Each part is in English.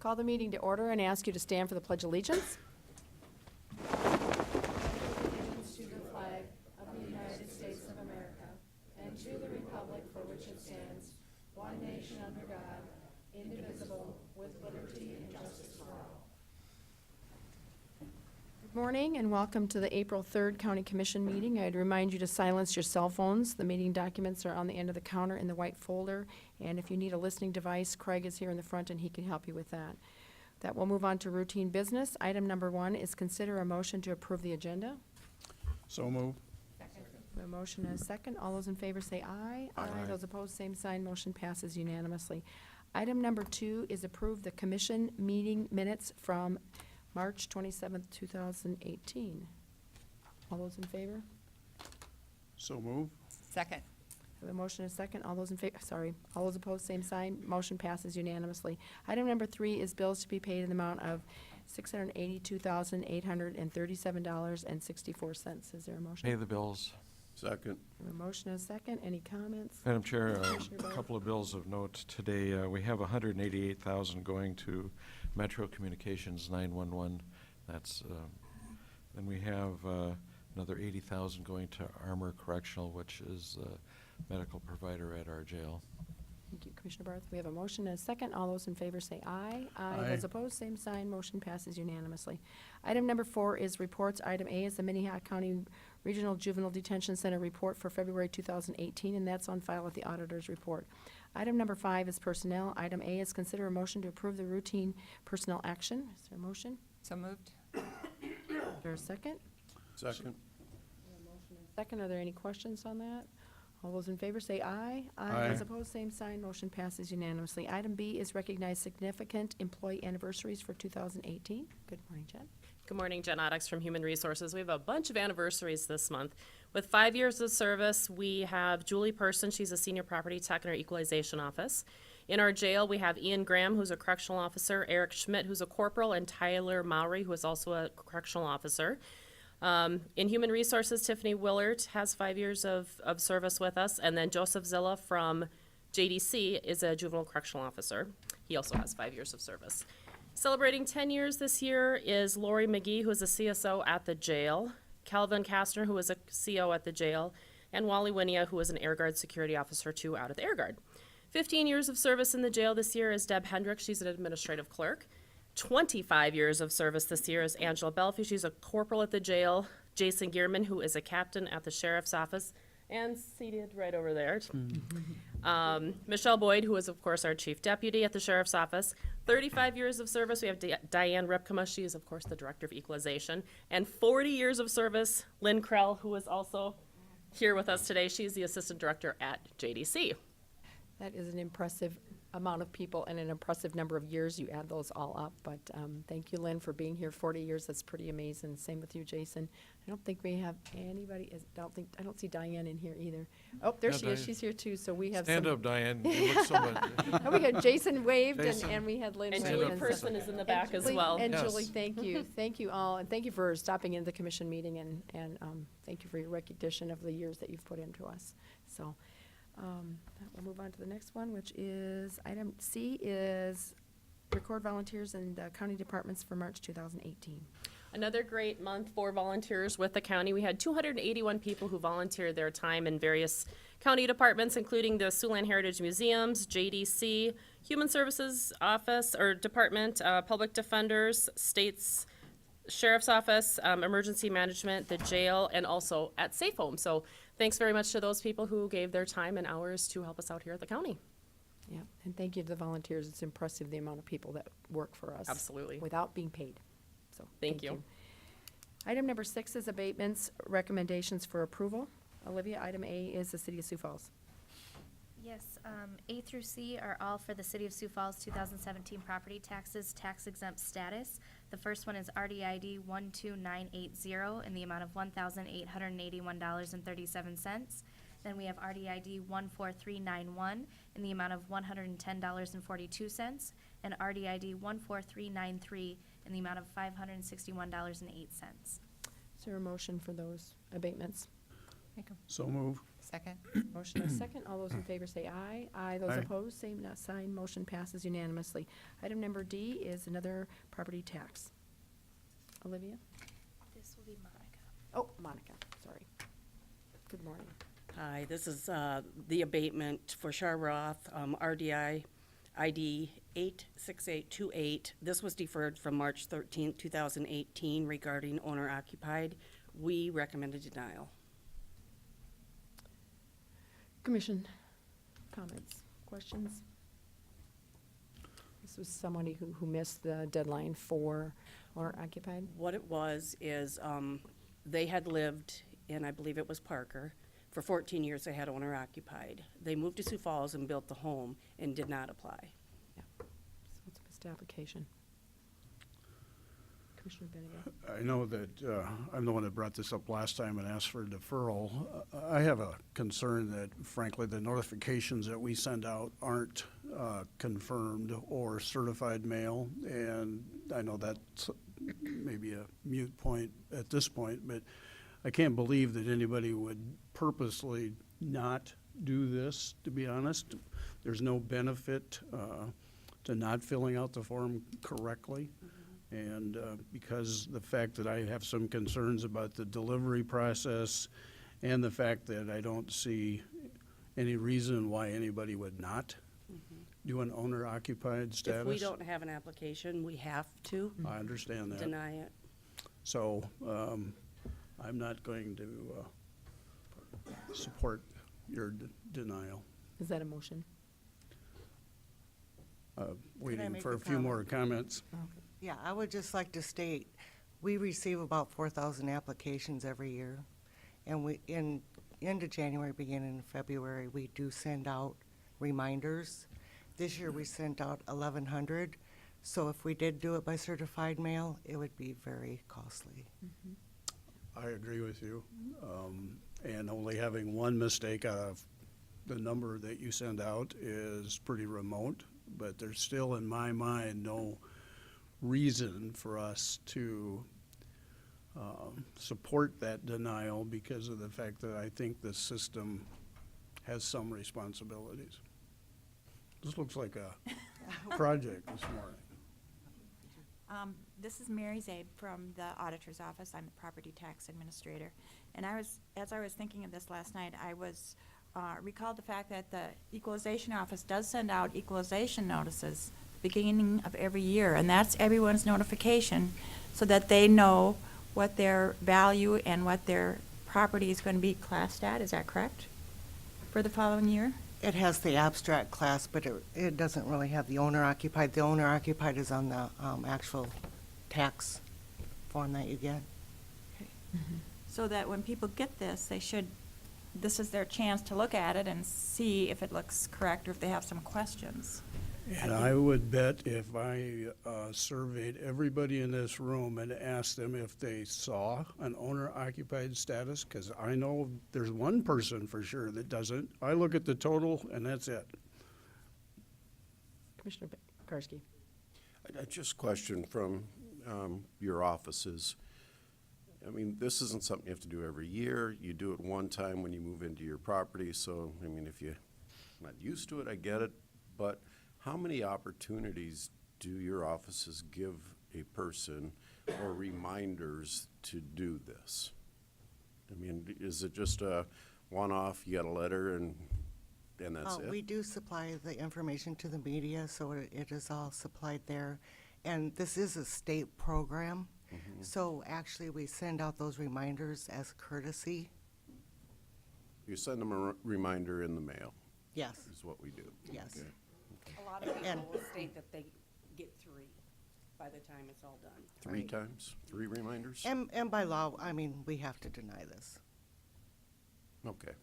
Call the meeting to order and ask you to stand for the Pledge of Allegiance. Allegiance to the flag of the United States of America and to the republic for which it stands, one nation under God, indivisible, with liberty and justice for all. Good morning and welcome to the April 3rd County Commission meeting. I'd remind you to silence your cell phones. The meeting documents are on the end of the counter in the white folder. And if you need a listening device, Craig is here in the front and he can help you with that. That will move on to routine business. Item number 1 is consider a motion to approve the agenda. So move. A motion and a second. All those in favor say aye. Aye. Those opposed, same sign. Motion passes unanimously. Item number 2 is approve the commission meeting minutes from March 27th, 2018. All those in favor? So move. Second. We have a motion and a second. All those in favor, all those opposed, same sign. Motion passes unanimously. Item number 3 is bills to be paid in the amount of $682,837.64. Is there a motion? Pay the bills. Second. We have a motion and a second. Any comments? Madam Chair, Commissioner a Barth? couple of bills of note today. We have $188,000 going to Metro Communications 911. That's, then we have another $80,000 going to Armor Correctional, which is a medical provider at our jail. Thank you, Commissioner Barth. We have a motion and a second. All those in favor say aye. Aye. Those opposed, same sign. Motion passes unanimously. Item number 4 is reports. Item A is the Minnehaha County Regional Juvenile Detention Center report for February 2018, and that's on file with the auditor's report. Item number 5 is personnel. Item A is consider a motion to approve the routine personnel action. Is there a motion? So moved. Is there a second? Second. Second, are there any questions on that? All those in favor say aye. Aye. Those opposed, same sign. Motion passes unanimously. Item B is recognize significant employee anniversaries for 2018. Good morning, Jen. Good morning, Jen Oddix from Human Resources. We have a bunch of anniversaries this month. With 5 years of service, we have Julie Person. She's a senior property tech in our equalization office. In our jail, we have Ian Graham, who's a correctional officer, Eric Schmidt, who's a corporal, and Tyler Mowry, who is also a correctional officer. In Human Resources, Tiffany Willard has 5 years of service with us, and then Joseph Zilla from JDC is a juvenile correctional officer. He also has 5 years of service. Celebrating 10 years this year is Lori McGee, who is a CSO at the jail, Calvin Kastner, who is a CO at the jail, and Wally Winia, who is an Air Guard security officer too out at the Air Guard. 15 years of service in the jail this year is Deb Hendricks. She's an administrative clerk. 25 years of service this year is Angela Belfi. She's a corporal at the jail. Jason Gearman, who is a captain at the sheriff's office, and seated right over there. Michelle Boyd, who is, of course, our chief deputy at the sheriff's office. 35 years of service, we have Diane Ripkema. She is, of course, the director of equalization. And 40 years of service, Lynn Krell, who is also here with us today. She's the assistant director at JDC. That is an impressive amount of people and an impressive number of years. You add those all up, but thank you, Lynn, for being here 40 years. That's pretty amazing. Same with you, Jason. I don't think we have anybody. I don't see Diane in here either. Oh, there Yeah, she is. Diane. She's here too. So we have Stand some. up, Diane. You look so much. Oh, we had Jason waved Jason. and we had Lynn And waved. Julie up. Person is in the back as Julie- well. And Yes. Julie, thank you. Thank you all. And thank you for stopping into the commission meeting and thank you for your recognition of the years that you've put into us. So we'll move on to the next one, which is item C is record volunteers in the county departments for March 2018. Another great month for volunteers with the county. We had 281 people who volunteered their time in various county departments, including the Siouxland Heritage Museums, JDC, Human Services Office or Department, Public Defenders, State's Sheriff's Office, Emergency Management, the jail, and also at Safe Home. So thanks very much to those people who gave their time and hours to help us out here at the county. Yeah, and thank you to the volunteers. It's impressive the amount of people that work for us. Absolutely. Without being paid. So Thank you. Item number 6 is abatements recommendations for approval. Olivia, item A is the City of Sioux Falls. Yes, A through C are all for the City of Sioux Falls 2017 property taxes tax exempt status. The first one is RDID 12980 in the amount of $1,881.37. Then we have RDID 14391 in the amount of $110.42, and RDID 14393 in the amount of $561.08. Is there a motion for those abatements? So move. Second. Motion and a second. All those in favor say aye. Aye. Those Aye. opposed, same sign. Motion passes unanimously. Item number D is another property tax. Olivia? This will be Monica. Oh, Monica, sorry. Good morning. Hi, this is the abatement for Charroth, RDI ID 86828. This was deferred from March 13th, 2018 regarding owner occupied. We recommend a denial. Commission, comments, questions? This was somebody who missed the deadline for owner occupied? What it was is they had lived in, I believe it was Parker, for 14 years they had owner occupied. They moved to Sioux Falls and built the home and did not apply. Yeah, so it's a missed application. Commissioner Benega? I know that I'm the one that brought this up last time and asked for deferral. I have a concern that frankly, the notifications that we send out aren't confirmed or certified mail. And I know that's maybe a mute point at this point, but I can't believe that anybody would purposely not do this, to be honest. There's no benefit to not filling out the form correctly. And because the fact that I have some concerns about the delivery process and the fact that I don't see any reason why anybody would not do an owner-occupied status. If we don't have an application, we have to I understand that. deny it. So I'm not going to support your denial. Is that a motion? Waiting make for a a few comment? more comments. Okay. Yeah, I would just like to state, we receive about 4,000 applications every year. And we, into January, beginning of February, we do send out reminders. This year, we sent out 1,100. So if we did do it by certified mail, it would be very costly. I agree with you. And only having one mistake out of the number that you send out is pretty remote, but there's still, in my mind, no reason for us to support that denial because of the fact that I think the system has some responsibilities. This looks like a project this morning. This is Mary Zabe from the Auditor's Office. I'm the Property Tax Administrator. And as I was thinking of this last night, I was recalled the fact that the Equalization Office does send out equalization notices beginning of every year, and that's everyone's notification so that they know what their value and what their property is going to be classed at. Is that correct? For the following year? It has the abstract class, but it doesn't really have the owner occupied. The owner occupied is on the actual tax form that you get. So that when people get this, this is their chance to look at it and see if it looks correct or if they have some questions. And I would bet if I surveyed everybody in this room and asked them if they saw an owner-occupied status, because I know there's one person for sure that doesn't. I look at the total, and that's it. Commissioner Karski? I just question from your offices. I mean, this isn't something you have to do every year. You do it one time when you move into your property. So, I mean, if you're not used to it, I get it. But how many opportunities do your offices give a person or reminders to do this? I mean, is it just a one-off, you got a letter and that's it? We do supply the information to the media, so it is all supplied there. And this is a state program, so actually we send out those reminders as courtesy. You send them a reminder in the mail, Yes, is what we do. yes. Okay. A lot of And- people will state that they get 3 by the time it's all done. Three Right. times? 3 reminders? And by law, I mean, we have to deny this, Okay.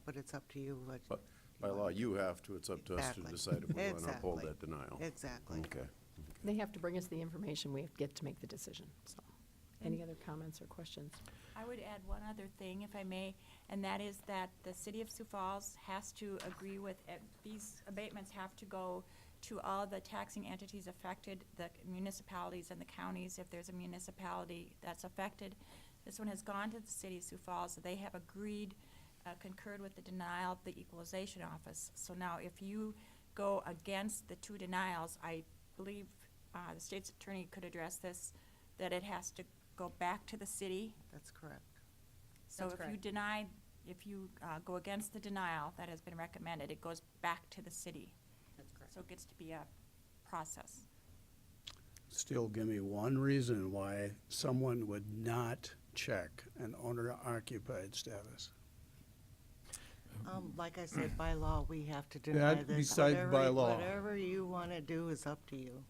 but it's up to you. what But you by want. law, you have to, it's up to us to Exactly. decide if we want to uphold Exactly. that denial. Exactly. Okay. They have to bring us the information we get to make the decision, so. Any other comments or questions? I would add one other thing, if I may, and that is that the city of Sioux Falls has to agree with, these abatements have to go to all the taxing entities affected, the municipalities and the counties, if there's a municipality that's affected. This one has gone to the city of Sioux Falls, so they have agreed concurred with the denial of the equalization office. So now if you go against the two denials, I believe the state's attorney could address this, that it has to go back to the city. That's correct. So That's if you correct. deny, if you go against the denial that has been recommended, it goes back to the city. That's correct. So it gets to be a process. Still give me one reason why someone would not check an owner-occupied status. Like I said, by law, we have to deny That this. besides Whatever- by law. Whatever you want to do is up to you.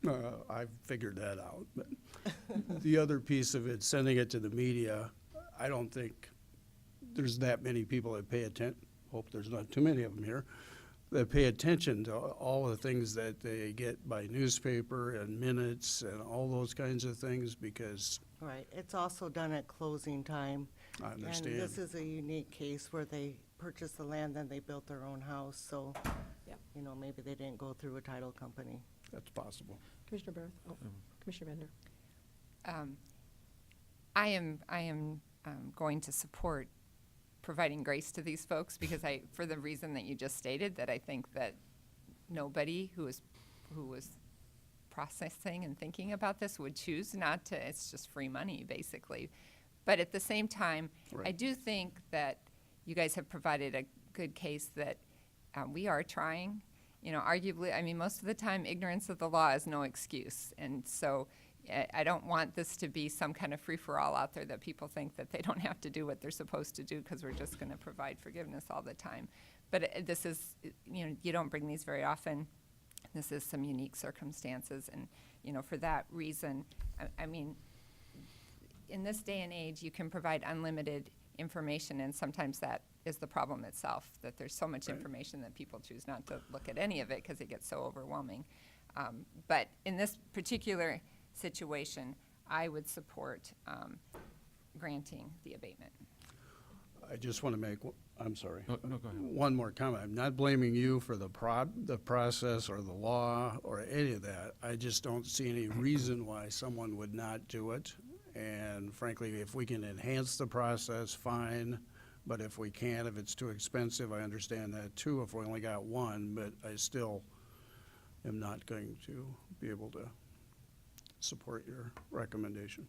I've figured that out, but the other piece of it, sending it to the media, I don't think there's that many people that pay hope there's not too many of them here, that pay attention to all the things that they get by newspaper and minutes and all those kinds of things, because Right. It's also done at closing time. I And understand. this is a unique case where they purchased the land, then they built their own house, so, Yep. you know, maybe they didn't go through a title company. That's possible. Commissioner Barth, Commissioner Bender. I am going to support providing grace to these folks because for the reason that you just stated, that I think that nobody who was processing and thinking about this would choose not to. It's just free money, basically. But at the same time, I Right. do think that you guys have provided a good case that we are trying. You know, arguably, I mean, most of the time, ignorance of the law is no excuse. And so I don't want this to be some kind of free-for-all out there that people think that they don't have to do what they're supposed to do because we're just going to provide forgiveness all the time. But this is, you know, you don't bring these very often. This is some unique circumstances. And, you know, for that reason, I mean, in this day and age, you can provide unlimited information, and sometimes that is the problem itself, that there's so much Right. information that people choose not to look at any of it because it gets so overwhelming. But in this particular situation, I would support granting the abatement. I just want to make, I'm sorry. No, go ahead. One more comment. I'm not blaming you for the process or the law or any of that. I just don't see any reason why someone would not do it. And frankly, if we can enhance the process, fine. But if we can't, if it's too expensive, I understand that too, if we only got one. But I still am not going to be able to support your recommendation.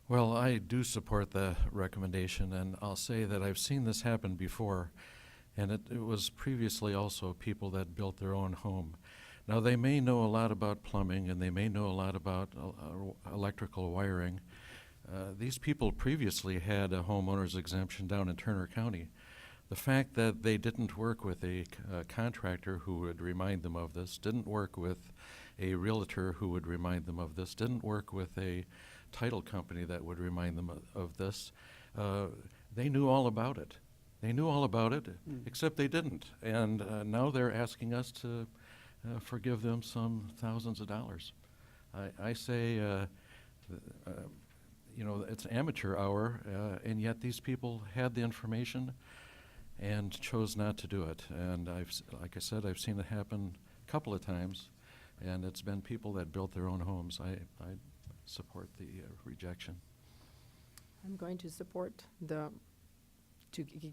Well, I do support the recommendation, and I'll say that I've seen this happen before, and it was previously also people that built their own home. Now, they may know a lot about plumbing, and they may know a lot about electrical wiring. These people previously had a homeowner's exemption down in Turner County. The fact that they didn't work with a contractor who would remind them of this, didn't work with a realtor who would remind them of this, didn't work with a title company that would remind them of this, they knew all about it. They knew all about it, except they didn't. And now they're asking us to forgive them some thousands of dollars. I say, you know, it's amateur hour, and yet these people had the information and chose not to do it. And like I said, I've seen it happen a couple of times, and it's been people that built their own homes. I support the rejection. I'm going to support to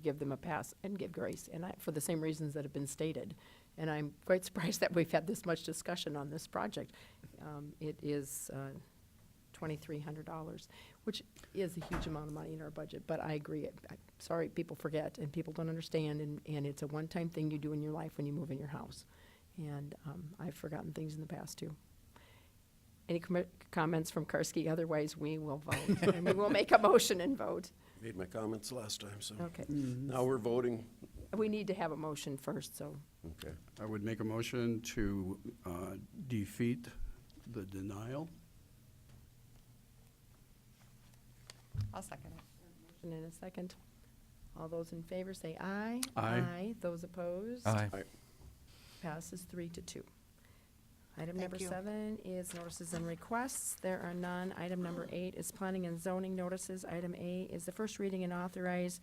give them a pass and give grace, and for the same reasons that have been stated. And I'm quite surprised that we've had this much discussion on this project. It is $2,300, which is a huge amount of money in our budget, but I agree. Sorry, people forget, and people don't understand, and it's a one-time thing you do in your life when you move in your house. And I've forgotten things in the past, too. Any comments from Karski? Otherwise, we will vote, and we will make a motion and vote. Made my comments last time, so. Okay. Now we're voting. We need to have a motion first, so. Okay. I would make a motion to defeat the denial. I'll second it. Motion in a second. All those in favor say aye. Aye. Those opposed? Aye. Passes 3-2. Item Thank number you. 7 is notices and requests. There are none. Item number 8 is planning and zoning notices. Item A is the first reading and authorize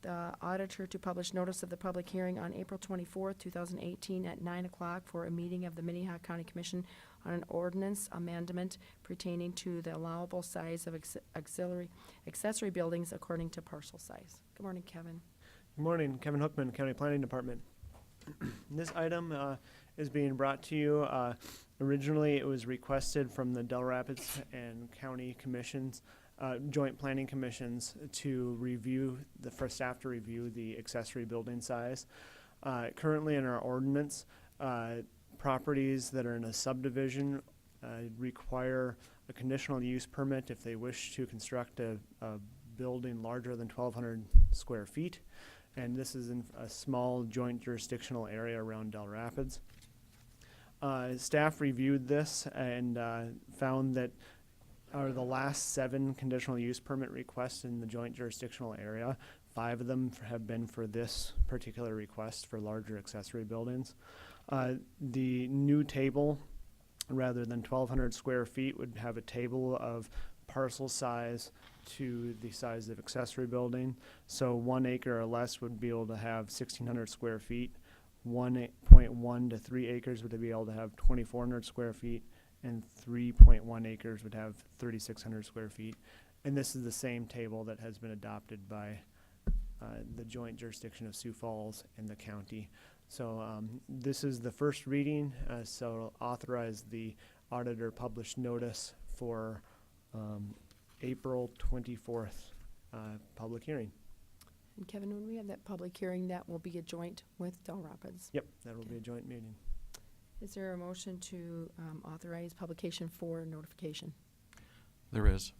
the auditor to publish notice of the public hearing on April 24th, 2018 at 9 o'clock for a meeting of the Minnehaha County Commission on an ordinance amendment pertaining to the allowable size of accessory buildings according to parcel size. Good morning, Kevin. Good morning, Kevin Hookman, County Planning Department. This item is being brought to you. Originally, it was requested from the Del Rapids and County Commissions, Joint Planning Commissions, to review, for staff to review the accessory building size. Currently in our ordinance, properties that are in a subdivision require a conditional use permit if they wish to construct a building larger than 1,200 square feet. And this is in a small joint jurisdictional area around Del Rapids. Staff reviewed this and found that out of the last 7 conditional use permit requests in the joint jurisdictional area, 5 of them have been for this particular request for larger accessory buildings. The new table, rather than 1,200 square feet, would have a table of parcel size to the size of accessory building. So 1 acre or less would be able to have 1,600 square feet. 1.1 to 3 acres would be able to have 2,400 square feet, and 3.1 acres would have 3,600 square feet. And this is the same table that has been adopted by the joint jurisdiction of Sioux Falls and the county. So this is the first reading, so it'll authorize the auditor published notice for April 24th public hearing. And Kevin, when we have that public hearing, that will be a joint with Del Rapids. Yep, that will be a joint meeting. Is there a motion to authorize publication for notification? There is.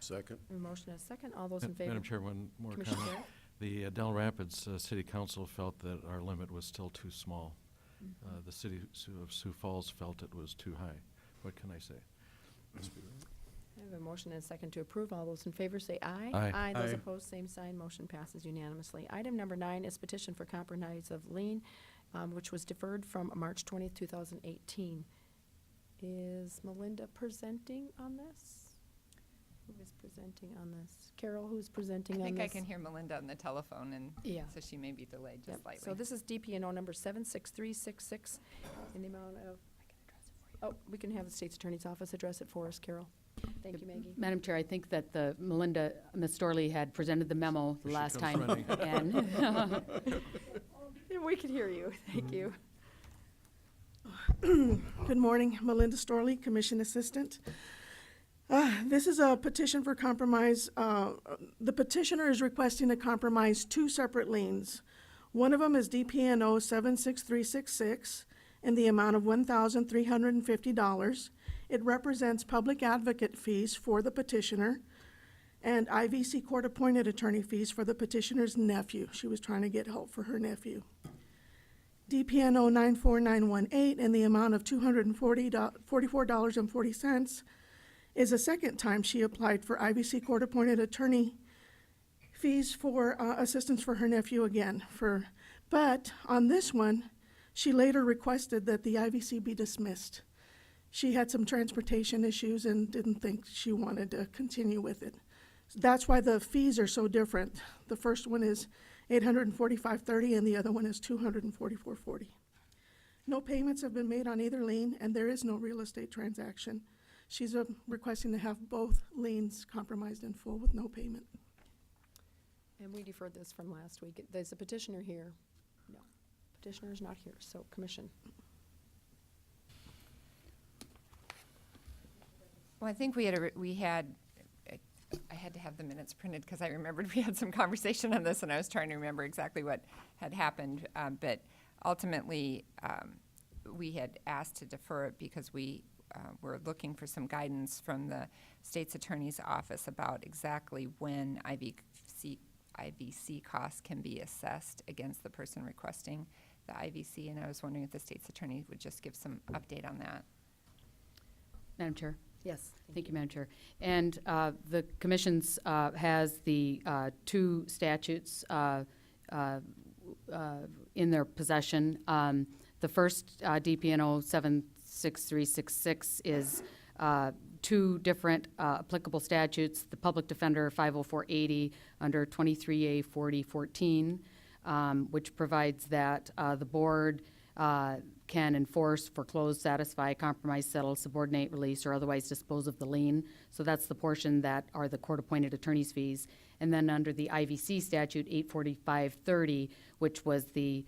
Second. A motion and a second. All those in favor? Madam Chair, one more Commissioner comment. Carroll? The Del Rapids City Council felt that our limit was still too small. The city of Sioux Falls felt it was too high. What can I say? Must be right. I have a motion and a second to approve. All those in favor say aye. Aye. Those Aye. opposed, same sign. Motion passes unanimously. Item number 9 is petition for comprehensive lien, which was deferred from March 20th, 2018. Is Melinda presenting on this? Who is presenting on this? Carol, who's presenting I on think this? I can hear Melinda on the telephone, and Yeah. so she may be delayed just Yep. slightly. So this is DPNO number 76366 in the amount of, oh, we can have the state's attorney's office address it for us, Carol. Thank you, Maggie. Madam Chair, I think that Ms. Storley had presented the memo the She last comes time. running. And Yeah, we can hear you. Thank you. Good morning, Melinda Storley, Commission Assistant. This is a petition for compromise. The petitioner is requesting to compromise 2 separate liens. One of them is DPNO 76366 in the amount of $1,350. It represents public advocate fees for the petitioner and IVC court-appointed attorney fees for the petitioner's nephew. She was trying to get help for her nephew. DPNO 94918 in the amount of $244.40 is the second time she applied for IVC court-appointed attorney fees for assistance for her nephew again. But on this one, she later requested that the IVC be dismissed. She had some transportation issues and didn't think she wanted to continue with it. That's why the fees are so different. The first one is $845.30 and the other one is $244.40. No payments have been made on either lien, and there is no real estate transaction. She's requesting to have both liens compromised in full with no payment. And we deferred this from last week. There's a petitioner here. No, petitioner is not here, so Commission. Well, I think I had to have the minutes printed because I remembered we had some conversation on this, and I was trying to remember exactly what had happened. But ultimately, we had asked to defer it because we were looking for some guidance from the state's attorney's office about exactly when IVC costs can be assessed against the person requesting the IVC, and I was wondering if the state's attorney would just give some update on that. Madam Chair. Yes. Thank you, Madam Chair. And the Commission's has the 2 statutes in their possession. The first, DPNO 76366, is 2 different applicable statutes. The Public Defender 50480 under 23A 4014, which provides that the board can enforce, foreclose, satisfy, compromise, settle, subordinate, release, or otherwise dispose of the lien. So that's the portion that are the court-appointed attorney's fees. And then under the IVC statute 84530, which was the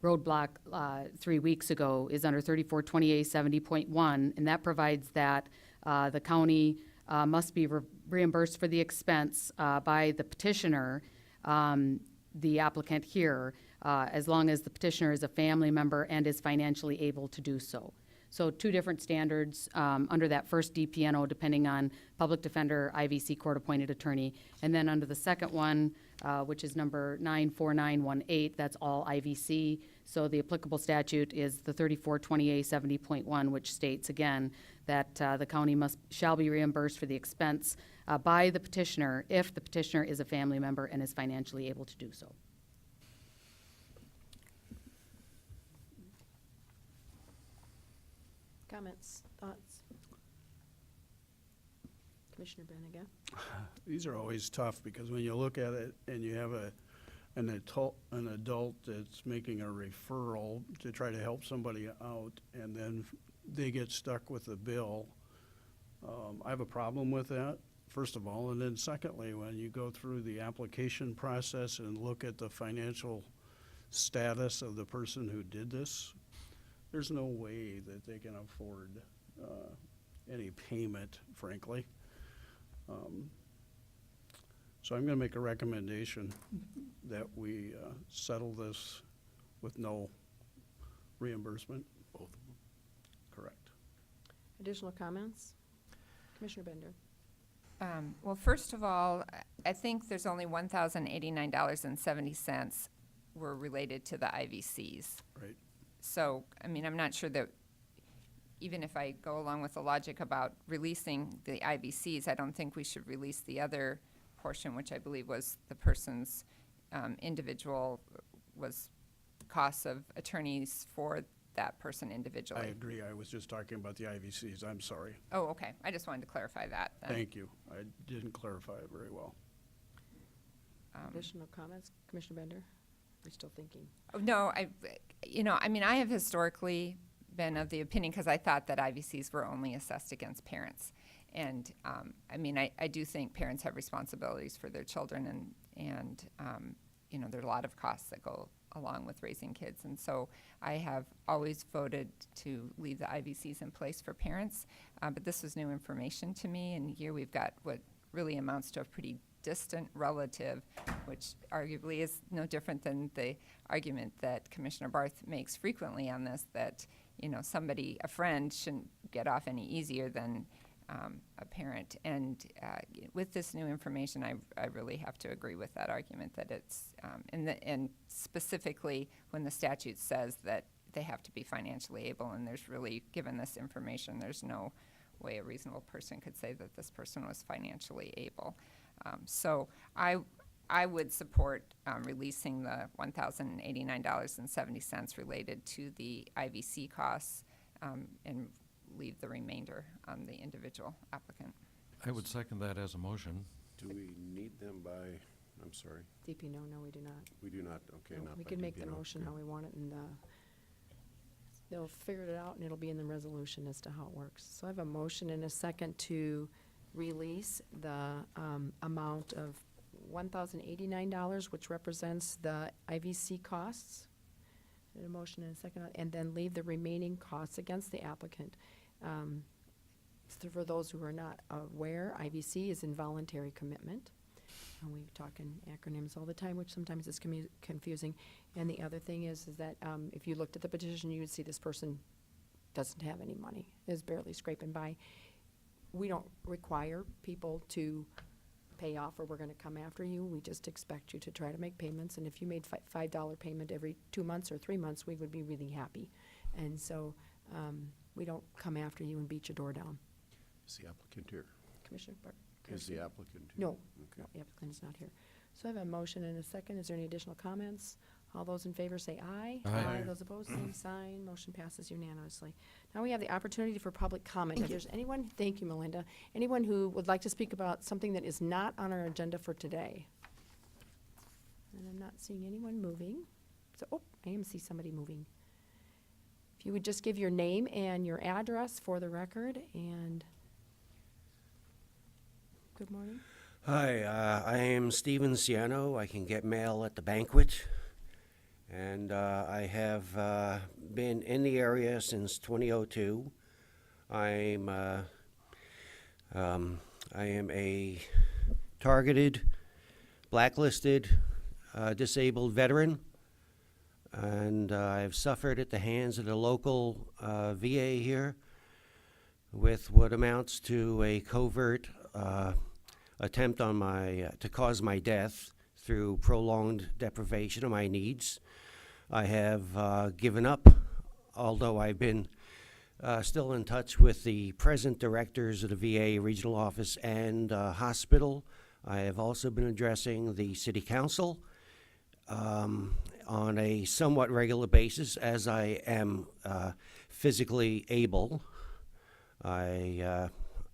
roadblock 3 weeks ago, is under 3420A70.1, and that provides that the county must be reimbursed for the expense by the petitioner, the applicant here, as long as the petitioner is a family member and is financially able to do so. So 2 different standards under that first DPNO, depending on public defender, IVC court-appointed attorney. And then under the second one, which is number 94918, that's all IVC. So the applicable statute is the 3420A70.1, which states again that the county shall be reimbursed for the expense by the petitioner if the petitioner is a family member and is financially able to do so. Comments, thoughts? Commissioner Benega? These are always tough because when you look at it and you have an adult that's making a referral to try to help somebody out and then they get stuck with the bill, I have a problem with that, first of all. And then secondly, when you go through the application process and look at the financial status of the person who did this, there's no way that they can afford any payment, frankly. So I'm going to make a recommendation that we settle this with no reimbursement. Both of them. Correct. Additional comments? Commissioner Bender? Well, first of all, I think there's only $1,089.70 were related to the IVCs. Right. So, I mean, I'm not sure that, even if I go along with the logic about releasing the IVCs, I don't think we should release the other portion, which I believe was the person's individual, was costs of attorneys for that person individually. I agree. I was just talking about the IVCs. I'm sorry. Oh, okay. I just wanted to clarify that then. Thank you. I didn't clarify it very well. Additional comments? Commissioner Bender? You're still thinking? Oh, no, I mean, I have historically been of the opinion, because I thought that IVCs were only assessed against parents. And, I mean, I do think parents have responsibilities for their children, and there are a lot of costs that go along with raising kids. And so I have always voted to leave the IVCs in place for parents. But this was new information to me, and here we've got what really amounts to a pretty distant relative, which arguably is no different than the argument that Commissioner Barth makes frequently on this, that, somebody, a friend, shouldn't get off any easier than a parent. And with this new information, I really have to agree with that argument that it's, and specifically when the statute says that they have to be financially able, and there's really, given this information, there's no way a reasonable person could say that this person was financially able. So I would support releasing the $1,089.70 related to the IVC costs and leave the remainder on the individual applicant. I would second that as a motion. Do we need them by, I'm sorry, DP, no, we do not. we do not, okay, No, not we by can make the DPNO. motion how we want it, and they'll figure it out, and it'll be in the resolution as to how it works. So I have a motion and a second to release the amount of $1,089, which represents the IVC costs. And a motion and a second, and then leave the remaining costs against the applicant. So for those who are not aware, IVC is involuntary commitment. And we talk in acronyms all the time, which sometimes is confusing. And the other thing is that if you looked at the petition, you would see this person doesn't have any money, is barely scraping by. We don't require people to pay off or we're going to come after you. We just expect you to try to make payments. And if you made $5 payment every 2 months or 3 months, we would be really happy. And so we don't come after you and beat your door down. Is the applicant here? Commissioner Bart? Is the applicant here? No, Okay. no, the applicant is not here. So I have a motion and a second. Is there any additional comments? All those in favor say aye. Aye. Those opposed, same sign. Motion passes unanimously. Now we have the opportunity for public comment. If there's anyone, thank you, Melinda, anyone who would like to speak about something that is not on our agenda for today. And I'm not seeing anyone moving. So, oh, I am see somebody moving. If you would just give your name and your address for the record, and good morning. Hi, I am Stephen Siano. I can get mail at the banquet. And I have been in the area since 2002. I am a targeted, blacklisted, disabled veteran. And I've suffered at the hands of the local VA here with what amounts to a covert attempt on to cause my death through prolonged deprivation of my needs. I have given up, although I've been still in touch with the present directors of the VA regional office and hospital. I have also been addressing the city council on a somewhat regular basis as I am physically able. I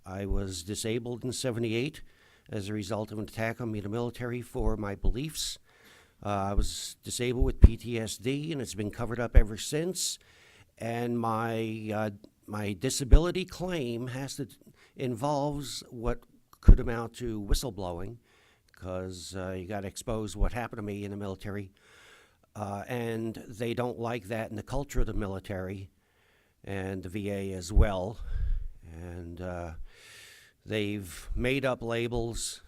was disabled in '78 as a result of an attack on me in the military for my beliefs. I was disabled with PTSD, and it's been covered up ever since. And my disability claim involves what could amount to whistleblowing, because you got to expose what happened to me in the military. And they don't like that in the culture of the military and the VA as well. And they've made up labels.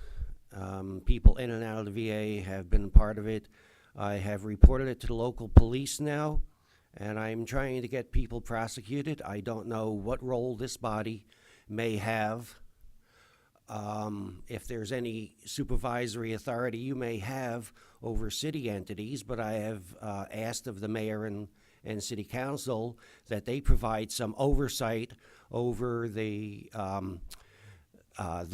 People in and out of the VA have been part of it. I have reported it to the local police now, and I'm trying to get people prosecuted. I don't know what role this body may have. If there's any supervisory authority you may have over city entities, but I have asked of the mayor and city council that they provide some oversight over the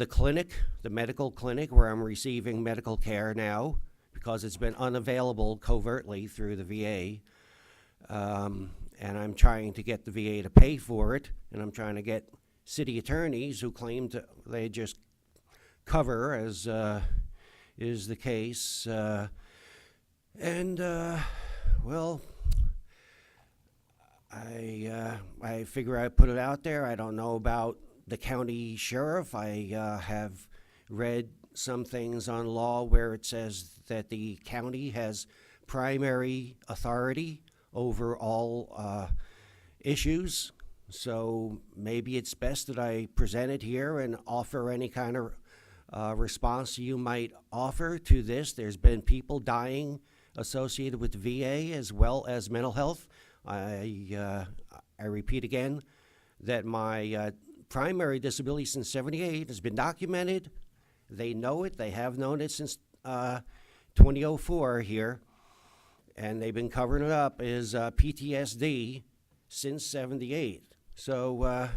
clinic, the medical clinic where I'm receiving medical care now, because it's been unavailable covertly through the VA. And I'm trying to get the VA to pay for it, and I'm trying to get city attorneys who claim they just cover, as is the case. Well, I figure I put it out there. I don't know about the county sheriff. I have read some things on law where it says that the county has primary authority over all issues. So maybe it's best that I present it here and offer any kind of response you might offer to this. There's been people dying associated with VA as well as mental health. I repeat again that my primary disability since '78 has been documented. They know it. They have known it since 2004 here, and they've been covering it up as PTSD since '78. So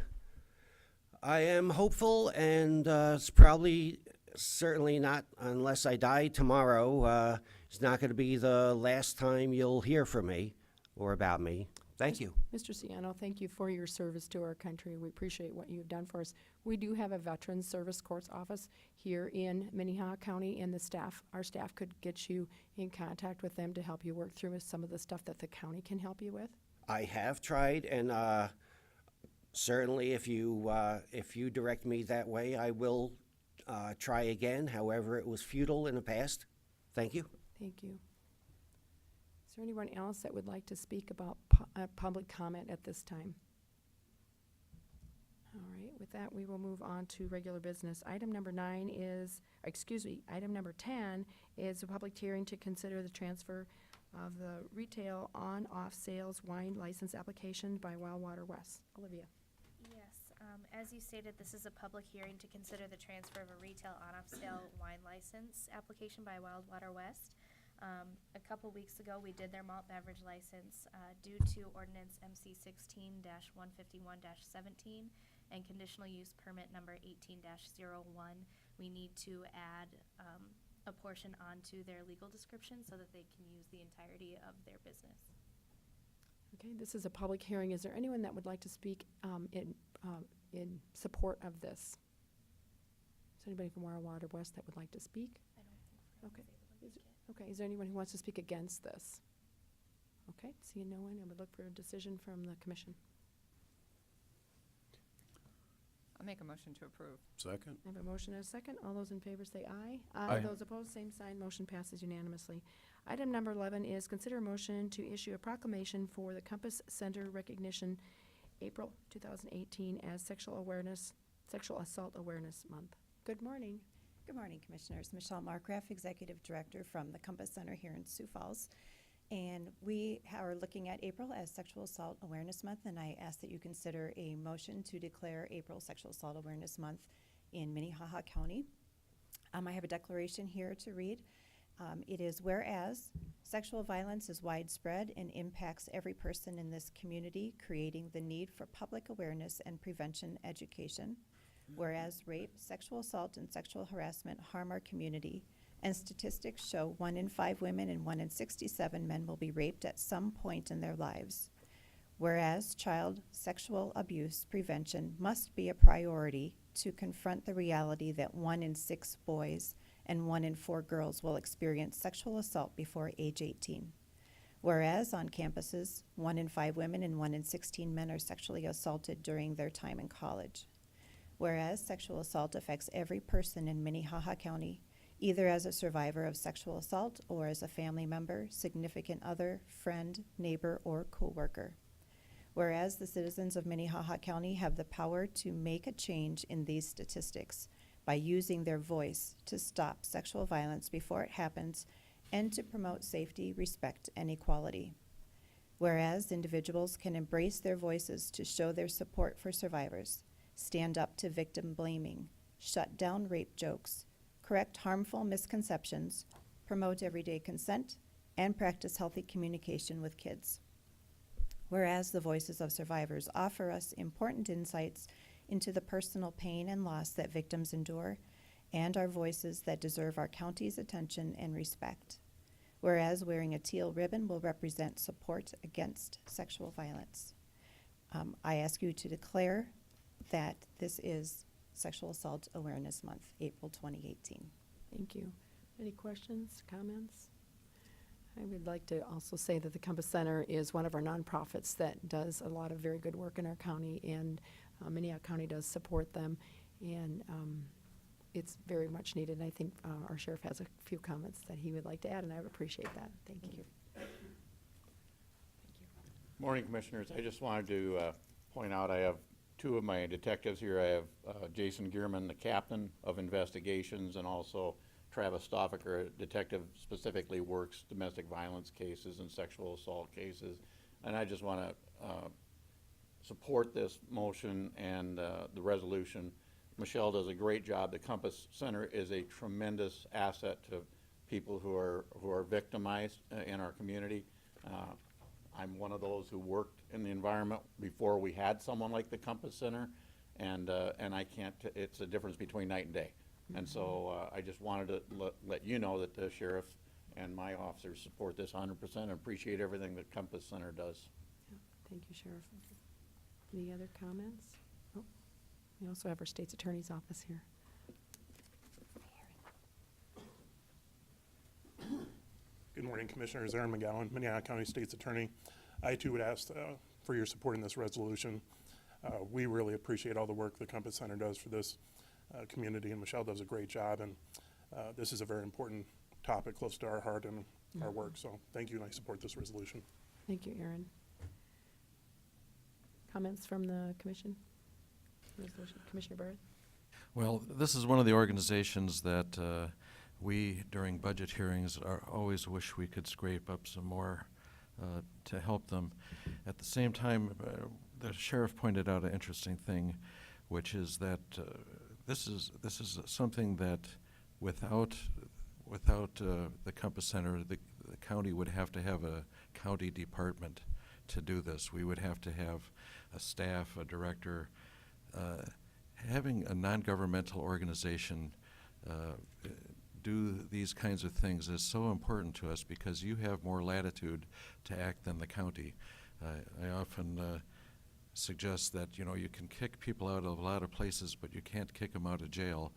I am hopeful, and it's probably certainly not, unless I die tomorrow, it's not going to be the last time you'll hear from me or about me. Thank you. Mr. Siano, thank you for your service to our country. We appreciate what you've done for us. We do have a Veterans Service Courts office here in Minnehaha County, and our staff could get you in contact with them to help you work through some of the stuff that the county can help you with. I have tried, and certainly if you direct me that way, I will try again. However, it was futile in the past. Thank you. Thank you. Is there anyone else that would like to speak about public comment at this time? All right, with that, we will move on to regular business. Item number 10 is a public hearing to consider the transfer of the retail on-off sales wine license application by Wildwater West. Olivia. Yes, as you stated, this is a public hearing to consider the transfer of a retail on-off sale wine license application by Wildwater West. A couple weeks ago, we did their malt beverage license due to ordinance MC 16-151-17 and conditional use permit number 18-01. We need to add a portion onto their legal description so that they can use the entirety of their business. Okay, this is a public hearing. Is there anyone that would like to speak in support of this? Is there anybody from Wildwater West that would like to speak? I don't think Okay. Fran was able to make it. Okay, is there anyone who wants to speak against this? Okay, seeing no one, I would look for a decision from the commission. I'll make a motion to approve. Second? I have a motion and a second. All those in favor say aye. Aye. Those opposed, same sign. Motion passes unanimously. Item number 11 is consider a motion to issue a proclamation for the Compass Center recognition April 2018 as Sexual Assault Awareness Month. Good morning. Good morning, Commissioners. Michelle Markgraf, Executive Director from the Compass Center here in Sioux Falls. And we are looking at April as Sexual Assault Awareness Month, and I ask that you consider a motion to declare April Sexual Assault Awareness Month in Minnehaha County. I have a declaration here to read. It is, whereas sexual violence is widespread and impacts every person in this community, creating the need for public awareness and prevention education. Whereas rape, sexual assault, and sexual harassment harm our community, and statistics show 1 in 5 women and 1 in 67 men will be raped at some point in their lives. Whereas child sexual abuse prevention must be a priority to confront the reality that 1 in 6 boys and 1 in 4 girls will experience sexual assault before age 18. Whereas on campuses, 1 in 5 women and 1 in 16 men are sexually assaulted during their time in college. Whereas sexual assault affects every person in Minnehaha County, either as a survivor of sexual assault or as a family member, significant other, friend, neighbor, or coworker. Whereas the citizens of Minnehaha County have the power to make a change in these statistics by using their voice to stop sexual violence before it happens and to promote safety, respect, and equality. Whereas individuals can embrace their voices to show their support for survivors, stand up to victim blaming, shut down rape jokes, correct harmful misconceptions, promote everyday consent, and practice healthy communication with kids. Whereas the voices of survivors offer us important insights into the personal pain and loss that victims endure, and are voices that deserve our county's attention and respect. Whereas wearing a teal ribbon will represent support against sexual violence. I ask you to declare that this is Sexual Assault Awareness Month, April 2018. Thank you. Any questions, comments? I would like to also say that the Compass Center is one of our nonprofits that does a lot of very good work in our county, and Minnehaha County does support them, and it's very much needed. And I think our sheriff has a few comments that he would like to add, and I would appreciate that. Thank you. Morning, Commissioners. I just wanted to point out I have 2 of my detectives here. I have Jason Gearman, the captain of investigations, and also Travis Stoffaker, a detective specifically works domestic violence cases and sexual assault cases. And I just want to support this motion and the resolution. Michelle does a great job. The Compass Center is a tremendous asset to people who are victimized in our community. I'm one of those who worked in the environment before we had someone like the Compass Center, and I can't. It's a difference between night and day. And so I just wanted to let you know that the sheriff and my officers support this 100% and appreciate everything that Compass Center does. Yeah. Thank you, Sheriff. Any other comments? Oh, we also have our state's attorney's office here. Good morning, Commissioners. Aaron McGowan, Minnehaha County State's Attorney. I too would ask for your support in this resolution. We really appreciate all the work the Compass Center does for this community, and Michelle does a great job, and this is a very important topic close to our heart and our work, so thank you, and I support this resolution. Thank you, Aaron. Comments from the commission? Resolution, Commissioner Barrett? Well, this is one of the organizations that we, during budget hearings, always wish we could scrape up some more to help them. At the same time, the sheriff pointed out an interesting thing, which is that this is something that without the Compass Center, the county would have to have a county department to do this. We would have to have a staff, a director. Having a non-governmental organization do these kinds of things is so important to us because you have more latitude to act than the county. I often suggest that you can kick people out of a lot of places, but you can't kick them out of jail.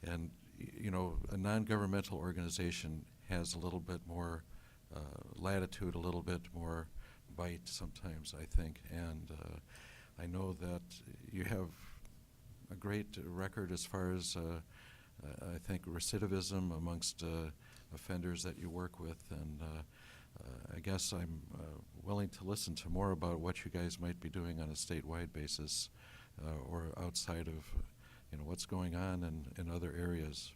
And a non-governmental organization has a little bit more latitude, a little bit more bite sometimes, I think. And I know that you have a great record as far as, I think, recidivism amongst offenders that you work with. And I guess I'm willing to listen to more about what you guys might be doing on a statewide basis or outside of, what's going on in other areas.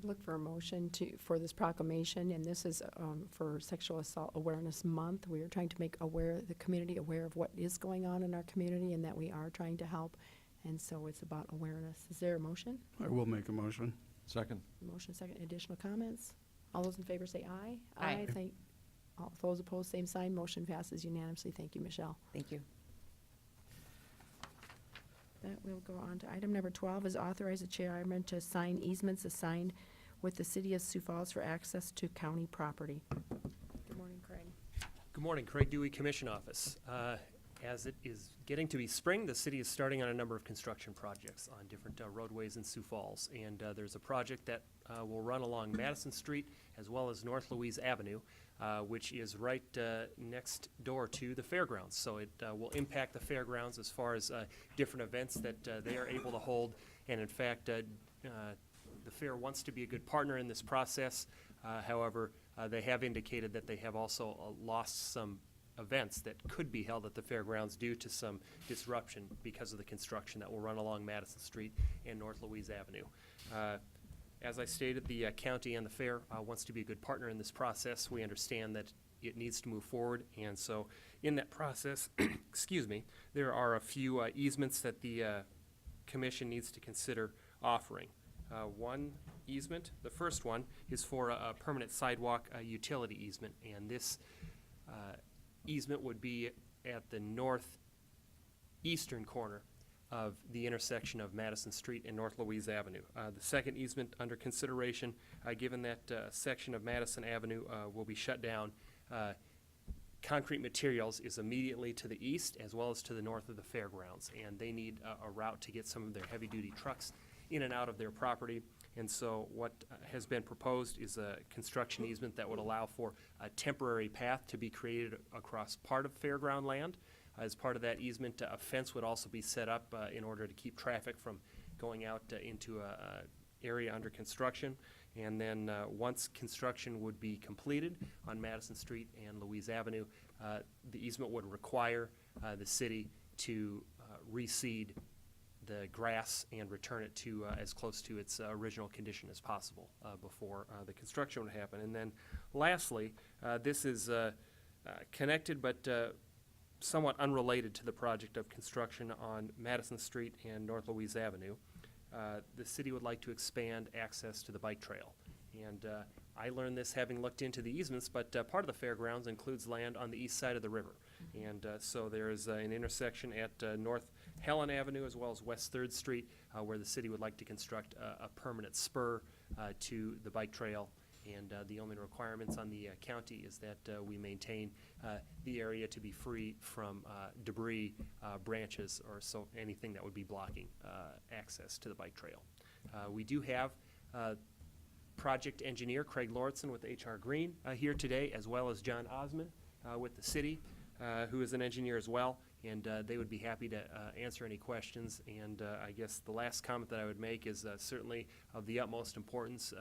Look for a motion for this proclamation, and this is for Sexual Assault Awareness Month. We are trying to make the community aware of what is going on in our community and that we are trying to help, and so it's about awareness. Is there a motion? I will make a motion. Second. Motion second. Additional comments? All those in favor say aye. Aye. All those opposed, same sign. Motion passes unanimously. Thank you, Michelle. Thank you. That will go on to item number 12 is authorize the chairman to sign easements assigned with the city of Sioux Falls for access to county property. Good morning, Craig. Good morning, Craig Dewey, Commission Office. As it is getting to be spring, the city is starting on a number of construction projects on different roadways in Sioux Falls. And there's a project that will run along Madison Street as well as North Louise Avenue, which is right next door to the fairgrounds. So it will impact the fairgrounds as far as different events that they are able to hold. And in fact, the fair wants to be a good partner in this process. However, they have indicated that they have also lost some events that could be held at the fairgrounds due to some disruption because of the construction that will run along Madison Street and North Louise Avenue. As I stated, the county and the fair wants to be a good partner in this process. We understand that it needs to move forward, and so in that process, excuse me, there are a few easements that the commission needs to consider offering. One easement, the first one, is for a permanent sidewalk utility easement, and this easement would be at the northeastern corner of the intersection of Madison Street and North Louise Avenue. The second easement under consideration, given that section of Madison Avenue will be shut down, Concrete Materials is immediately to the east as well as to the north of the fairgrounds, and they need a route to get some of their heavy-duty trucks in and out of their property. And so what has been proposed is a construction easement that would allow for a temporary path to be created across part of fairground land. As part of that easement, a fence would also be set up in order to keep traffic from going out into a area under construction. And then once construction would be completed on Madison Street and Louise Avenue, the easement would require the city to reseed the grass and return it to as close to its original condition as possible before the construction would happen. And then lastly, this is connected but somewhat unrelated to the project of construction on Madison Street and North Louise Avenue. The city would like to expand access to the bike trail. And I learned this having looked into the easements, but part of the fairgrounds includes land on the east side of the river. And so there is an intersection at North Helen Avenue as well as West 3rd Street where the city would like to construct a permanent spur to the bike trail. And the only requirements on the county is that we maintain the area to be free from debris, branches, or so anything that would be blocking access to the bike trail. We do have project engineer Craig Lauritsen with H.R. Green here today, as well as John Osmond with the city, who is an engineer as well, and they would be happy to answer any questions. And I guess the last comment that I would make is certainly of the utmost importance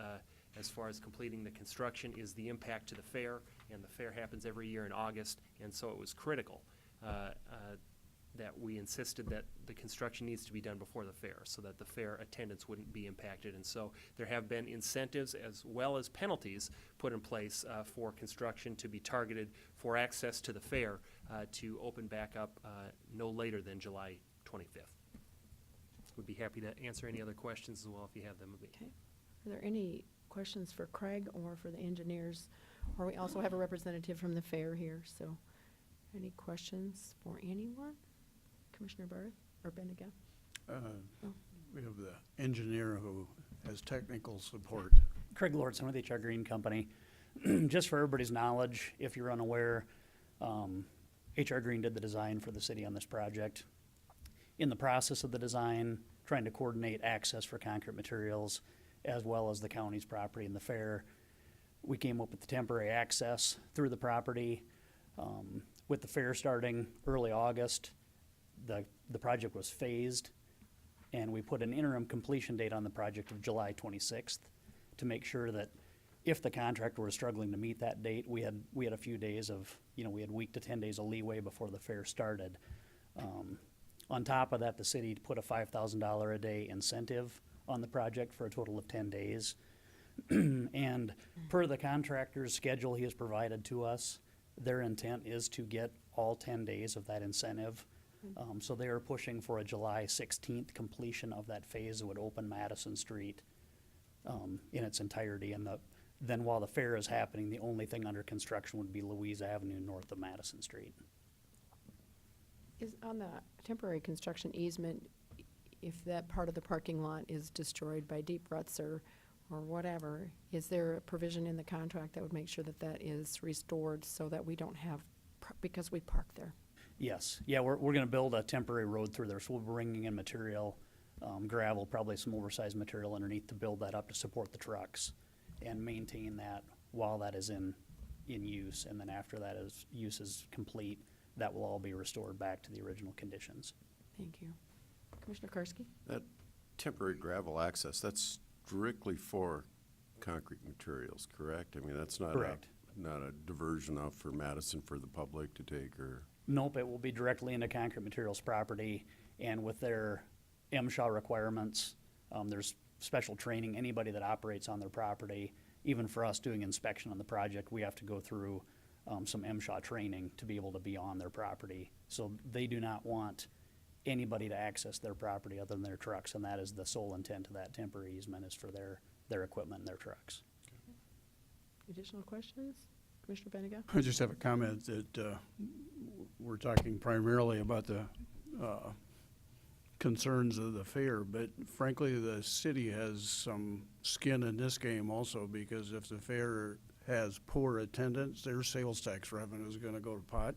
as far as completing the construction is the impact to the fair, and the fair happens every year in August, and so it was critical that we insisted that the construction needs to be done before the fair so that the fair attendance wouldn't be impacted. And so there have been incentives as well as penalties put in place for construction to be targeted for access to the fair to open back up no later than July 25th. Would be happy to answer any other questions as well if you have them. Okay. Are there any questions for Craig or for the engineers? Or we also have a representative from the fair here, so any questions for anyone? Commissioner Barth or Bendigo? We have the engineer who has technical support. Craig Lauritsen with H.R. Green Company. Just for everybody's knowledge, if you're unaware, H.R. Green did the design for the city on this project. In the process of the design, trying to coordinate access for concrete materials, as well as the county's property and the fair, we came up with the temporary access through the property. With the fair starting early August, the project was phased, and we put an interim completion date on the project of July 26th to make sure that if the contractor was struggling to meet that date, we had a few days of, we had week to 10 days of leeway before the fair started. On top of that, the city put a $5,000 a day incentive on the project for a total of 10 days. And per the contractor's schedule he has provided to us, their intent is to get all 10 days of that incentive. So they are pushing for a July 16th completion of that phase that would open Madison Street in its entirety. And then while the fair is happening, the only thing under construction would be Louise Avenue north of Madison Street. Is on the temporary construction easement, if that part of the parking lot is destroyed by deep ruts or whatever, is there a provision in the contract that would make sure that that is restored so that we don't have, because we park there? Yes. Yeah, we're gonna build a temporary road through there, so we'll be bringing in material, gravel, probably some oversized material underneath to build that up to support the trucks and maintain that while that is in use. And then after that use is complete, that will all be restored back to the original conditions. Thank you. Commissioner Karski? That temporary gravel access, that's strictly for concrete materials, correct? I mean, that's not Correct. not a diversion out for Madison for the public to take, or? Nope, it will be directly into concrete materials property, and with their MSHA requirements, there's special training. Anybody that operates on their property, even for us doing inspection on the project, we have to go through some MSHA training to be able to be on their property. So they do not want anybody to access their property other than their trucks, and that is the sole intent of that temporary easement, is for their equipment and their trucks. Additional questions? Commissioner Benega? I just have a comment that we're talking primarily about the concerns of the fair, but frankly, the city has some skin in this game also, because if the fair has poor attendance, their sales tax revenue is going to go to pot.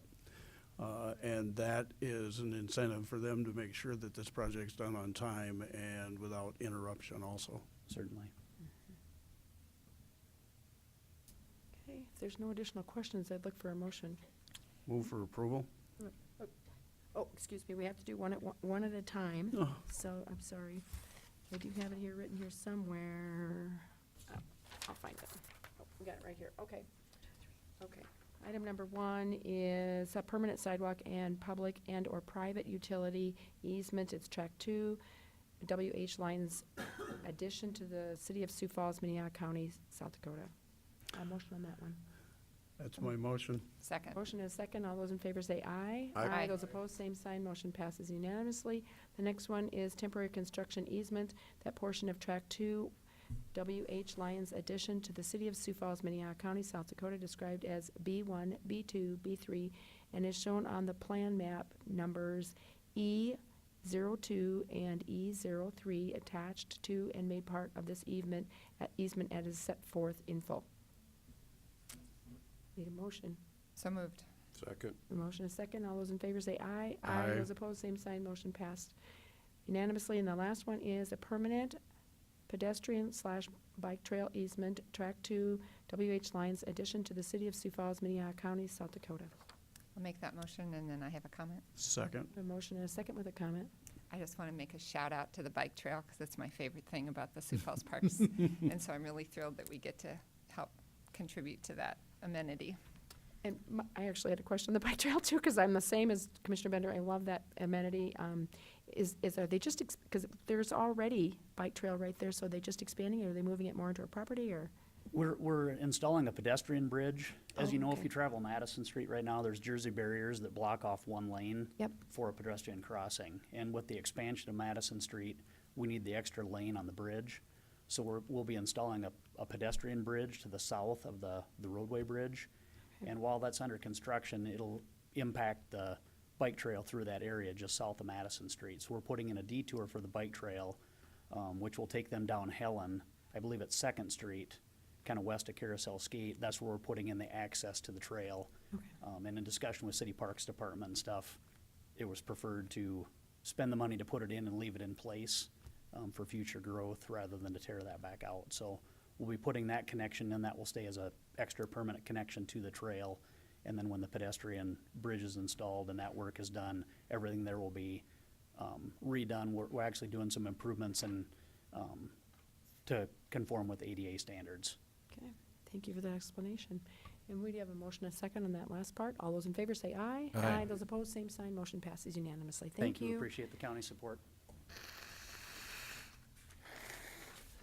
And that is an incentive for them to make sure that this project's done on time and without interruption also. Certainly. Okay, if there's no additional questions, I'd look for a motion. Move for approval? Oh, excuse me, we have to do one at a time. Oh. So, I'm sorry. I do have it here, written here somewhere. Oh, I'll find it. Oh, we got it right here. Okay. Okay. Item number 1 is a permanent sidewalk and public and/or private utility easement. It's track 2, WH Lines addition to the city of Sioux Falls, Minnehaha County, South Dakota. A motion on that one. That's my motion. Second. Motion and a second. All those in favor say aye. Aye. Those opposed, same sign. Motion passes unanimously. The next one is temporary construction easement. That portion of track 2, WH Lyons addition to the city of Sioux Falls, Minnehaha County, South Dakota, described as B1, B2, B3, and is shown on the plan map numbers E02 and E03 attached to and made part of this easement as is set forth in full. Need a motion. So moved. Second. A motion, a second. All those in favor say aye. Aye. Those opposed, same sign. Motion passed unanimously. And the last one is a permanent pedestrian/bike trail easement, track 2, WH Lines addition to the city of Sioux Falls, Minnehaha County, South Dakota. I'll make that motion, and then I have a comment. Second. A motion and a second with a comment. I just want to make a shout out to the bike trail, because it's my favorite thing about the Sioux Falls Parks. And so I'm really thrilled that we get to help contribute to that amenity. And I actually had a question on the bike trail too, because I'm the same as Commissioner Bender. I love that amenity. Are they just, because there's already bike trail right there, so are they just expanding it? Are they moving it more into a property, or? We're installing a pedestrian bridge. As Oh, you know, okay. if you travel Madison Street right now, there's Jersey barriers that block off one lane Yep. for a pedestrian crossing. And with the expansion of Madison Street, we need the extra lane on the bridge. So we'll be installing a pedestrian bridge to the south of the roadway bridge. And while that's under construction, it'll impact the bike trail through that area just south of Madison Street. So we're putting in a detour for the bike trail, which will take them down Helen, I believe it's 2nd Street, kind of west of Carousel Skate. That's where we're putting in the access to the trail. And in discussion with City Parks Department and stuff, it was preferred to spend the money to put it in and leave it in place for future growth rather than to tear that back out. So we'll be putting that connection in. That will stay as a extra permanent connection to the trail. And then when the pedestrian bridge is installed and that work is done, everything there will be redone. We're actually doing some improvements and to conform with ADA standards. Okay, thank you for that explanation. And we do have a motion and a second on that last part. All those in favor say aye. Aye. Those opposed, same sign. Motion passes unanimously. Thank you. Appreciate the county support.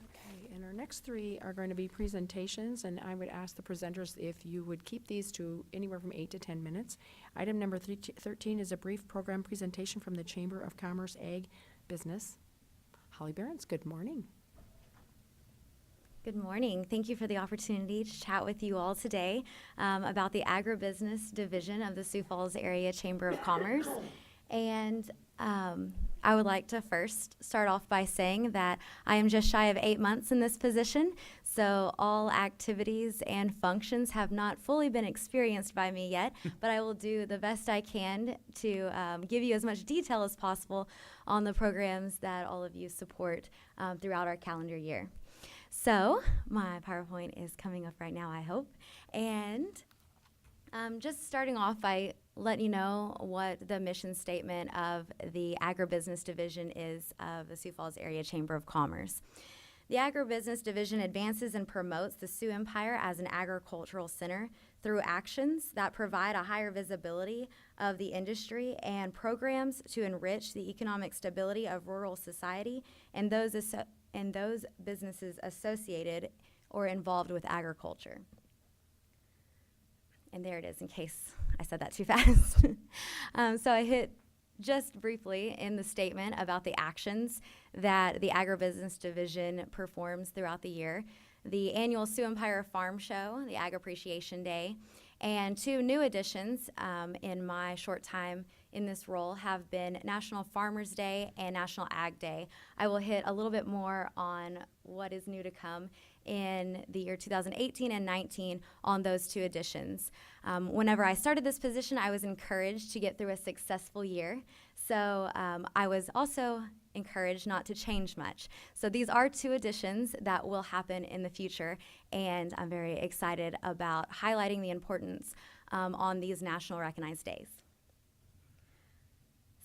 Okay, and our next three are going to be presentations, and I would ask the presenters if you would keep these to anywhere from 8 to 10 minutes. Item number 13 is a brief program presentation from the Chamber of Commerce Ag Business. Holly Behrens, good morning. Good morning. Thank you for the opportunity to chat with you all today about the Agribusiness Division of the Sioux Falls Area Chamber of Commerce. And I would like to first start off by saying that I am just shy of 8 months in this position, so all activities and functions have not fully been experienced by me yet, but I will do the best I can to give you as much detail as possible on the programs that all of you support throughout our calendar year. So my PowerPoint is coming up right now, I hope. And just starting off by letting you know what the mission statement of the Agribusiness Division is of the Sioux Falls Area Chamber of Commerce. The Agribusiness Division advances and promotes the Sioux Empire as an agricultural center through actions that provide a higher visibility of the industry and programs to enrich the economic stability of rural society and those businesses associated or involved with agriculture. And there it is, in case I said that too fast. So I hit just briefly in the statement about the actions that the Agribusiness Division performs throughout the year. The annual Sioux Empire Farm Show, the Ag Appreciation Day, and two new additions in my short time in this role have been National Farmers Day and National Ag Day. I will hit a little bit more on what is new to come in the year 2018 and 19 on those two additions. Whenever I started this position, I was encouraged to get through a successful year. So I was also encouraged not to change much. So these are two additions that will happen in the future, and I'm very excited about highlighting the importance on these national recognized days.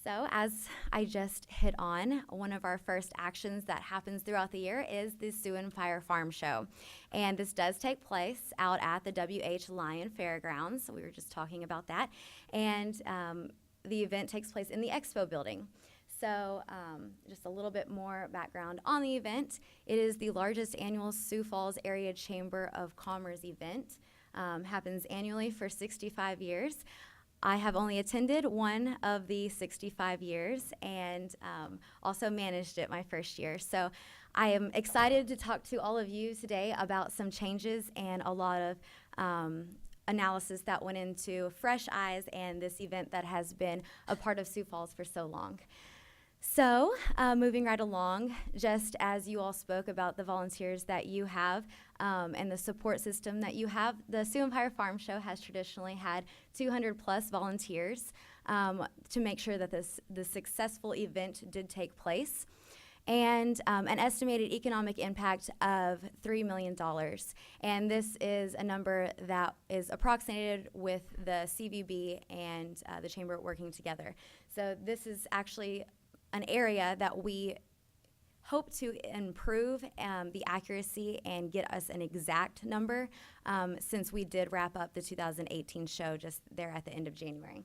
So as I just hit on, one of our first actions that happens throughout the year is the Sioux Empire Farm Show. And this does take place out at the W.H. Lyon Fairgrounds. We were just talking about that. And the event takes place in the Expo building. So just a little bit more background on the event. It is the largest annual Sioux Falls Area Chamber of Commerce event. Happens annually for 65 years. I have only attended one of the 65 years and also managed it my first year. So I am excited to talk to all of you today about some changes and a lot of analysis that went into fresh eyes and this event that has been a part of Sioux Falls for so long. So, moving right along, just as you all spoke about the volunteers that you have and the support system that you have, the Sioux Empire Farm Show has traditionally had 200 plus volunteers to make sure that the successful event did take place, and an estimated economic impact of $3 million. And this is a number that is approximated with the CVB and the Chamber working together. So this is actually an area that we hope to improve the accuracy and get us an exact number since we did wrap up the 2018 show just there at the end of January.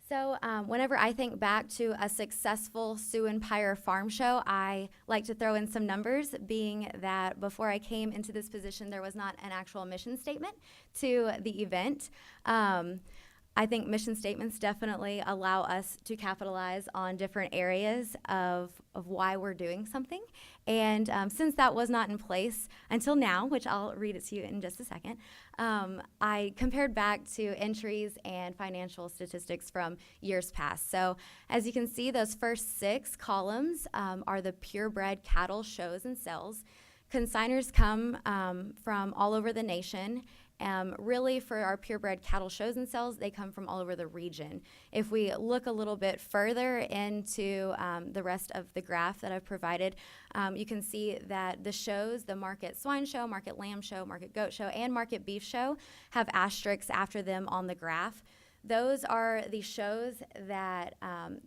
So whenever I think back to a successful Sioux Empire Farm Show, I like to throw in some numbers, being that before I came into this position, there was not an actual mission statement to the event. I think mission statements definitely allow us to capitalize on different areas of why we're doing something. And since that was not in place until now, which I'll read it to you in just a second, I compared back to entries and financial statistics from years past. So as you can see, those first 6 columns are the purebred cattle shows and sales. Consigners come from all over the nation, Really, for our purebred cattle shows and sales, they come from all over the region. If we look a little bit further into the rest of the graph that I've provided, you can see that the shows, the Market Swine Show, Market Lamb Show, Market Goat Show, and Market Beef Show have asterisks after them on the graph. Those are the shows that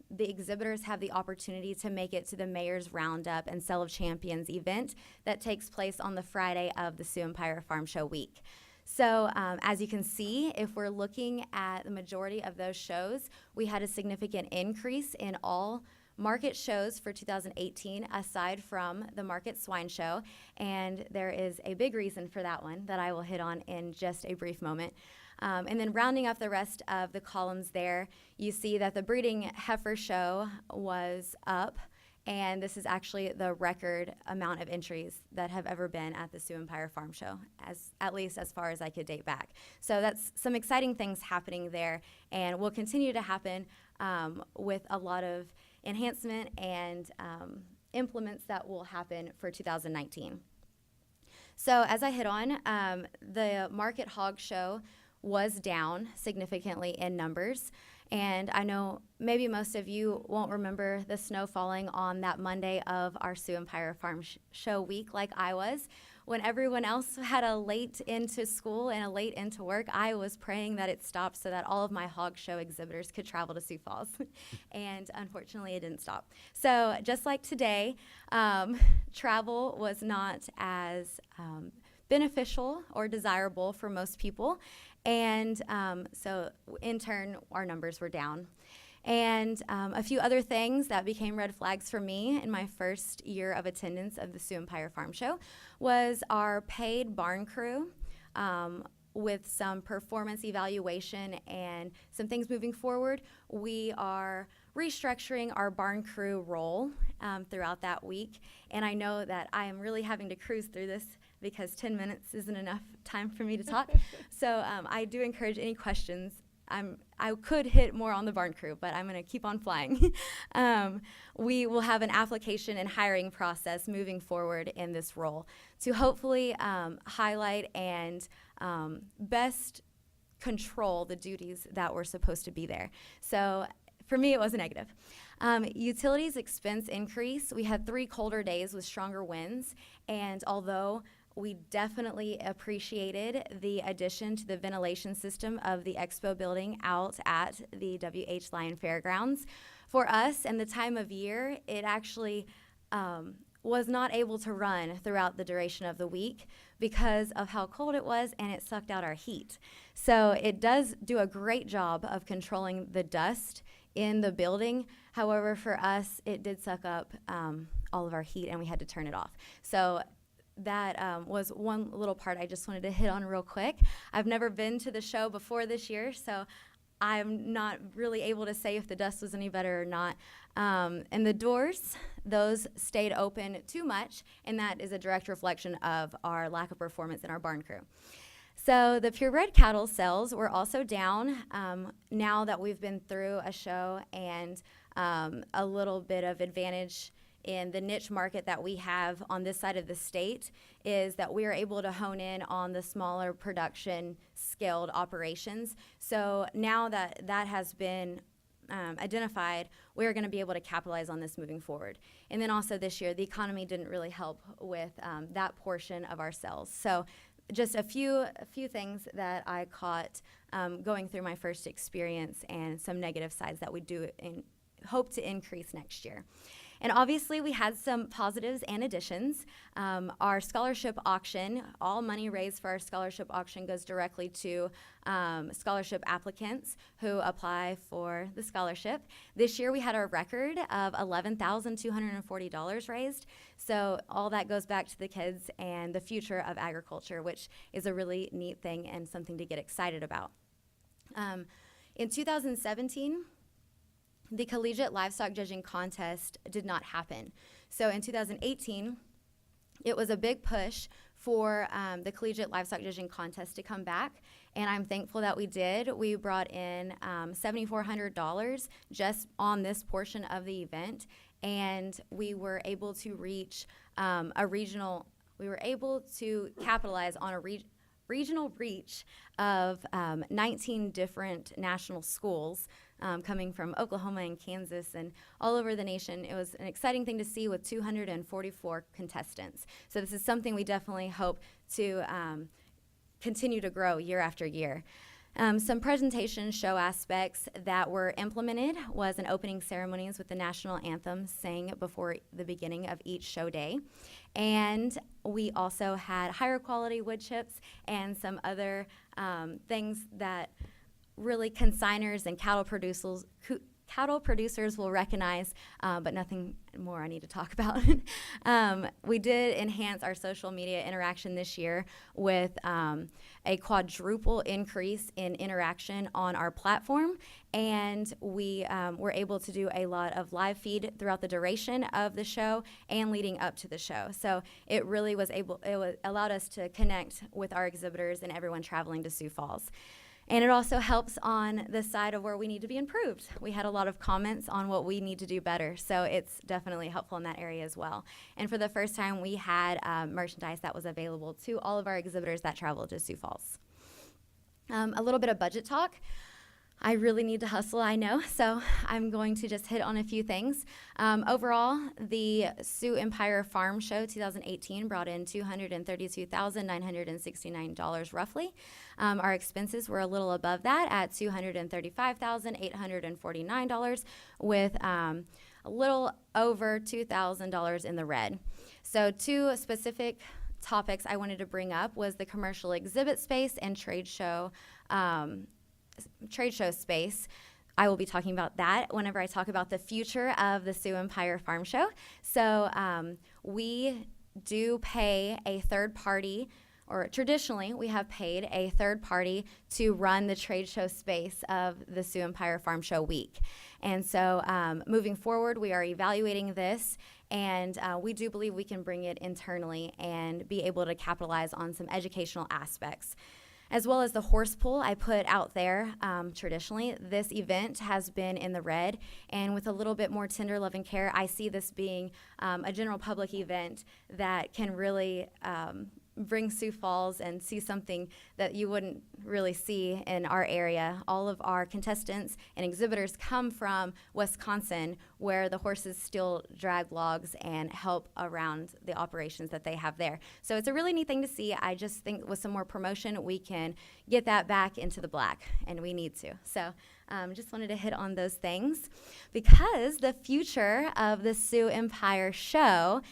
the exhibitors have the opportunity to make it to the Mayor's Roundup and Sale of Champions event that takes place on the Friday of the Sioux Empire Farm Show week. So as you can see, if we're looking at the majority of those shows, we had a significant increase in all market shows for 2018 aside from the Market Swine Show, and there is a big reason for that one that I will hit on in just a brief moment. And then rounding up the rest of the columns there, you see that the Breeding Heifer Show was up, and this is actually the record amount of entries that have ever been at the Sioux Empire Farm Show, at least as far as I could date back. So that's some exciting things happening there, and will continue to happen with a lot of enhancement and implements that will happen for 2019. So as I hit on, the Market Hog Show was down significantly in numbers. And I know maybe most of you won't remember the snow falling on that Monday of our Sioux Empire Farm Show week like I was. When everyone else had a late into school and a late into work, I was praying that it stopped so that all of my hog show exhibitors could travel to Sioux Falls. And unfortunately, it didn't stop. So just like today, travel was not as beneficial or desirable for most people. And so in turn, our numbers were down. And a few other things that became red flags for me in my first year of attendance of the Sioux Empire Farm Show was our paid barn crew with some performance evaluation and some things moving forward. We are restructuring our barn crew role throughout that week. And I know that I am really having to cruise through this because 10 minutes isn't enough time for me to talk. So I do encourage any questions. I could hit more on the barn crew, but I'm going to keep on flying. We will have an application and hiring process moving forward in this role to hopefully highlight and best control the duties that were supposed to be there. So for me, it was a negative. Utilities expense increase. We had 3 colder days with stronger winds, and although we definitely appreciated the addition to the ventilation system of the expo building out at the WH Lion Fairgrounds, for us and the time of year, it actually was not able to run throughout the duration of the week because of how cold it was, and it sucked out our heat. So it does do a great job of controlling the dust in the building. However, for us, it did suck up all of our heat, and we had to turn it off. So that was one little part I just wanted to hit on real quick. I've never been to the show before this year, so I'm not really able to say if the dust was any better or not. And the doors, those stayed open too much, and that is a direct reflection of our lack of performance in our barn crew. So the purebred cattle sales were also down now that we've been through a show and a little bit of advantage in the niche market that we have on this side of the state is that we are able to hone in on the smaller production scaled operations. So now that that has been identified, we're going to be able to capitalize on this moving forward. And then also this year, the economy didn't really help with that portion of our sales. So just a few things that I caught going through my first experience and some negative sides that we do hope to increase next year. And obviously, we had some positives and additions. Our scholarship auction, all money raised for our scholarship auction goes directly to scholarship applicants who apply for the scholarship. This year, we had a record of $11,240 raised. So all that goes back to the kids and the future of agriculture, which is a really neat thing and something to get excited about. In 2017, the Collegiate Livestock Judging Contest did not happen. So in 2018, it was a big push for the Collegiate Livestock Judging Contest to come back, and I'm thankful that we did. We brought in $7,400 just on this portion of the event, and we were able to reach we were able to capitalize on regional reach of 19 different national schools coming from Oklahoma and Kansas and all over the nation. It was an exciting thing to see with 244 contestants. So this is something we definitely hope to continue to grow year after year. Some presentation show aspects that were implemented was an opening ceremonies with the national anthem sang before the beginning of each show day. And we also had higher quality wood chips and some other things that really consigners and cattle producers will recognize, but nothing more I need to talk about. We did enhance our social media interaction this year with a quadruple increase in interaction on our platform, and we were able to do a lot of live feed throughout the duration of the show and leading up to the show. So it really was allowed us to connect with our exhibitors and everyone traveling to Sioux Falls. And it also helps on the side of where we need to be improved. We had a lot of comments on what we need to do better, so it's definitely helpful in that area as well. And for the first time, we had merchandise that was available to all of our exhibitors that traveled to Sioux Falls. A little bit of budget talk. I really need to hustle, I know, so I'm going to just hit on a few things. Overall, the Sioux Empire Farm Show 2018 brought in $232,969 roughly. Our expenses were a little above that at $235,849 with a little over $2,000 in the red. So two specific topics I wanted to bring up was the commercial exhibit space and trade show space. I will be talking about that whenever I talk about the future of the Sioux Empire Farm Show. So we do pay a third party, or traditionally we have paid a third party to run the trade show space of the Sioux Empire Farm Show week. And so moving forward, we are evaluating this, and we do believe we can bring it internally and be able to capitalize on some educational aspects. As well as the horse pool I put out there traditionally. This event has been in the red, and with a little bit more tender love and care, I see this being a general public event that can really bring Sioux Falls and see something that you wouldn't really see in our area. All of our contestants and exhibitors come from Wisconsin, where the horses still drag logs and help around the operations that they have there. So it's a really neat thing to see. I just think with some more promotion, we can get that back into the black, and we need to. So just wanted to hit on those things because the future of the Sioux Empire Show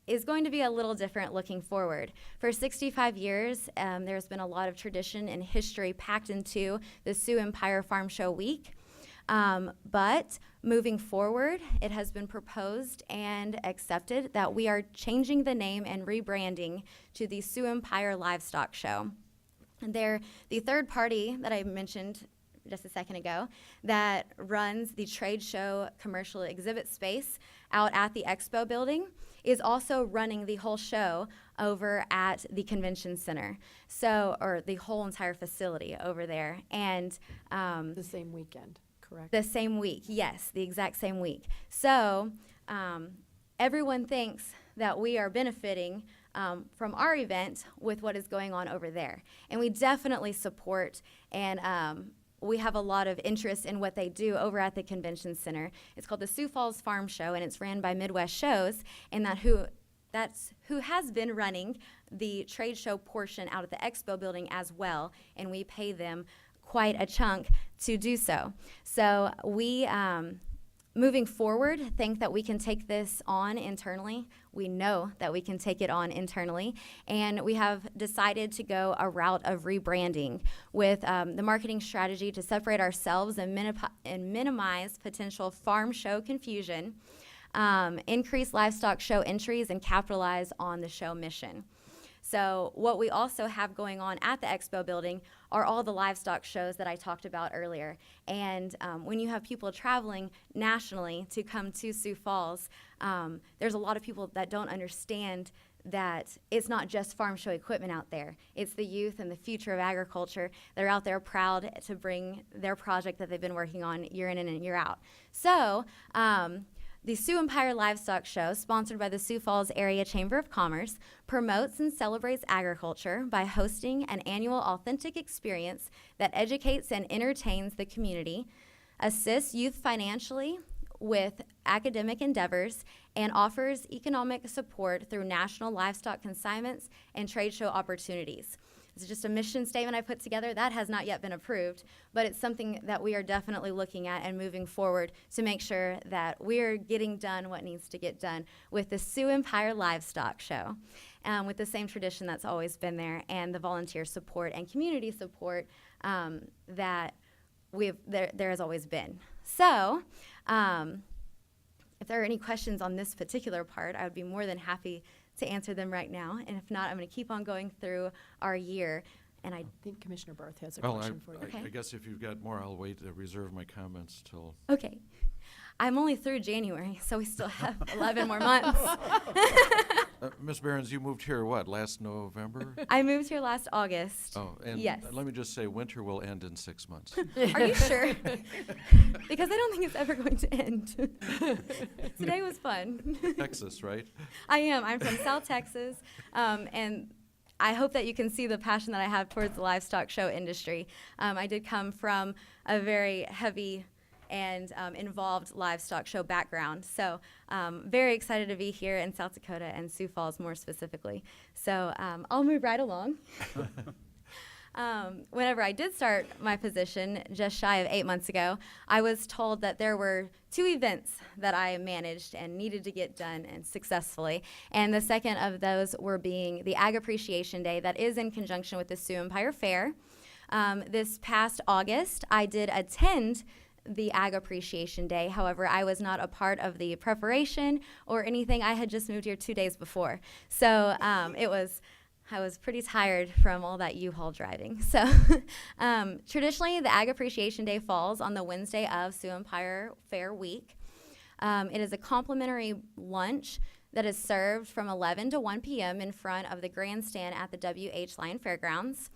is going to be a little different looking forward. For 65 years, there's been a lot of tradition and history packed into the Sioux Empire Farm Show week. But moving forward, it has been proposed and accepted that we are changing the name and rebranding to the Sioux Empire Livestock Show. And they're the third party that I mentioned just a second ago that runs the trade show commercial exhibit space out at the expo building is also running the whole show over at the convention center, so, or the whole entire facility over there. And the same weekend, correct? The same week, yes, the exact same week. So everyone thinks that we are benefiting from our event with what is going on over there. And we definitely support and we have a lot of interest in what they do over at the convention center. It's called the Sioux Falls Farm Show, and it's ran by Midwest Shows, and that's who has been running the trade show portion out at the expo building as well, and we pay them quite a chunk to do so. So we, moving forward, think that we can take this on internally. We know that we can take it on internally, and we have decided to go a route of rebranding with the marketing strategy to separate ourselves and minimize potential farm show confusion, increase livestock show entries, and capitalize on the show mission. So what we also have going on at the expo building are all the livestock shows that I talked about earlier. And when you have people traveling nationally to come to Sioux Falls, there's a lot of people that don't understand that it's not just farm show equipment out there. It's the youth and the future of agriculture. They're out there proud to bring their project that they've been working on year in and year out. So The Sioux Empire Livestock Show, sponsored by the Sioux Falls Area Chamber of Commerce, promotes and celebrates agriculture by hosting an annual authentic experience that educates and entertains the community, assists youth financially with academic endeavors, and offers economic support through national livestock consignments and trade show opportunities. It's just a mission statement I put together. That has not yet been approved, but it's something that we are definitely looking at and moving forward to make sure that we're getting done what needs to get done with the Sioux Empire Livestock Show, with the same tradition that's always been there and the volunteer support and community support that there has always been. So, if there are any questions on this particular part, I would be more than happy to answer them right now. And if not, I'm going to keep on going through our year. And I think Commissioner Barth has a question for you. I guess if you've got more, I'll wait to reserve my comments till. Okay. I'm only through January, so we still have 11 more months. Ms. Behrens, you moved here, what, last November? I moved here last August. Oh, and yes. Let me just say, winter will end in 6 months. Are you sure? Because I don't think it's ever going to end. Today was fun. Texas, right? I am. I'm from South Texas, and I hope that you can see the passion that I have towards the livestock show industry. I did come from a very heavy and involved livestock show background. So very excited to be here in South Dakota and Sioux Falls more specifically. So I'll move right along. Whenever I did start my position just shy of 8 months ago, I was told that there were 2 events that I managed and needed to get done and successfully. And the second of those were being the Ag Appreciation Day that is in conjunction with the Sioux Empire Fair. This past August, I did attend the Ag Appreciation Day. However, I was not a part of the preparation or anything. I had just moved here 2 days before. So I was pretty tired from all that U-Haul driving. So traditionally, the Ag Appreciation Day falls on the Wednesday of Sioux Empire Fair Week. It is a complimentary lunch that is served from 11 to 1 p.m. in front of the grandstand at the W.H. Lyon Fairgrounds.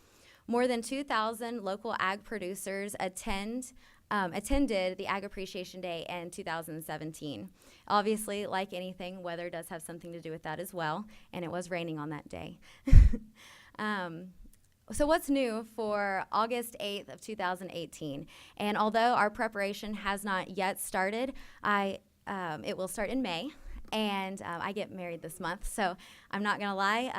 More than 2,000 local ag producers attended the Ag Appreciation Day in 2017. Obviously, like anything, weather does have something to do with that as well, and it was raining on that day. So what's new for August 8th of 2018? And although our preparation has not yet started, it will start in May. And I get married this month, so I'm not gonna lie,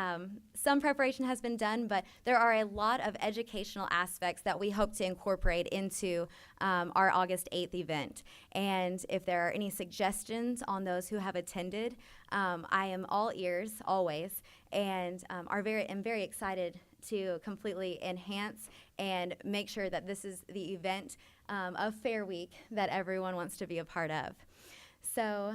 some preparation has been done, but there are a lot of educational aspects that we hope to incorporate into our August 8th event. And if there are any suggestions on those who have attended, I am all ears, always, and am very excited to completely enhance and make sure that this is the event of Fair Week that everyone wants to be a part of. So,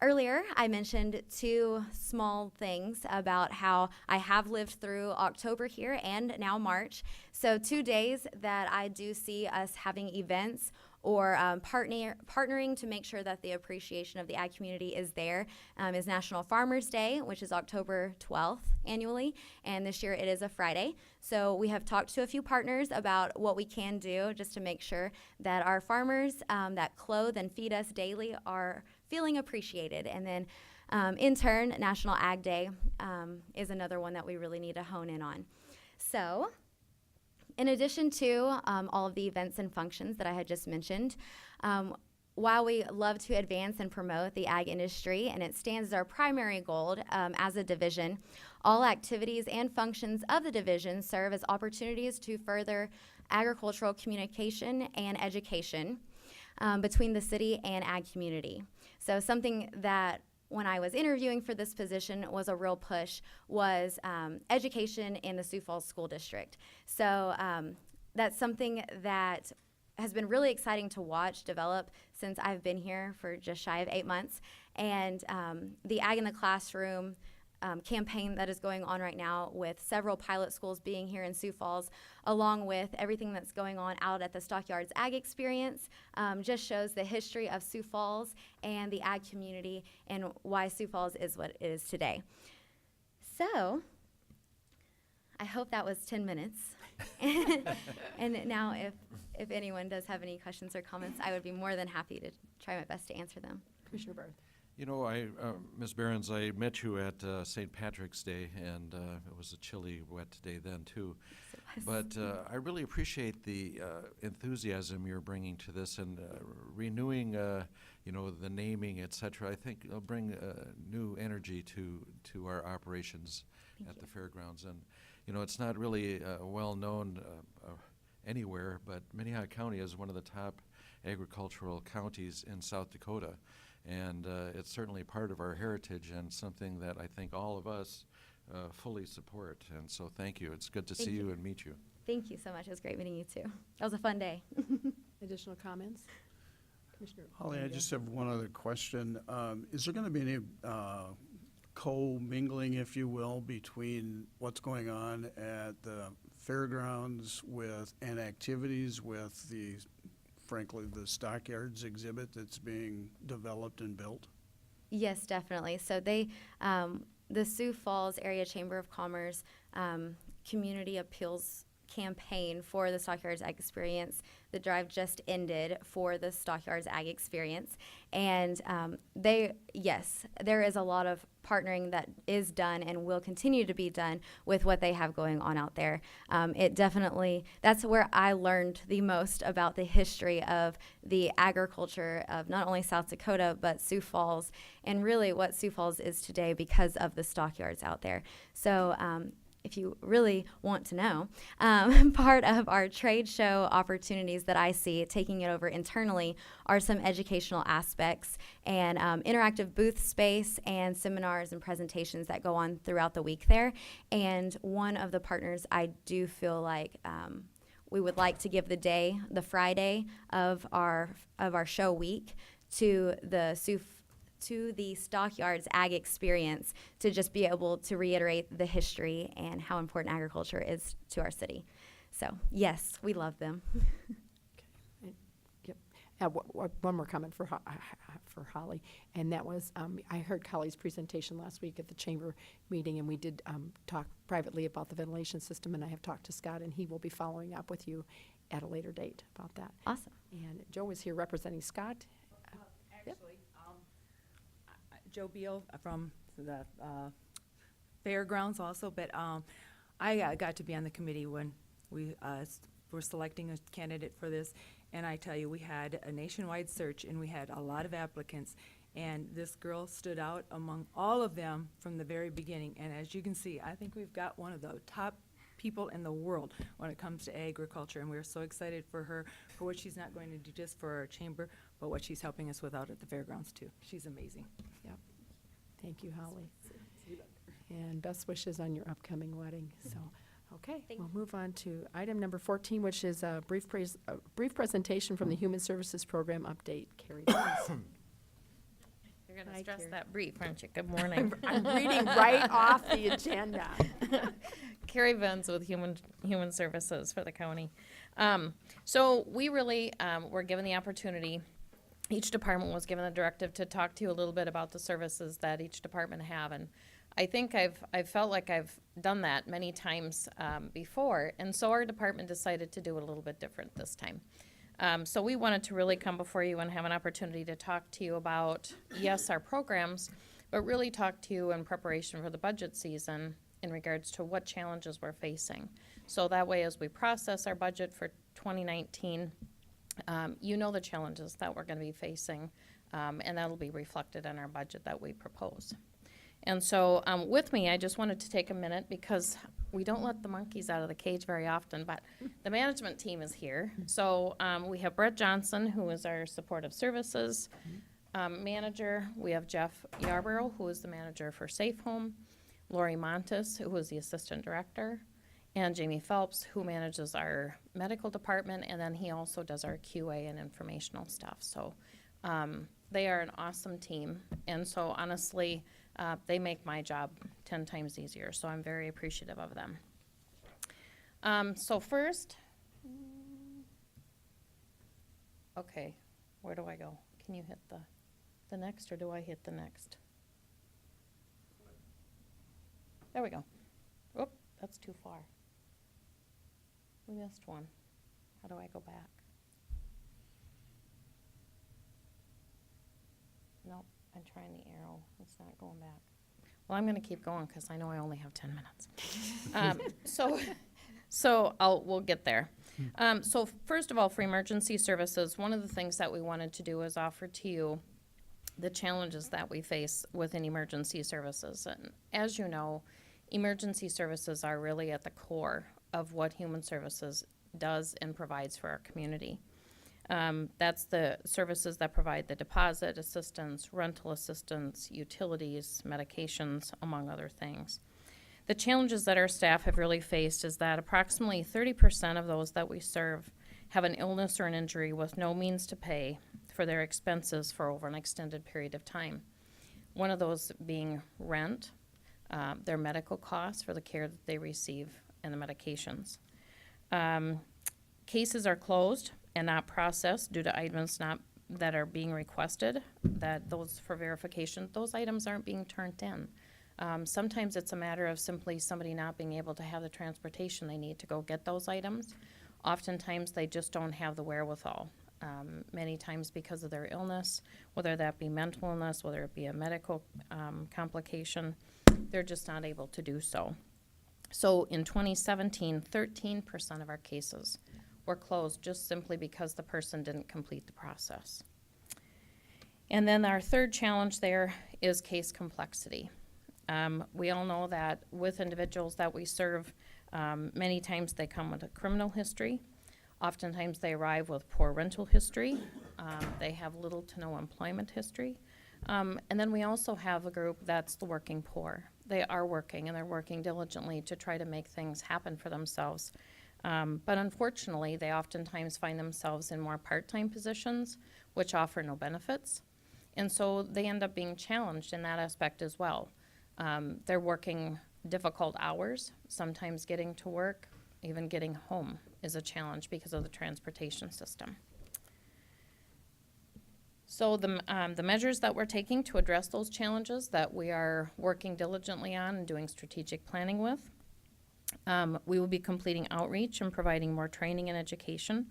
earlier, I mentioned 2 small things about how I have lived through October here and now March. So 2 days that I do see us having events or partnering to make sure that the appreciation of the ag community is there is National Farmers Day, which is October 12th annually, and this year it is a Friday. So we have talked to a few partners about what we can do just to make sure that our farmers that clothe and feed us daily are feeling appreciated. And then in turn, National Ag Day is another one that we really need to hone in on. So in addition to all of the events and functions that I had just mentioned, while we love to advance and promote the ag industry, and it stands as our primary goal as a division, all activities and functions of the division serve as opportunities to further agricultural communication and education between the city and ag community. So something that when I was interviewing for this position was a real push was education in the Sioux Falls School District. So that's something that has been really exciting to watch develop since I've been here for just shy of 8 months. And the Ag in the Classroom campaign that is going on right now with several pilot schools being here in Sioux Falls, along with everything that's going on out at the Stockyards Ag Experience, just shows the history of Sioux Falls and the ag community and why Sioux Falls is what it is today. So, I hope that was 10 minutes. And now if anyone does have any questions or comments, I would be more than happy to try my best to answer them. Commissioner Barth. You know, Ms. Behrens, I met you at St. Patrick's Day, and it was a chilly, wet day then, too. But I really appreciate the enthusiasm you're bringing to this and renewing, you know, the naming, et cetera. I think it'll bring new energy to our operations at the fairgrounds. And, you know, it's not really well-known anywhere, but Minnehaha County is one of the top agricultural counties in South Dakota. And it's certainly part of our heritage and something that I think all of us fully support. And so thank you. It's good to see you and meet you. Thank you so much. It was great meeting you too. That was a fun day. Additional comments? Commissioner. Holly, I just have one other question. Is there going to be any co-mingling, if you will, between what's going on at the fairgrounds and activities with frankly, the Stockyards exhibit that's being developed and built? Yes, definitely. So the Sioux Falls Area Chamber of Commerce Community Appeals campaign for the Stockyards Ag Experience. The drive just ended for the Stockyards Ag Experience. And there is a lot of partnering that is done and will continue to be done with what they have going on out there. That's where I learned the most about the history of the agriculture of not only South Dakota, but Sioux Falls, and really what Sioux Falls is today because of the stockyards out there. So if you really want to know, part of our trade show opportunities that I see taking it over internally are some educational aspects and interactive booth space and seminars and presentations that go on throughout the week there. And one of the partners I do feel like we would like to give the Friday of our show week to the Stockyards Ag Experience to just be able to reiterate the history and how important agriculture is to our city. So, yes, we love them. Yep. One more comment for Holly, and that was I heard Holly's presentation last week at the chamber meeting, and we did talk privately about the ventilation system, and I have talked to Scott, and he will be following up with you at a later date about that. Awesome. And Joe was here representing Scott. Joe Beal from the fairgrounds also, but I got to be on the committee when we were selecting a candidate for this, and I tell you, we had a nationwide search and we had a lot of applicants, and this girl stood out among all of them from the very beginning. And as you can see, I think we've got one of the top people in the world when it comes to agriculture, and we're so excited for her, for what she's not going to do just for our chamber, but what she's helping us with out at the fairgrounds too. She's amazing. Yep. Thank you, Holly. And best wishes on your upcoming wedding. So, okay, we'll move on to item number 14, which is a brief presentation from the Human Services Program update. Carrie, please. You're going to stress that brief, aren't you? Good morning. I'm reading right off the agenda. Carrie Venz with Human Services for the county. So we really were given the opportunity. Each department was given a directive to talk to you a little bit about the services that each department have, and I think I've felt like I've done that many times before, and so our department decided to do it a little bit different this time. So we wanted to really come before you and have an opportunity to talk to you about, yes, our programs, but really talk to you in preparation for the budget season in regards to what challenges we're facing. So that way, as we process our budget for 2019, you know the challenges that we're going to be facing, and that'll be reflected in our budget that we propose. And so with me, I just wanted to take a minute because we don't let the monkeys out of the cage very often, but the management team is here. So we have Brett Johnson, who is our supportive services manager. We have Jeff Yarborough, who is the manager for Safe Home, Lori Montes, who is the assistant director, and Jamie Phelps, who manages our medical department, and then he also does our QA and informational stuff. So they are an awesome team, and so honestly, they make my job 10 times easier, so I'm very appreciative of them. So first, okay, where do I go? Can you hit the next, or do I hit the next? There we go. Oop, that's too far. We missed one. How do I go back? Nope, I'm trying the arrow. It's not going back. Well, I'm gonna keep going because I know I only have 10 minutes. We'll get there. So first of all, for emergency services, one of the things that we wanted to do is offer to you the challenges that we face within emergency services. And as you know, emergency services are really at the core of what human services does and provides for our community. That's the services that provide the deposit assistance, rental assistance, utilities, medications, among other things. The challenges that our staff have really faced is that approximately 30% of those that we serve have an illness or an injury with no means to pay for their expenses for over an extended period of time. One of those being rent, their medical costs for the care that they receive, and the medications. Cases are closed and not processed due to items that are being requested, that those for verification, those items aren't being turned in. Sometimes it's a matter of simply somebody not being able to have the transportation they need to go get those items. Oftentimes they just don't have the wherewithal. Many times because of their illness, whether that be mental illness, whether it be a medical complication, they're just not able to do so. So in 2017, 13% of our cases were closed just simply because the person didn't complete the process. And then our third challenge there is case complexity. We all know that with individuals that we serve, many times they come with a criminal history. Oftentimes they arrive with poor rental history. They have little to no employment history. And then we also have a group that's the working poor. They are working, and they're working diligently to try to make things happen for themselves. But unfortunately, they oftentimes find themselves in more part-time positions, which offer no benefits. And so they end up being challenged in that aspect as well. They're working difficult hours, sometimes getting to work, even getting home is a challenge because of the transportation system. So the measures that we're taking to address those challenges that we are working diligently on and doing strategic planning with, we will be completing outreach and providing more training and education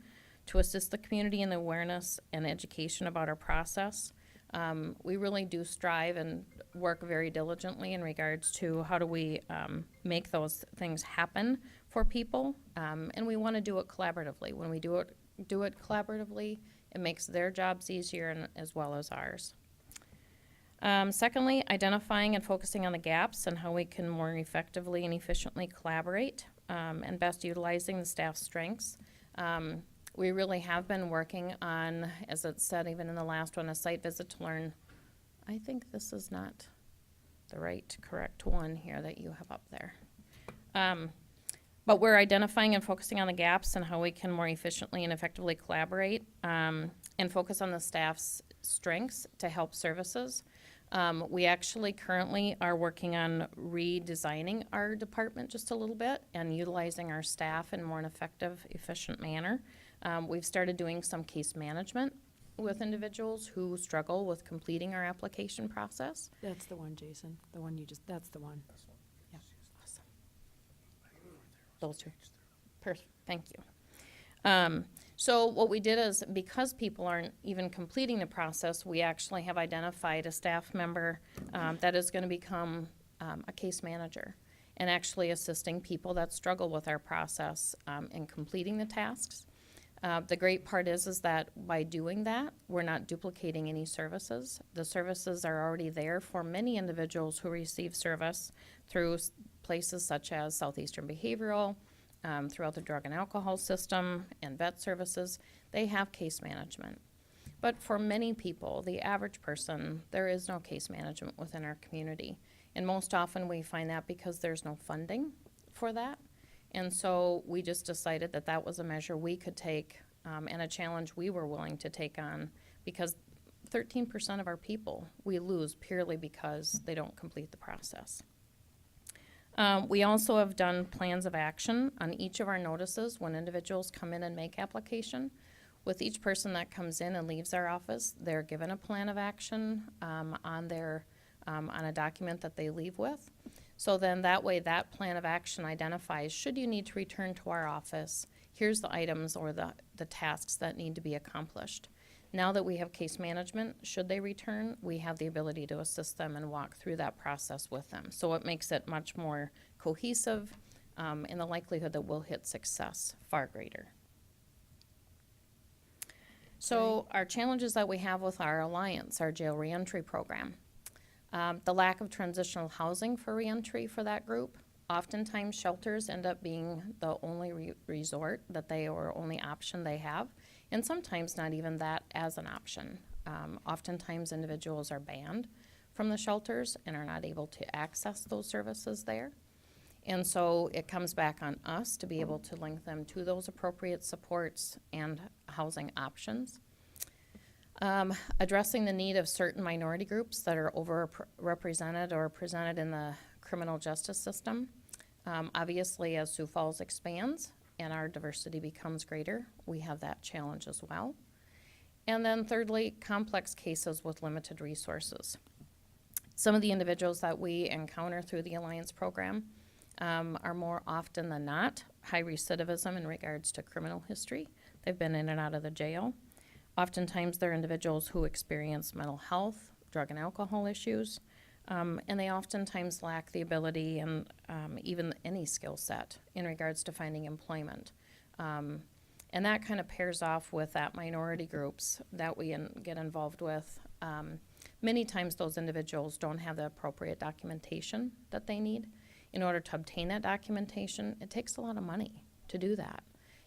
to assist the community in the awareness and education about our process. We really do strive and work very diligently in regards to how do we make those things happen for people, and we want to do it collaboratively. When we do it collaboratively, it makes their jobs easier and as well as ours. Secondly, identifying and focusing on the gaps and how we can more effectively and efficiently collaborate and best utilizing the staff's strengths. We really have been working on, as it said even in the last one, a site visit to learn. I think this is not the correct one here that you have up there. But we're identifying and focusing on the gaps and how we can more efficiently and effectively collaborate and focus on the staff's strengths to help services. We actually currently are working on redesigning our department just a little bit and utilizing our staff in more an effective, efficient manner. We've started doing some case management with individuals who struggle with completing our application process. That's the one, Jason. The one that's the one. Yeah, awesome. Those two. Perfect, thank you. So what we did is, because people aren't even completing the process, we actually have identified a staff member that is going to become a case manager and actually assisting people that struggle with our process in completing the tasks. The great part is that by doing that, we're not duplicating any services. The services are already there for many individuals who receive service through places such as Southeastern Behavioral, throughout the drug and alcohol system, and vet services. They have case management. But for many people, the average person, there is no case management within our community. And most often we find that because there's no funding for that. And so we just decided that that was a measure we could take and a challenge we were willing to take on, because 13% of our people we lose purely because they don't complete the process. We also have done plans of action on each of our notices when individuals come in and make application. With each person that comes in and leaves our office, they're given a plan of action on a document that they leave with. So then that way, that plan of action identifies, should you need to return to our office, here's the items or the tasks that need to be accomplished. Now that we have case management, should they return, we have the ability to assist them and walk through that process with them. So it makes it much more cohesive, and the likelihood that we'll hit success far greater. So our challenges that we have with our alliance, our jail reentry program, the lack of transitional housing for reentry for that group. Oftentimes shelters end up being the only resort that or only option they have, and sometimes not even that as an option. Oftentimes individuals are banned from the shelters and are not able to access those services there. And so it comes back on us to be able to link them to those appropriate supports and housing options. Addressing the need of certain minority groups that are overrepresented or presented in the criminal justice system. Obviously, as Sioux Falls expands and our diversity becomes greater, we have that challenge as well. And then thirdly, complex cases with limited resources. Some of the individuals that we encounter through the Alliance program are more often than not high recidivism in regards to criminal history. They've been in and out of the jail. Oftentimes they're individuals who experience mental health, drug and alcohol issues, and they oftentimes lack the ability and even any skill set in regards to finding employment. And that kind of pairs off with that minority groups that we get involved with. Many times those individuals don't have the appropriate documentation that they need. In order to obtain that documentation, it takes a lot of money to do that.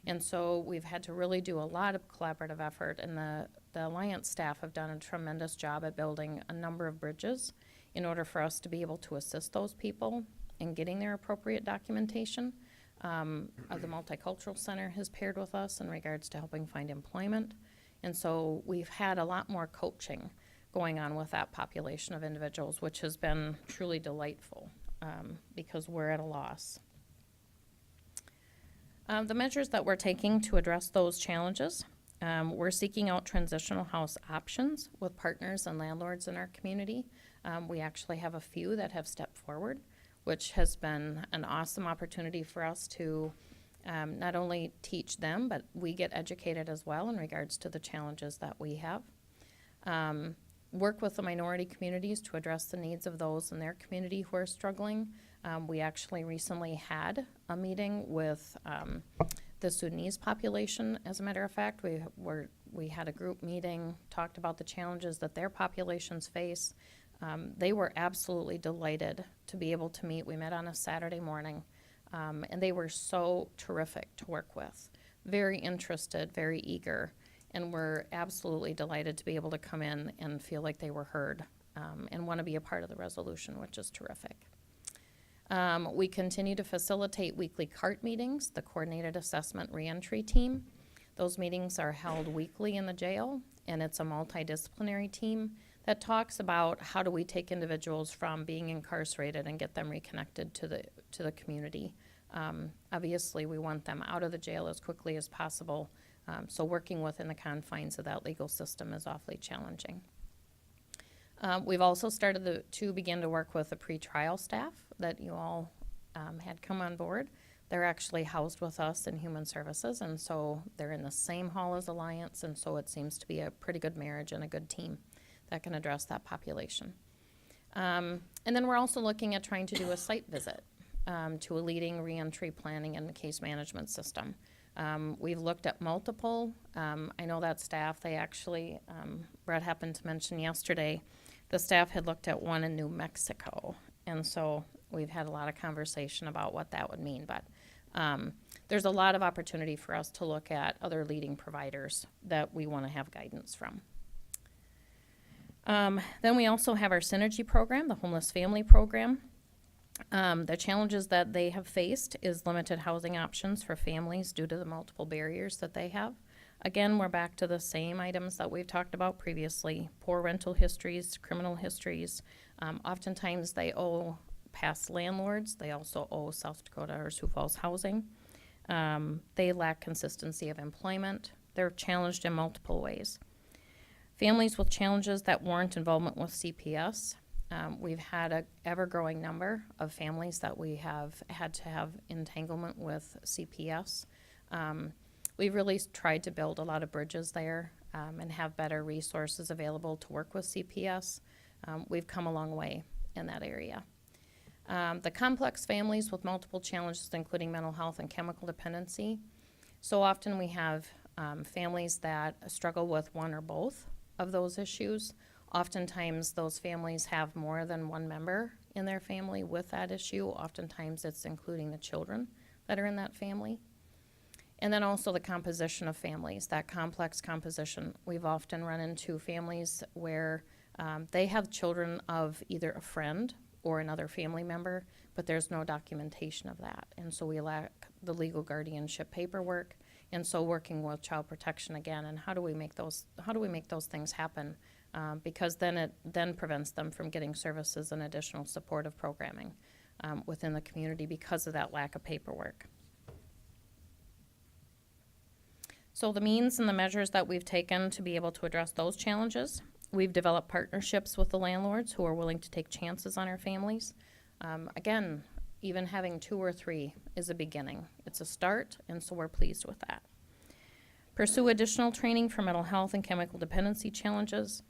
And so we've had to really do a lot of collaborative effort, and the Alliance staff have done a tremendous job at building a number of bridges in order for us to be able to assist those people in getting their appropriate documentation. The Multicultural Center has paired with us in regards to helping find employment. And so we've had a lot more coaching going on with that population of individuals, which has been truly delightful because we're at a loss. The measures that we're taking to address those challenges, we're seeking out transitional house options with partners and landlords in our community. We actually have a few that have stepped forward, which has been an awesome opportunity for us to not only teach them, but we get educated as well in regards to the challenges that we have. Work with the minority communities to address the needs of those in their community who are struggling. We actually recently had a meeting with the Sudanese population. As a matter of fact, we had a group meeting, talked about the challenges that their populations face. They were absolutely delighted to be able to meet. We met on a Saturday morning, and they were so terrific to work with. Very interested, very eager, and we're absolutely delighted to be able to come in and feel like they were heard and want to be a part of the resolution, which is terrific. We continue to facilitate weekly CART meetings, the Coordinated Assessment Reentry Team. Those meetings are held weekly in the jail, and it's a multidisciplinary team that talks about how do we take individuals from being incarcerated and get them reconnected to the community. Obviously, we want them out of the jail as quickly as possible, so working within the confines of that legal system is awfully challenging. We've also started to begin to work with the pretrial staff that you all had come on board. They're actually housed with us in Human Services, and so they're in the same hall as Alliance, and so it seems to be a pretty good marriage and a good team that can address that population. And then we're also looking at trying to do a site visit to a leading reentry planning and case management system. We've looked at multiple. I know that staff, they actually, Brett happened to mention yesterday, the staff had looked at one in New Mexico. And so we've had a lot of conversation about what that would mean. But there's a lot of opportunity for us to look at other leading providers that we want to have guidance from. Then we also have our Synergy program, the homeless family program. The challenges that they have faced is limited housing options for families due to the multiple barriers that they have. Again, we're back to the same items that we've talked about previously: poor rental histories, criminal histories. Oftentimes they owe past landlords. They also owe South Dakota or Sioux Falls Housing. They lack consistency of employment. They're challenged in multiple ways. Families with challenges that warrant involvement with CPS. We've had an ever-growing number of families that we have had to have entanglement with CPS. We've really tried to build a lot of bridges there and have better resources available to work with CPS. We've come a long way in that area. The complex families with multiple challenges, including mental health and chemical dependency. So often we have families that struggle with one or both of those issues. Oftentimes those families have more than one member in their family with that issue. Oftentimes it's including the children that are in that family. And then also the composition of families, that complex composition. We've often run into families where they have children of either a friend or another family member, but there's no documentation of that. And so we lack the legal guardianship paperwork. And so working with child protection again, and how do we make those things happen? Because then it then prevents them from getting services and additional supportive programming within the community because of that lack of paperwork. So the means and the measures that we've taken to be able to address those challenges, we've developed partnerships with the landlords who are willing to take chances on our families. Again, even having 2 or 3 is a beginning. It's a start, and so we're pleased with that. Pursue additional training for mental health and chemical dependency challenges.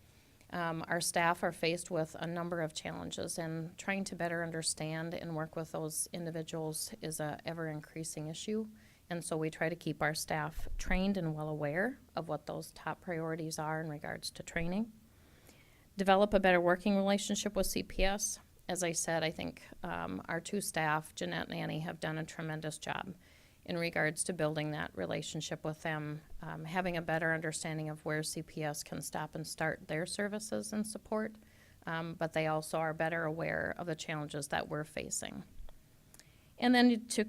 Our staff are faced with a number of challenges, and trying to better understand and work with those individuals is a ever-increasing issue. And so we try to keep our staff trained and well aware of what those top priorities are in regards to training. Develop a better working relationship with CPS. As I said, I think our 2 staff, Jeanette and Annie, have done a tremendous job in regards to building that relationship with them, having a better understanding of where CPS can stop and start their services and support, but they also are better aware of the challenges that we're facing. And then to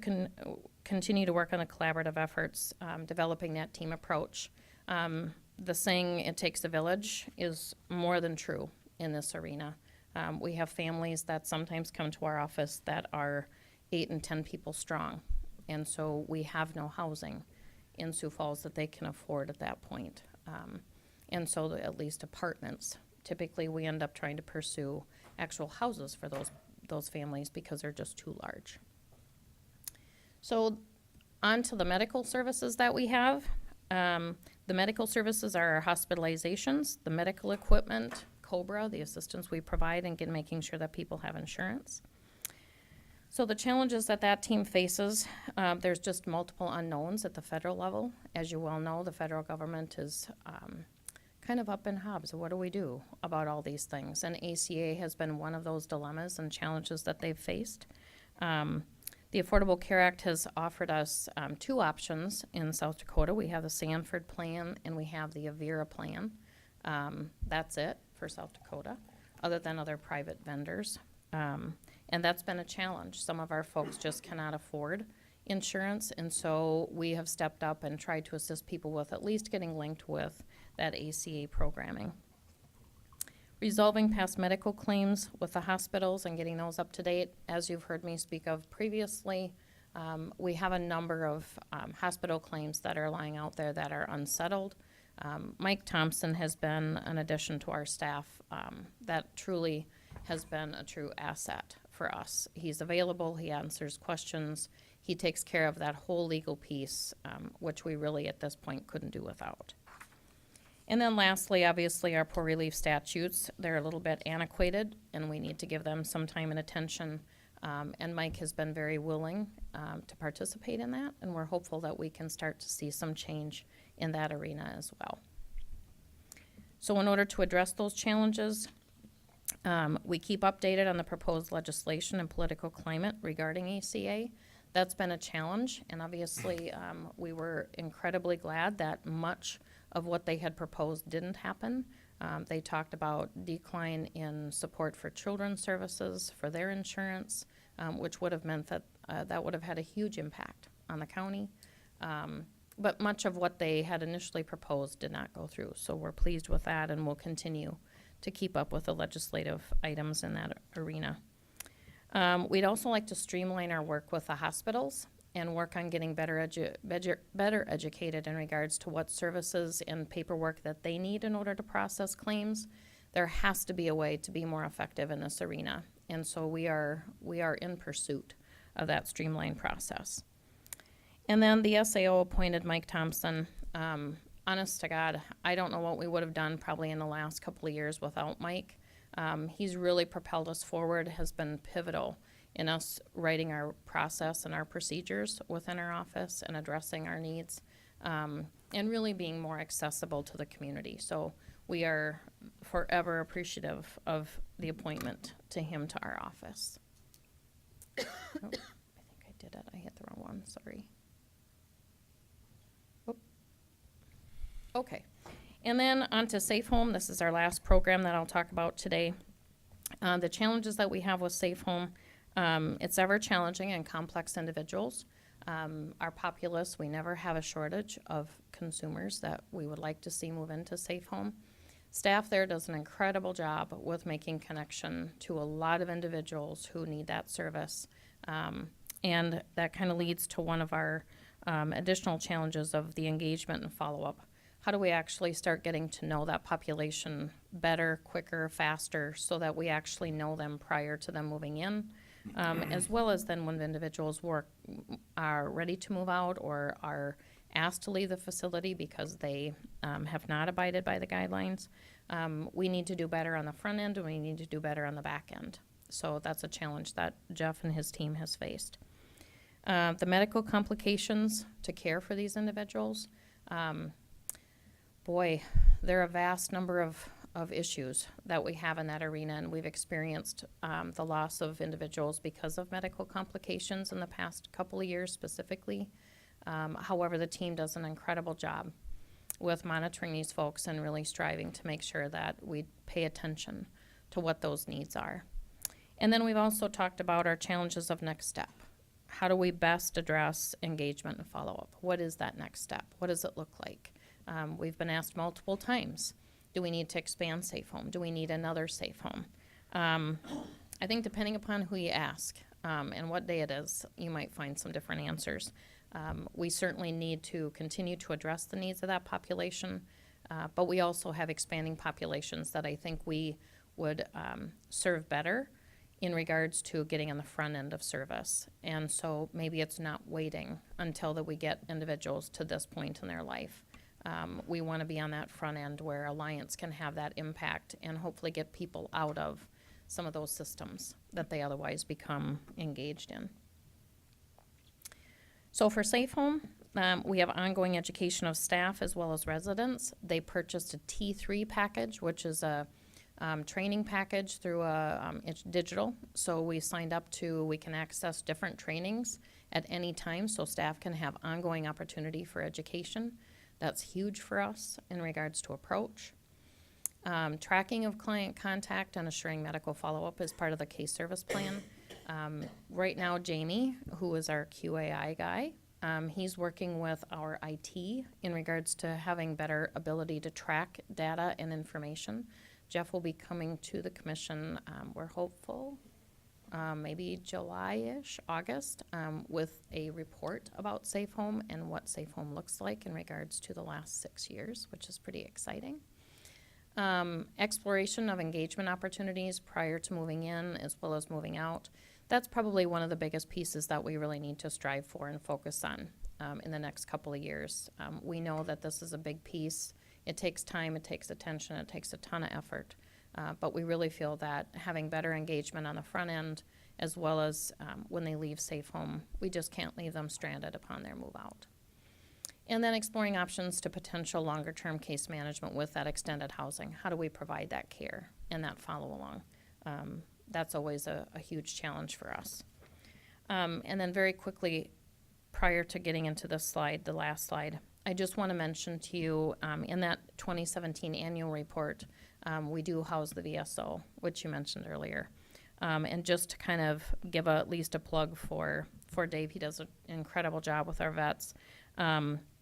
continue to work on the collaborative efforts, developing that team approach. The saying, "It takes a village," is more than true in this arena. We have families that sometimes come to our office that are 8 and 10 people strong, and so we have no housing in Sioux Falls that they can afford at that point. And so at least apartments. Typically, we end up trying to pursue actual houses for those families because they're just too large. So on to the medical services that we have. The medical services are our hospitalizations, the medical equipment, COBRA, the assistance we provide, and making sure that people have insurance. So the challenges that that team faces, there's just multiple unknowns at the federal level. As you well know, the federal government is kind of up in hobs. What do we do about all these things? And ACA has been one of those dilemmas and challenges that they've faced. The Affordable Care Act has offered us 2 options in South Dakota. We have the Sanford plan and we have the Avera plan. That's it for South Dakota, other than other private vendors. And that's been a challenge. Some of our folks just cannot afford insurance, and so we have stepped up and tried to assist people with at least getting linked with that ACA programming. Resolving past medical claims with the hospitals and getting those up to date. As you've heard me speak of previously, we have a number of hospital claims that are lying out there that are unsettled. Mike Thompson has been an addition to our staff that truly has been a true asset for us. He's available, he answers questions, he takes care of that whole legal piece, which we really at this point couldn't do without. And then lastly, obviously, our poor relief statutes, they're a little bit antiquated, and we need to give them some time and attention. And Mike has been very willing to participate in that, and we're hopeful that we can start to see some change in that arena as well. So in order to address those challenges, we keep updated on the proposed legislation and political climate regarding ACA. That's been a challenge, and obviously we were incredibly glad that much of what they had proposed didn't happen. They talked about decline in support for children's services, for their insurance, which would have meant that that would have had a huge impact on the county. But much of what they had initially proposed did not go through. So we're pleased with that, and we'll continue to keep up with the legislative items in that arena. We'd also like to streamline our work with the hospitals and work on getting better educated in regards to what services and paperwork that they need in order to process claims. There has to be a way to be more effective in this arena, and so we are in pursuit of that streamlined process. And then the SAO appointed Mike Thompson. Honest to God, I don't know what we would have done probably in the last couple of years without Mike. He's really propelled us forward, has been pivotal in us writing our process and our procedures within our office and addressing our needs, and really being more accessible to the community. So we are forever appreciative of the appointment to him to our office. Oh, I think I did it. I hit the wrong one, sorry. Oh. Okay. And then on to Safe Home. This is our last program that I'll talk about today. The challenges that we have with Safe Home, it's ever challenging and complex individuals. Our populace, we never have a shortage of consumers that we would like to see move into Safe Home. Staff there does an incredible job with making connection to a lot of individuals who need that service. And that kind of leads to one of our additional challenges of the engagement and follow-up. How do we actually start getting to know that population better, quicker, faster, so that we actually know them prior to them moving in, as well as then when the individuals are ready to move out or are asked to leave the facility because they have not abided by the guidelines. We need to do better on the front end, and we need to do better on the back end. So that's a challenge that Jeff and his team has faced. The medical complications to care for these individuals. Boy, there are a vast number of issues that we have in that arena, and we've experienced the loss of individuals because of medical complications in the past couple of years specifically. However, the team does an incredible job with monitoring these folks and really striving to make sure that we pay attention to what those needs are. And then we've also talked about our challenges of next step. How do we best address engagement and follow-up? What is that next step? What does it look like? We've been asked multiple times, do we need to expand Safe Home? Do we need another Safe Home? I think depending upon who you ask and what day it is, you might find some different answers. We certainly need to continue to address the needs of that population, but we also have expanding populations that I think we would serve better in regards to getting on the front end of service. And so maybe it's not waiting until that we get individuals to this point in their life. We want to be on that front end where Alliance can have that impact and hopefully get people out of some of those systems that they otherwise become engaged in. So for Safe Home, we have ongoing education of staff as well as residents. They purchased a T3 package, which is a training package through it's digital. So we signed up we can access different trainings at any time, so staff can have ongoing opportunity for education. That's huge for us in regards to approach. Tracking of client contact and assuring medical follow-up is part of the case service plan. Right now, Jamie, who is our QAI guy, he's working with our IT in regards to having better ability to track data and information. Jeff will be coming to the commission, we're hopeful, maybe July-ish, August, with a report about Safe Home and what Safe Home looks like in regards to the last 6 years, which is pretty exciting. Exploration of engagement opportunities prior to moving in as well as moving out. That's probably one of the biggest pieces that we really need to strive for and focus on in the next couple of years. We know that this is a big piece. It takes time, it takes attention, it takes a ton of effort. But we really feel that having better engagement on the front end as well as when they leave Safe Home, we just can't leave them stranded upon their move out. And then exploring options to potential longer-term case management with that extended housing. How do we provide that care and that follow-along? That's always a huge challenge for us. And then very quickly, prior to getting into this slide, the last slide, I just want to mention to you, in that 2017 annual report, we do house the VSO, which you mentioned earlier. And just to kind of give at least a plug for Dave, he does an incredible job with our vets.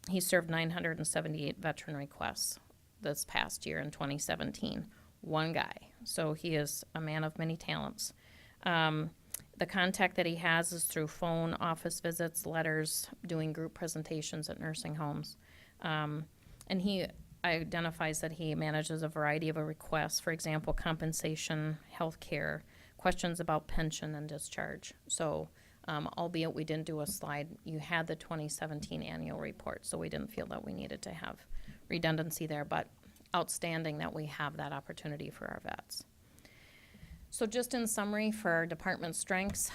He served 978 veteran requests this past year in 2017. One guy. So he is a man of many talents. The contact that he has is through phone, office visits, letters, doing group presentations at nursing homes. And he identifies that he manages a variety of requests, for example, compensation, health care, questions about pension and discharge. So albeit we didn't do a slide. You had the 2017 annual report, so we didn't feel that we needed to have redundancy there, but outstanding that we have that opportunity for our vets. So just in summary for our department strengths,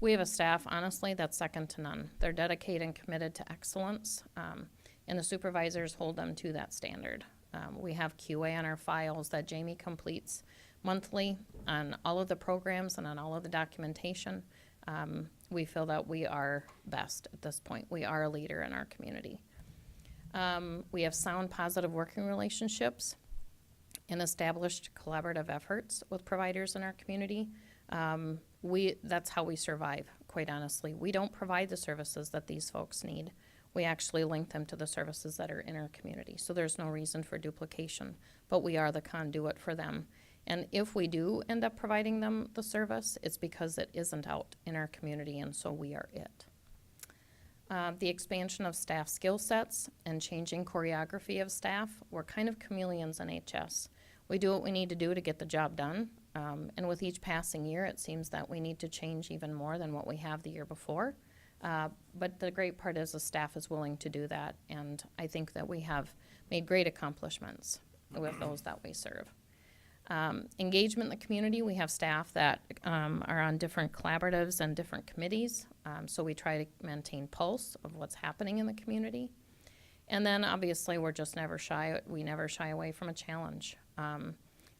we have a staff, honestly, that's second to none. They're dedicated and committed to excellence, and the supervisors hold them to that standard. We have QA on our files that Jamie completes monthly on all of the programs and on all of the documentation. We feel that we are best at this point. We are a leader in our community. We have sound, positive working relationships and established collaborative efforts with providers in our community. That's how we survive, quite honestly. We don't provide the services that these folks need. We actually link them to the services that are in our community. So there's no reason for duplication, but we are the conduit for them. And if we do end up providing them the service, it's because it isn't out in our community, and so we are it. The expansion of staff skill sets and changing choreography of staff, we're kind of chameleons in HS. We do what we need to do to get the job done, and with each passing year, it seems that we need to change even more than what we have the year before. But the great part is the staff is willing to do that, and I think that we have made great accomplishments with those that we serve. Engagement in the community, we have staff that are on different collaboratives and different committees, so we try to maintain pulse of what's happening in the community. And then obviously we never shy away from a challenge.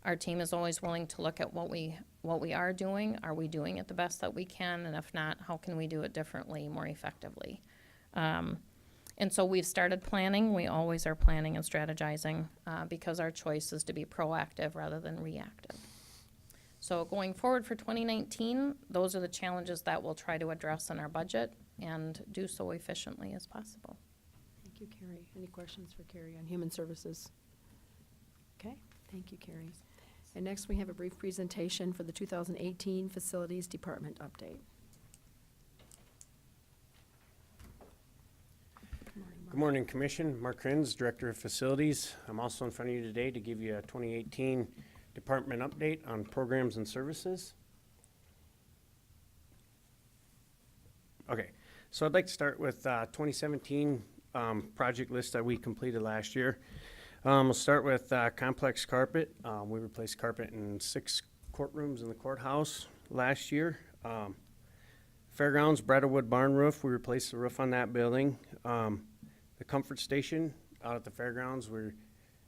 Our team is always willing to look at what we are doing. Are we doing it the best that we can? And if not, how can we do it differently, more effectively? And so we've started planning. We always are planning and strategizing because our choice is to be proactive rather than reactive. So going forward for 2019, those are the challenges that we'll try to address in our budget and do so efficiently as possible. Thank you, Carrie. Any questions for Carrie on Human Services? Okay, thank you, Carrie. And next we have a brief presentation for the 2018 Facilities Department update. Good morning, Commission. Mark Krenz, Director of Facilities. I'm also in front of you today to give you a 2018 department update on programs and services. Okay, so I'd like to start with 2017 project list that we completed last year. We'll start with complex carpet. We replaced carpet in 6 courtrooms in the courthouse last year. Fairgrounds, Brattlwood barn roof, we replaced the roof on that building. The comfort station out at the fairgrounds, we're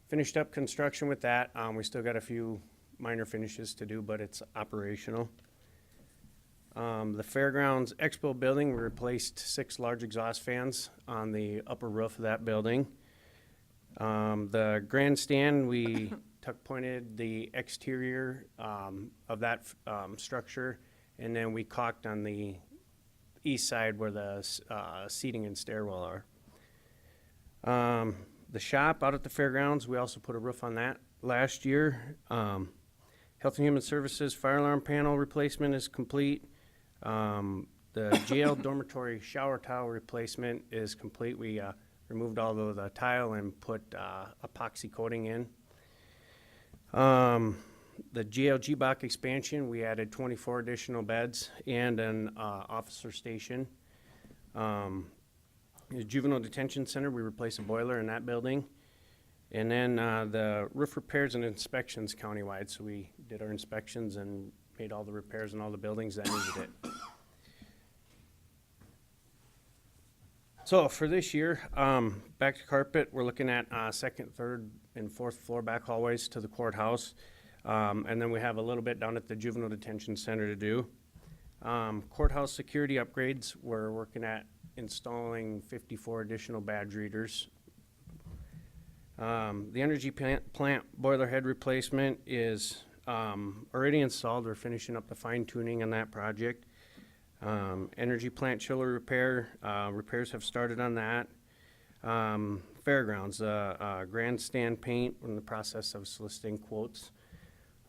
finished up construction with that. We still got a few minor finishes to do, but it's operational. The fairgrounds expo building, we replaced 6 large exhaust fans on the upper roof of that building. The grandstand, we tuck pointed the exterior of that structure, and then we caulked on the east side where the seating and stairwell are. The shop out at the fairgrounds, we also put a roof on that last year. Health and Human Services fire alarm panel replacement is complete. The jail dormitory shower tile replacement is complete. We removed all of the tile and put epoxy coating in. The jail GBOC expansion, we added 24 additional beds and an officer station. The Juvenile Detention Center, we replaced a boiler in that building. And then the roof repairs and inspections countywide. So we did our inspections and made all the repairs in all the buildings that needed it. So for this year, back to carpet, we're looking at 2nd, 3rd, and 4th floor back hallways to the courthouse. And then we have a little bit down at the Juvenile Detention Center to do. Courthouse security upgrades, we're working at installing 54 additional badge readers. The energy plant boiler head replacement is already installed. We're finishing up the fine tuning on that project. Energy plant chiller repair, repairs have started on that. Fairgrounds, grandstand paint, we're in the process of soliciting quotes.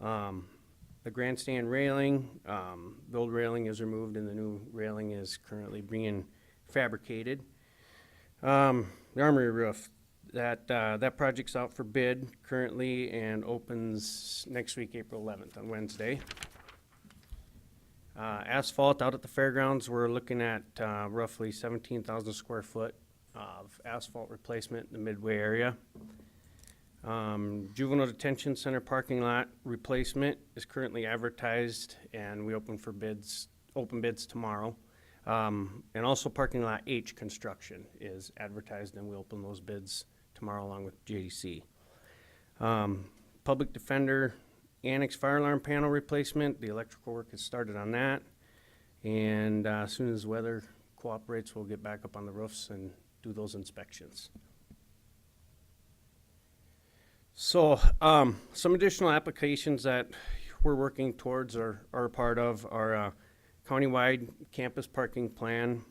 The grandstand railing, the old railing is removed and the new railing is currently being fabricated. The armory roof, that project's out for bid currently and opens next week, April 11th on Wednesday. Asphalt out at the fairgrounds, we're looking at roughly 17,000 square foot of asphalt replacement in the Midway area. Juvenile Detention Center parking lot replacement is currently advertised, and we open bids tomorrow. And also parking lot H construction is advertised, and we open those bids tomorrow along with JDC. Public Defender Annex fire alarm panel replacement, the electrical work has started on that. And as soon as weather cooperates, we'll get back up on the roofs and do those inspections. So some additional applications that we're working towards or are part of are countywide campus parking plan,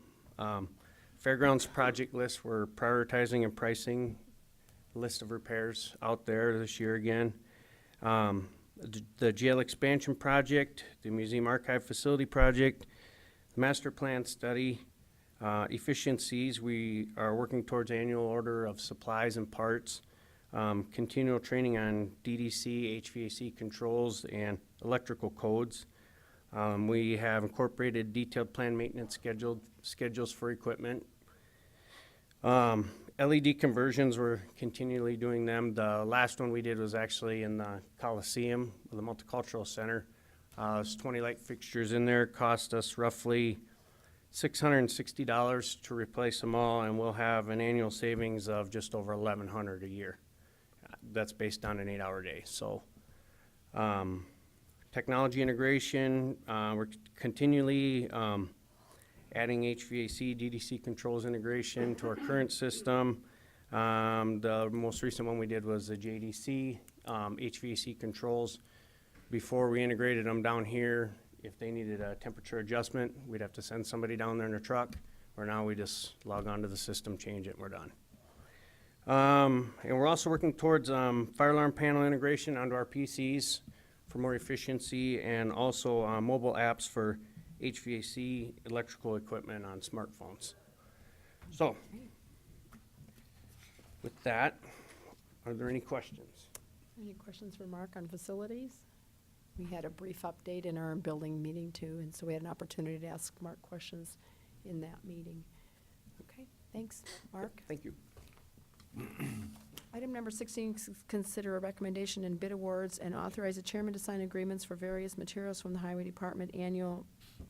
fairgrounds project list. We're prioritizing and pricing list of repairs out there this year again. The jail expansion project, the museum archive facility project, the master plan study, efficiencies. We are working towards annual order of supplies and parts, continual training on DDC, HVAC controls, and electrical codes. We have incorporated detailed plan maintenance schedules for equipment. LED conversions, we're continually doing them. The last one we did was actually in the Coliseum, the Multicultural Center. There's 20 light fixtures in there, cost us roughly $660 to replace them all, and we'll have an annual savings of just over $1,100 a year. That's based on an 8-hour day. So technology integration, we're continually adding HVAC, DDC controls integration to our current system. The most recent one we did was the JDC HVAC controls. Before we integrated them down here, if they needed a temperature adjustment, we'd have to send somebody down there in a truck, where now we just log onto the system, change it, and we're done. And we're also working towards fire alarm panel integration onto our PCs for more efficiency, and also mobile apps for HVAC electrical equipment on smartphones. So, with that, are there any questions? Any questions for Mark on facilities? We had a brief update in our building meeting too, and so we had an opportunity to ask Mark questions in that meeting. Okay, thanks, Mark. Thank you. Item number 16, consider a recommendation in bid awards and authorize the chairman to sign agreements for various materials from the Highway Department annual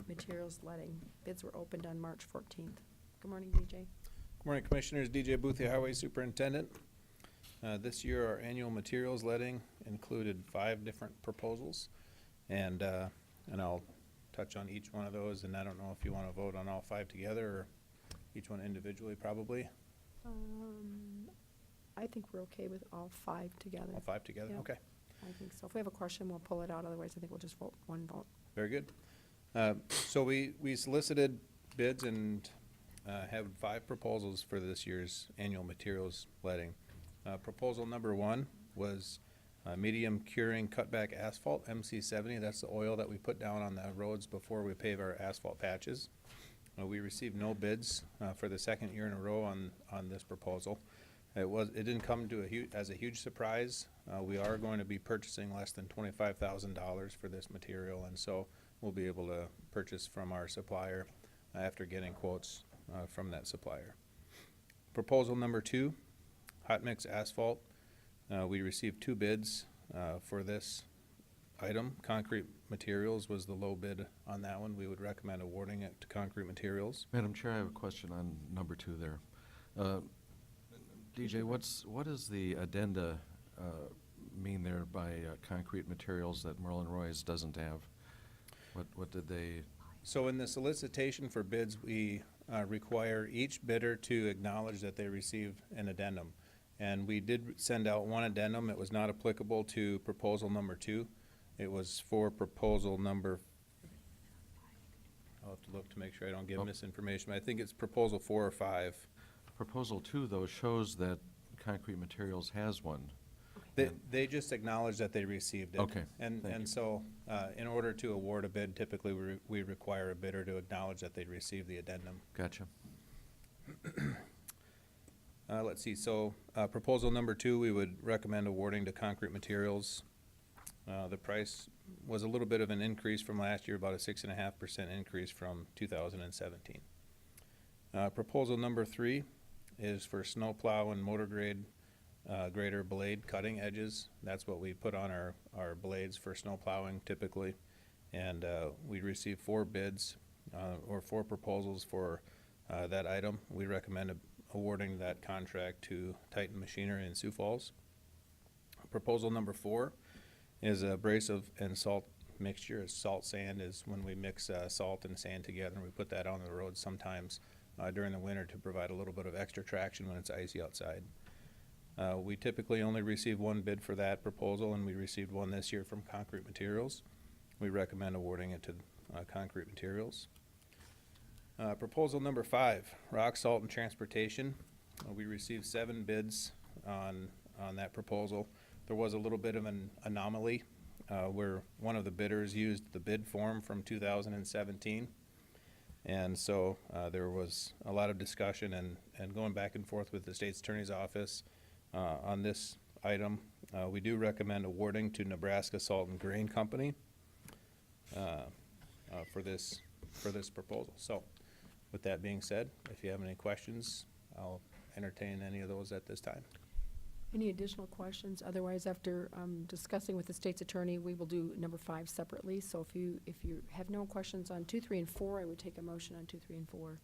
materials letting. Bids were opened on March 14th. Good morning, DJ. Good morning, Commissioners. DJ Booth, the Highway Superintendent. This year, our annual materials letting included 5 different proposals, and I'll touch on each one of those, and I don't know if you want to vote on all 5 together or each one individually, probably. I think we're okay with all 5 together. All 5 together? Yeah, Okay. I think so. If we have a question, we'll pull it out. Otherwise, I think we'll just vote one vote. Very good. So we solicited bids and have 5 proposals for this year's annual materials letting. Proposal number 1 was medium curing cutback asphalt, MC70. That's the oil that we put down on the roads before we pave our asphalt patches. We received no bids for the 2nd year in a row on this proposal. It didn't come to as a huge surprise. We are going to be purchasing less than $25,000 for this material, and so we'll be able to purchase from our supplier after getting quotes from that supplier. Proposal number 2, hot mix asphalt. We received 2 bids for this item. Concrete Materials was the low bid on that one. We would recommend awarding it to Concrete Materials. Madam Chair, I have a question on number 2 there. DJ, what does the addenda mean there by Concrete Materials that Merlin Roy's doesn't have? What did they? So in the solicitation for bids, we require each bidder to acknowledge that they received an addendum. And we did send out 1 addendum. It was not applicable to proposal number 2. It was for proposal number, I'll have to look to make sure I don't give misinformation. I think it's proposal 4 or 5. Proposal 2, though, shows that Concrete Materials has one. They just acknowledge that they received it. Okay, And so, in order to award a bid, typically we require a bidder to acknowledge that they received the addendum. Gotcha. Let's see, so proposal number 2, we would recommend awarding to Concrete Materials. The price was a little bit of an increase from last year, about a 6.5% increase from 2017. Proposal number 3 is for snow plow and motor grade grader blade cutting edges. That's what we put on our blades for snow plowing typically. And we received 4 bids or 4 proposals for that item. We recommend awarding that contract to Titan Machinery in Sioux Falls. Proposal number 4 is abrasive and salt mixture. Salt sand is when we mix salt and sand together, and we put that on the road sometimes during the winter to provide a little bit of extra traction when it's icy outside. We typically only receive 1 bid for that proposal, and we received 1 this year from Concrete Materials. We recommend awarding it to Concrete Materials. Proposal number 5, rock, salt, and transportation. We received 7 bids on that proposal. There was a little bit of an anomaly where one of the bidders used the bid form from 2017. And so there was a lot of discussion and going back and forth with the state's attorney's office on this item. We do recommend awarding to Nebraska Salt and Grain Company for this proposal. So with that being said, if you have any questions, I'll entertain any of those at this time. Any additional questions? Otherwise, after discussing with the state's attorney, we will do number 5 separately. So if you have no questions on 2, 3, and 4, I would take a motion on 2, 3, and 4.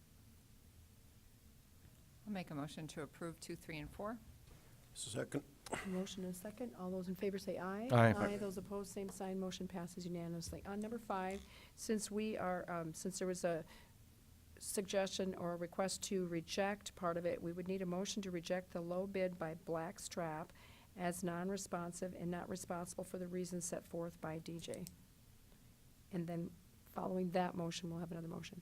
I'll make a motion to approve 2, 3, and 4. Second. Motion and second. All those in favor say aye. Aye. Those opposed, same sign. Motion passes unanimously. On number 5, since we are, since there was a suggestion or a request to reject part of it, we would need a motion to reject the low bid by Blackstrap as non-responsive and not responsible for the reasons set forth by DJ. And then following that motion, we'll have another motion.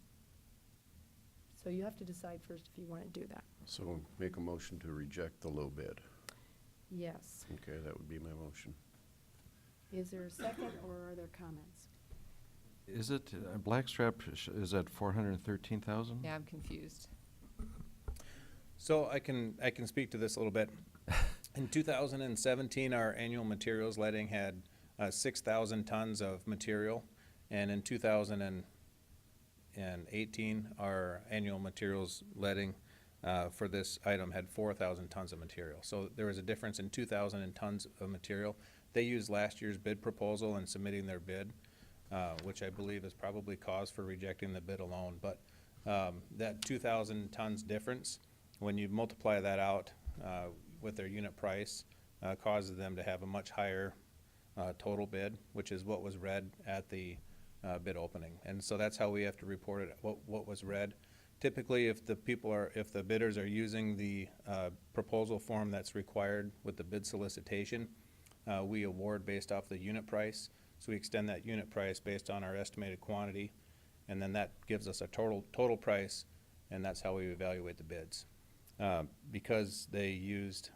So you have to decide first if you want to do that. So make a motion to reject the low bid. Yes. Okay, that would be my motion. Is there a second or are there comments? Is it, Blackstrap is at 413,000? Yeah, I'm confused. So I can speak to this a little bit. In 2017, our annual materials letting had 6,000 tons of material, and in 2018, our annual materials letting for this item had 4,000 tons of material. So there was a difference in 2,000 tons of material. They used last year's bid proposal in submitting their bid, which I believe is probably cause for rejecting the bid alone. But that 2,000 tons difference, when you multiply that out with their unit price, causes them to have a much higher total bid, which is what was read at the bid opening. And so that's how we have to report it, what was read. Typically, if the bidders are using the proposal form that's required with the bid solicitation, we award based off the unit price. So we extend that unit price based on our estimated quantity, and then that gives us a total price, and that's how we evaluate the bids. Because they used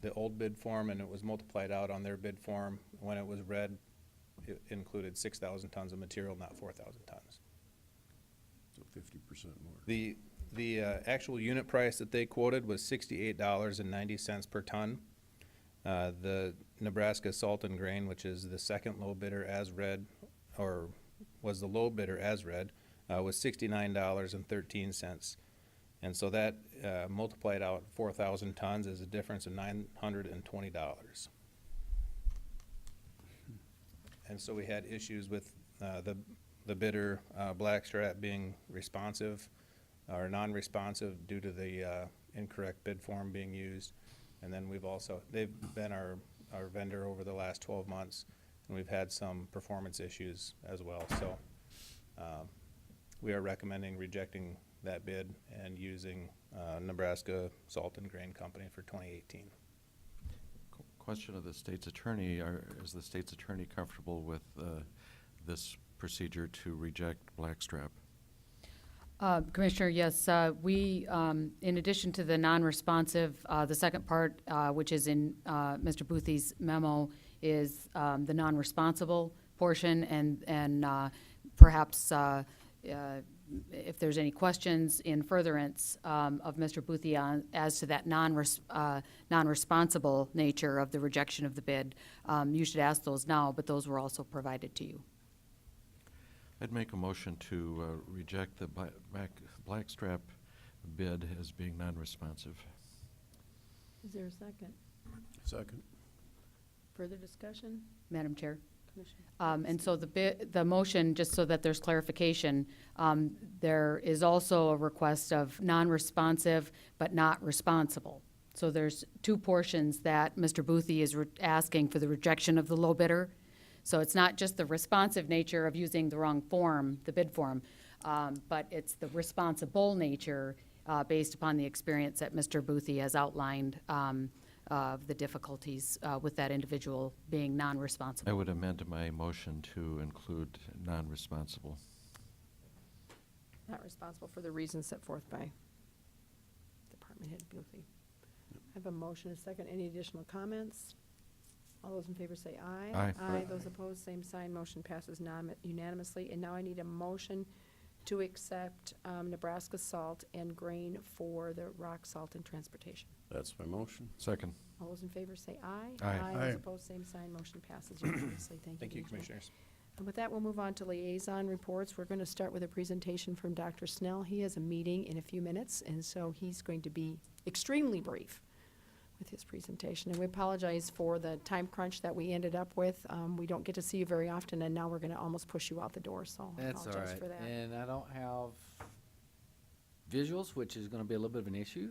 the old bid form and it was multiplied out on their bid form, when it was read, it included 6,000 tons of material, not 4,000 tons. So 50% more. The actual unit price that they quoted was $68.90 per ton. The Nebraska Salt and Grain, which is the second low bidder as read, or was the low bidder as read, was $69.13. And so that multiplied out 4,000 tons is a difference of $920. And so we had issues with the bidder, Blackstrap, being responsive or non-responsive due to the incorrect bid form being used. And then they've been our vendor over the last 12 months, and we've had some performance issues as well. So we are recommending rejecting that bid and using Nebraska Salt and Grain Company for 2018. Question of the state's attorney, is the state's attorney comfortable with this procedure to reject Blackstrap? Commissioner, yes, we, in addition to the non-responsive, the second part, which is in Mr. Boothie's memo, is the non-responsible portion, and perhaps if there's any questions in furtherance of Mr. Boothia as to that non-responsible nature of the rejection of the bid, you should ask those now, but those were also provided to you. I'd make a motion to reject the Blackstrap bid as being non-responsive. Is there a second? Second. Further discussion? Madam Chair. Commissioner? And so the motion, just so that there's clarification, there is also a request of non-responsive but not responsible. So there's two portions that Mr. Boothie is asking for the rejection of the low bidder. So it's not just the responsive nature of using the wrong form, the bid form, but it's the responsible nature based upon the experience that Mr. Boothie has outlined of the difficulties with that individual being non-responsible. I would amend my motion to include non-responsible. Not responsible for the reasons set forth by Department Head Boothie. I have a motion, a second. Any additional comments? All those in favor say aye. Aye. Aye. Those opposed, same sign. Motion passes unanimously. And now I need a motion to accept Nebraska salt and grain for the rock salt and transportation. That's my motion. Second. All those in favor say aye. Aye. Aye. Those opposed, same sign. Motion passes unanimously. Thank you. Thank you, Commissioner. Commissioners. And with that, we'll move on to liaison reports. We're going to start with a presentation from Dr. Snell. He has a meeting in a few minutes, and so he's going to be extremely brief with his presentation. And we apologize for the time crunch that we ended up with. We don't get to see you very often, and now we're going to almost push you out the door, so I That's all apologize right. for that. And I don't have visuals, which is going to be a little bit of an issue.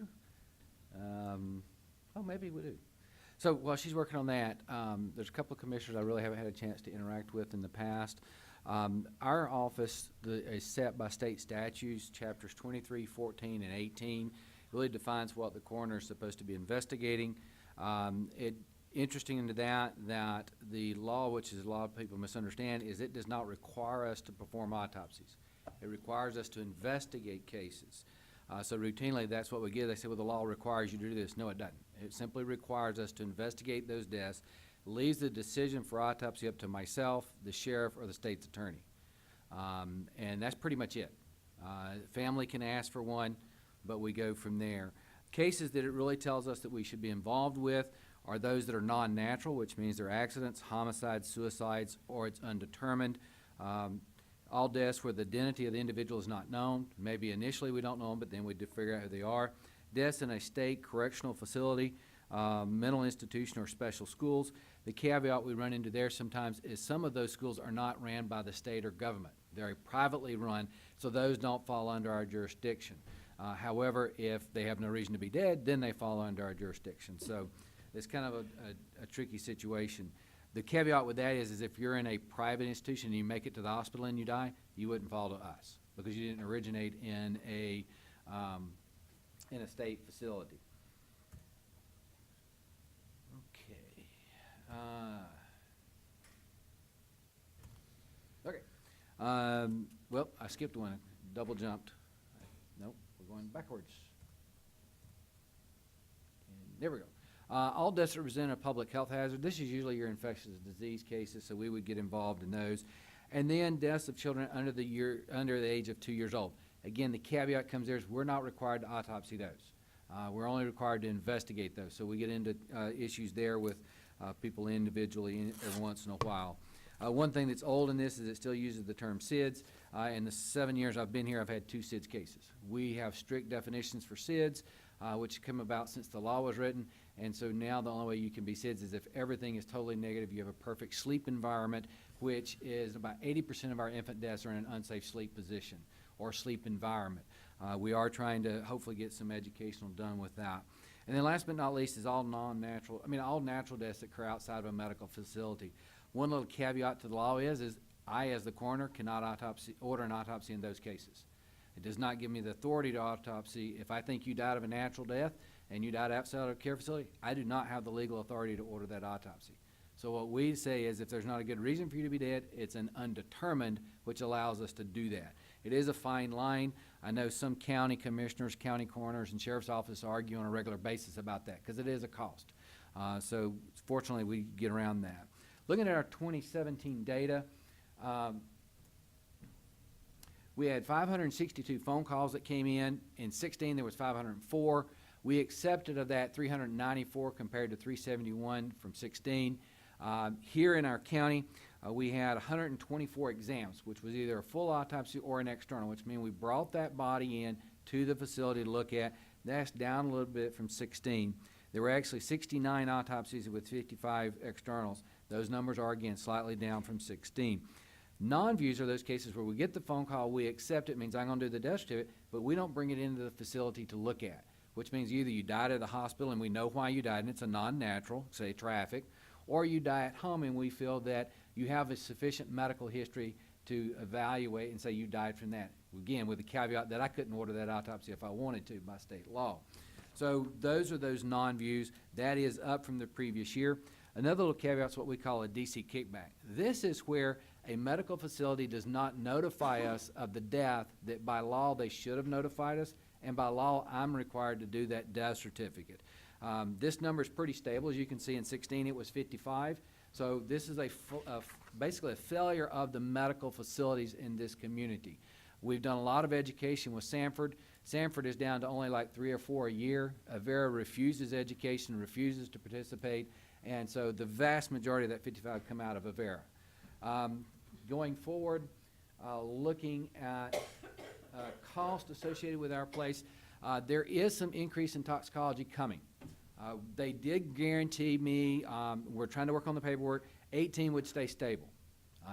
Oh, maybe we do. So while she's working on that, there's a couple of commissioners I really haven't had a chance to interact with in the past. Our office is set by state statutes, chapters 23, 14, and 18. Really defines what the coroner is supposed to be investigating. Interesting into that the law, which is a lot of people misunderstand, is it does not require us to perform autopsies. It requires us to investigate cases. So routinely, that's what we get. They say, well, the law requires you to do this. No, it doesn't. It simply requires us to investigate those deaths, leaves the decision for autopsy up to myself, the sheriff, or the state's attorney. And that's pretty much it. Family can ask for one, but we go from there. Cases that it really tells us that we should be involved with are those that are non-natural, which means they're accidents, homicides, suicides, or it's undetermined. All deaths where the identity of the individual is not known. Maybe initially we don't know them, but then we figure out who they are. Deaths in a state correctional facility, mental institution, or special schools. The caveat we run into there sometimes is some of those schools are not ran by the state or government. They're privately run, so those don't fall under our jurisdiction. However, if they have no reason to be dead, then they fall under our jurisdiction. So it's kind of a tricky situation. The caveat with that is if you're in a private institution and you make it to the hospital and you die, you wouldn't fall to us because you didn't originate in a state facility. Okay. Well, I skipped one, double jumped. Nope, we're going backwards. And there we go. All deaths represent a public health hazard. This is usually your infectious disease cases, so we would get involved in those. And then deaths of children under the age of 2 years old. Again, the caveat comes there is we're not required to autopsy those. We're only required to investigate those. So we get into issues there with people individually every once in a while. One thing that's old in this is it still uses the term SIDS. In the 7 years I've been here, I've had 2 SIDS cases. We have strict definitions for SIDS, which come about since the law was written. And so now the only way you can be SIDS is if everything is totally negative, you have a perfect sleep environment, which is about 80% of our infant deaths are in an unsafe sleep position or sleep environment. We are trying to hopefully get some educational done with that. And then last but not least is all natural deaths that occur outside of a medical facility. One little caveat to the law is I, as the coroner, cannot order an autopsy in those cases. It does not give me the authority to autopsy. If I think you died of a natural death and you died outside of a care facility, I do not have the legal authority to order that autopsy. So what we say is if there's not a good reason for you to be dead, it's an undetermined, which allows us to do that. It is a fine line. I know some county commissioners, county coroners, and sheriff's office argue on a regular basis about that because it is a cost. So fortunately, we get around that. Looking at our 2017 data, We had 562 phone calls that came in. In 16, there was 504. We accepted of that 394 compared to 371 from 16. Here in our county, we had 124 exams, which was either a full autopsy or an external, which means we brought that body in to the facility to look at. That's down a little bit from 16. There were actually 69 autopsies with 55 externals. Those numbers are, again, slightly down from 16. Non-views are those cases where we get the phone call, we accept it, means I'm going to do the death certificate, but we don't bring it into the facility to look at, which means either you died at the hospital and we know why you died and it's a non-natural, say traffic, or you die at home and we feel that you have a sufficient medical history to evaluate and say you died from that. Again, with the caveat that I couldn't order that autopsy if I wanted to by state law. So those are those non-views. That is up from the previous year. Another little caveat is what we call a DC kickback. This is where a medical facility does not notify us of the death that by law they should have notified us, and by law I'm required to do that death certificate. This number is pretty stable. As you can see, in 16 it was 55. So this is basically a failure of the medical facilities in this community. We've done a lot of education with Sanford. Sanford is down to only like 3 or 4 a year. Avera refuses education, refuses to participate, and so the vast majority of that 55 come out of Avera. Going forward, looking at cost associated with our place, there is some increase in toxicology coming. They did guarantee me, we're trying to work on the paperwork, 18 would stay stable.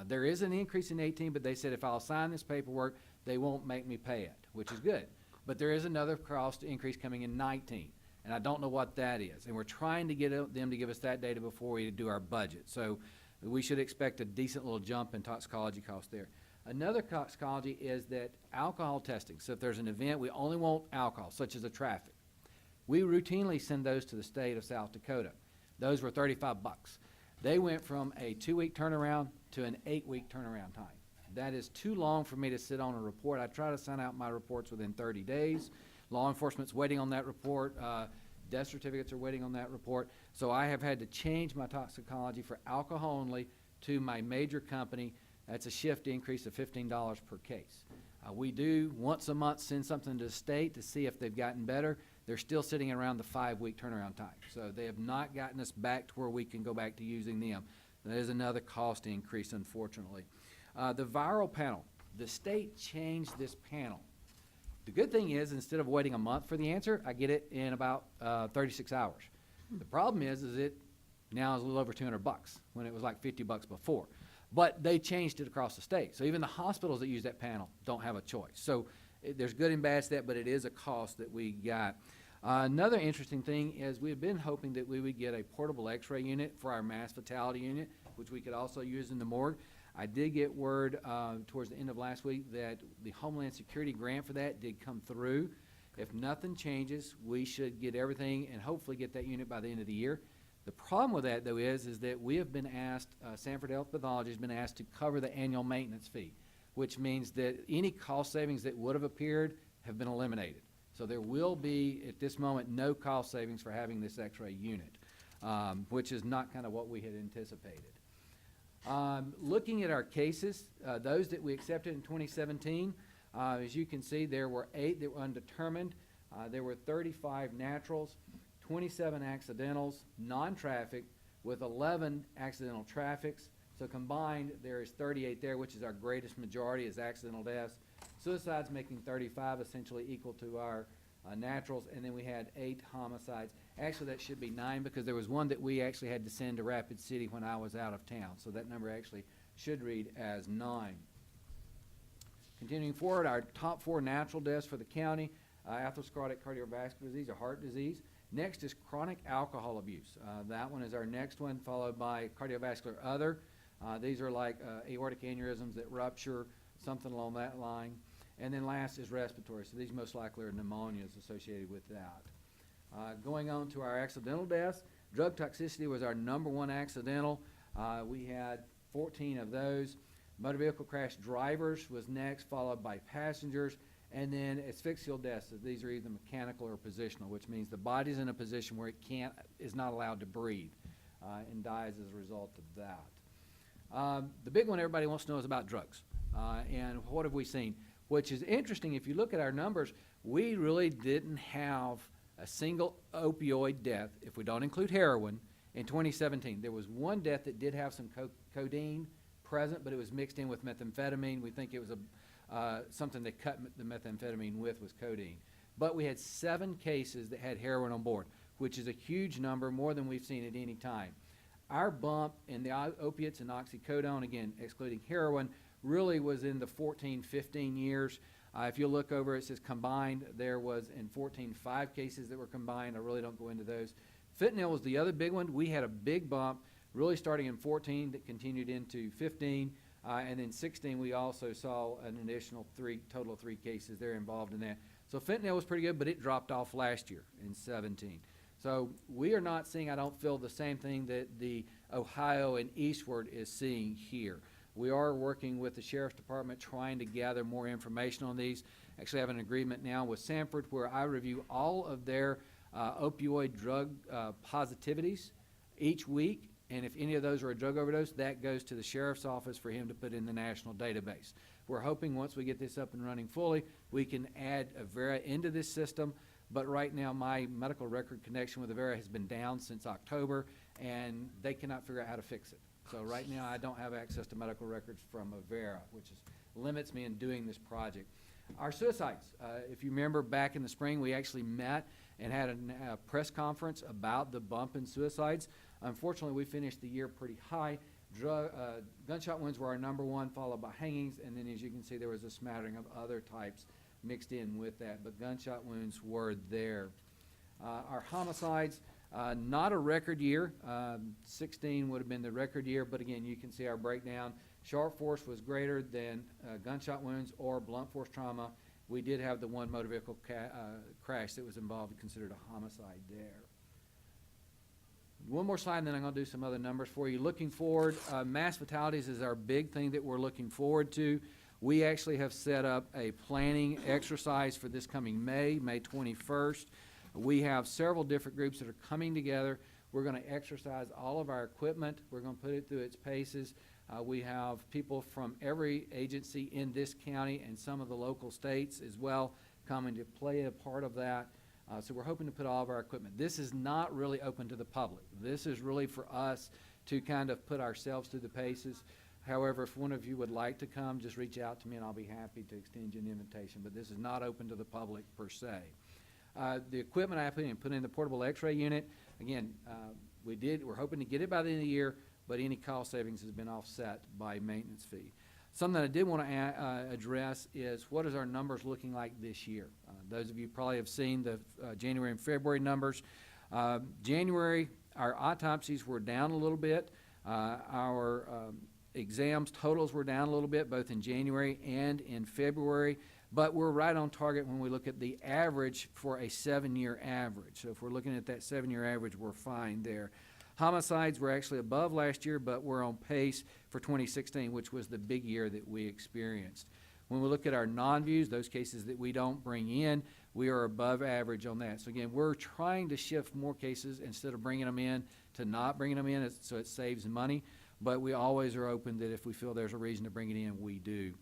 There is an increase in 18, but they said if I'll sign this paperwork, they won't make me pay it, which is good. But there is another cost increase coming in 19, and I don't know what that is. And we're trying to get them to give us that data before we do our budget. So we should expect a decent little jump in toxicology costs there. Another toxicology is that alcohol testing. So if there's an event, we only want alcohol, such as a traffic. We routinely send those to the state of South Dakota. Those were $35. They went from a 2-week turnaround to an 8-week turnaround time. That is too long for me to sit on a report. I try to send out my reports within 30 days. Law enforcement's waiting on that report. Death certificates are waiting on that report. So I have had to change my toxicology for alcohol only to my major company. That's a shift increase of $15 per case. We do once a month send something to the state to see if they've gotten better. They're still sitting around the 5-week turnaround time. So they have not gotten us back to where we can go back to using them. That is another cost increase, unfortunately. The viral panel, the state changed this panel. The good thing is, instead of waiting a month for the answer, I get it in about 36 hours. The problem is it now is a little over $200 when it was like $50 before. But they changed it across the state. So even the hospitals that use that panel don't have a choice. So there's good and bad to that, but it is a cost that we got. Another interesting thing is we've been hoping that we would get a portable x-ray unit for our mass fatality unit, which we could also use in the morgue. I did get word towards the end of last week that the Homeland Security grant for that did come through. If nothing changes, we should get everything and hopefully get that unit by the end of the year. The problem with that, though, is that we have been asked, Sanford Health Pathology has been asked to cover the annual maintenance fee, which means that any cost savings that would have appeared have been eliminated. So there will be, at this moment, no cost savings for having this x-ray unit, which is not kind of what we had anticipated. Looking at our cases, those that we accepted in 2017, as you can see, there were 8 that were undetermined. There were 35 naturals, 27 accidentals, non-traffic, with 11 accidental traffics. So combined, there is 38 there, which is our greatest majority is accidental deaths. Suicides making 35, essentially equal to our naturals, and then we had 8 homicides. Actually, that should be 9 because there was one that we actually had to send to Rapid City when I was out of town. So that number actually should read as 9. Continuing forward, our top 4 natural deaths for the county, atherosclerotic cardiovascular disease or heart disease. Next is chronic alcohol abuse. That one is our next one, followed by cardiovascular other. These are like aortic aneurysms that rupture, something along that line. And then last is respiratory. So these most likely are pneumonias associated with that. Going on to our accidental deaths, drug toxicity was our #1 accidental. We had 14 of those. Motor vehicle crash drivers was next, followed by passengers. And then asphyxial deaths. So these are either mechanical or positional, which means the body's in a position where it is not allowed to breathe and dies as a result of that. The big one everybody wants to know is about drugs. And what have we seen? which is interesting. If you look at our numbers, we really didn't have a single opioid death, if we don't include heroin, in 2017. There was one death that did have some codeine present, but it was mixed in with methamphetamine. We think it was something they cut the methamphetamine with was codeine. But we had 7 cases that had heroin on board, which is a huge number, more than we've seen at any time. Our bump in the opiates and oxycodone, again, excluding heroin, really was in the 14, 15 years. If you look over, it says combined. There was in 14, 5 cases that were combined. I really don't go into those. Fentanyl was the other big one. We had a big bump, really starting in 14 that continued into 15. And then 16, we also saw an additional total of 3 cases there involved in that. So fentanyl was pretty good, but it dropped off last year in 17. So we are not seeing, I don't feel, the same thing that the Ohio and eastward is seeing here. We are working with the Sheriff's Department trying to gather more information on these. Actually have an agreement now with Sanford where I review all of their opioid drug positivities each week. And if any of those are a drug overdose, that goes to the Sheriff's Office for him to put in the national database. We're hoping once we get this up and running fully, we can add Avera into this system. But right now, my medical record connection with Avera has been down since October, and they cannot figure out how to fix it. So right now, I don't have access to medical records from Avera, which limits me in doing this project. Our suicides, if you remember back in the spring, we actually met and had a press conference about the bump in suicides. Unfortunately, we finished the year pretty high. Gunshot wounds were our #1, followed by hangings, and then as you can see, there was a smattering of other types mixed in with that, but gunshot wounds were there. Our homicides, not a record year. 16 would have been the record year, but again, you can see our breakdown. Sharp force was greater than gunshot wounds or blunt force trauma. We did have the one motor vehicle crash that was involved, considered a homicide there. One more slide, and then I'm going to do some other numbers for you. Looking forward, mass fatalities is our big thing that we're looking forward to. We actually have set up a planning exercise for this coming May 21st. We have several different groups that are coming together. We're going to exercise all of our equipment. We're going to put it through its paces. We have people from every agency in this county and some of the local states as well coming to play a part of that. So we're hoping to put all of our equipment. This is not really open to the public. This is really for us to kind of put ourselves through the paces. However, if one of you would like to come, just reach out to me and I'll be happy to extend you an invitation. But this is not open to the public per se. The equipment I put in the portable x-ray unit, again, we're hoping to get it by the end of the year, but any cost savings has been offset by maintenance fee. Something that I did want to address is what is our numbers looking like this year? Those of you probably have seen the January and February numbers. January, our autopsies were down a little bit. Our exams totals were down a little bit, both in January and in February, but we're right on target when we look at the average for a 7-year average. So if we're looking at that 7-year average, we're fine there. Homicides were actually above last year, but we're on pace for 2016, which was the big year that we experienced. When we look at our non-views, those cases that we don't bring in, we are above average on that. So again, we're trying to shift more cases instead of bringing them in to not bringing them in, so it saves money. But we always are open that if we feel there's a reason to bring it in, we do.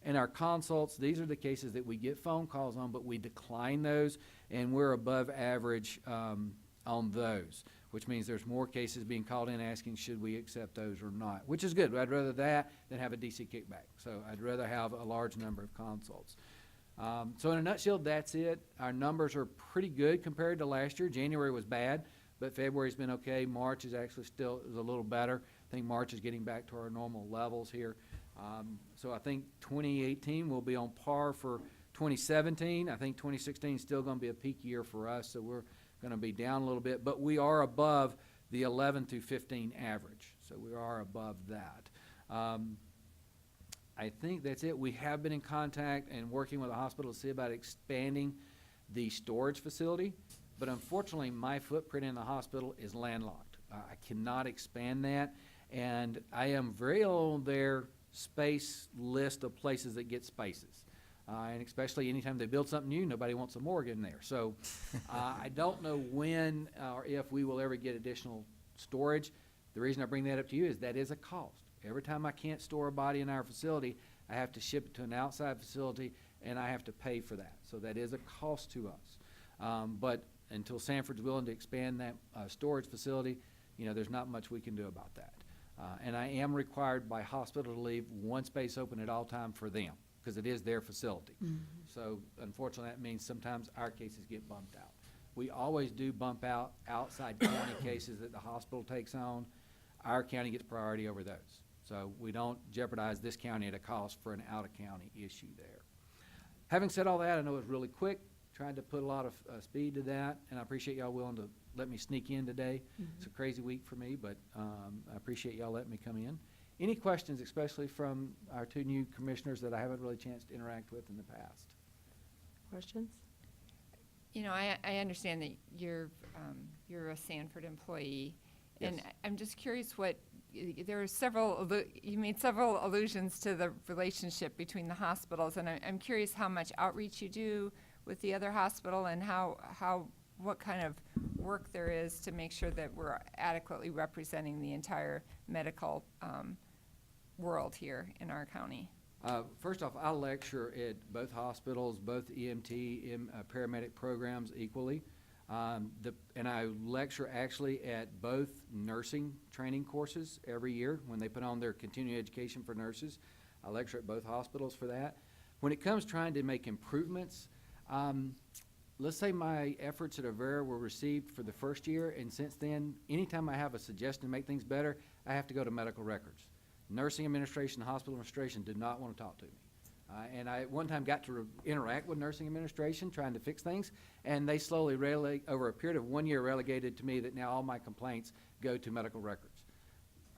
And our consults, these are the cases that we get phone calls on, but we decline those, and we're above average on those, which means there's more cases being called in asking should we accept those or not, which is good. I'd rather that than have a DC kickback. So I'd rather have a large number of consults. So in a nutshell, that's it. Our numbers are pretty good compared to last year. January was bad, but February's been okay. March is actually still a little better. I think March is getting back to our normal levels here. So I think 2018 will be on par for 2017. I think 2016 is still going to be a peak year for us, so we're going to be down a little bit, but we are above the 11 through 15 average, so we are above that. I think that's it. We have been in contact and working with the hospital to see about expanding the storage facility, but unfortunately my footprint in the hospital is landlocked. I cannot expand that, and I am very low on their space list of places that get spaces. And especially anytime they build something new, nobody wants a morgue in there. So I don't know when or if we will ever get additional storage. The reason I bring that up to you is that is a cost. Every time I can't store a body in our facility, I have to ship it to an outside facility, and I have to pay for that. So that is a cost to us. But until Sanford's willing to expand that storage facility, you know, there's not much we can do about that. And I am required by hospital to leave one space open at all time for them, because it is their facility. So unfortunately, that means sometimes our cases get bumped out. We always do bump out outside county cases that the hospital takes on. Our county gets priority over those. So we don't jeopardize this county at a cost for an out-of-county issue there. Having said all that, I know it's really quick, trying to put a lot of speed to that, and I appreciate y'all willing to let me sneak in today. It's a crazy week for me, but I appreciate y'all letting me come in. Any questions, especially from our two new commissioners that I haven't really chanced to interact with in the past? Questions? You know, I understand that you're a Sanford employee, and Yes. I'm just curious what, there are several, you made several allusions to the relationship between the hospitals, and I'm curious how much outreach you do with the other hospital and what kind of work there is to make sure that we're adequately representing the entire medical world here in our county. First off, I lecture at both hospitals, both EMT, paramedic programs equally. And I lecture actually at both nursing training courses every year when they put on their continuing education for nurses. I lecture at both hospitals for that. When it comes trying to make improvements, let's say my efforts at Avera were received for the first year, and since then, anytime I have a suggestion to make things better, I have to go to medical records. Nursing administration, hospital administration did not want to talk to me. And I at one time got to interact with nursing administration trying to fix things, and they slowly, over a period of 1 year, relegated to me that now all my complaints go to medical records.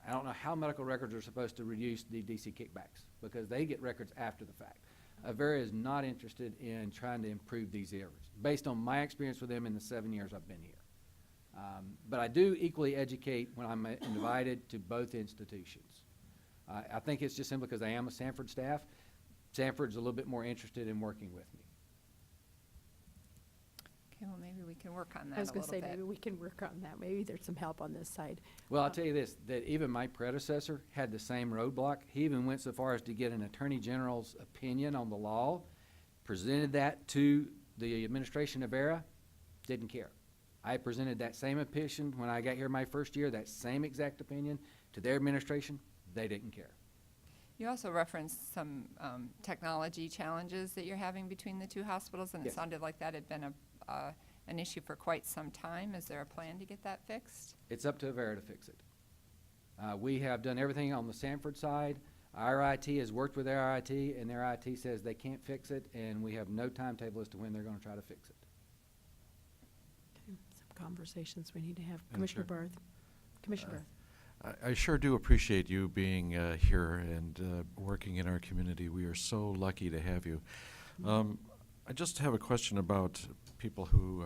I don't know how medical records are supposed to reduce the DC kickbacks, because they get records after the fact. Avera is not interested in trying to improve these areas, based on my experience with them in the 7 years I've been here. But I do equally educate when I'm invited to both institutions. I think it's just simply because I am a Sanford staff. Sanford's a little bit more interested in working with me. Okay, well, maybe we can work on that I was a going to little say, bit. maybe we can work on that. Maybe there's some help on this side. Well, I'll tell you this, that even my predecessor had the same roadblock. He even went so far as to get an attorney general's opinion on the law, presented that to the administration of Avera, didn't care. I presented that same opinion when I got here my first year, that same exact opinion to their administration, they didn't care. You also referenced some technology challenges that you're having between the two hospitals, and it Yes. sounded like that had been an issue for quite some time. Is there a plan to get that fixed? It's up to Avera to fix it. We have done everything on the Sanford side. Our IT has worked with their IT, and their IT says they can't fix it, and we have no timetable as to when they're going to try to fix it. Okay, some conversations we need to have. Madam Commissioner Chair. Barth. Commissioner Barth. I sure do appreciate you being here and working in our community. We are so lucky to have you. I just have a question about people who,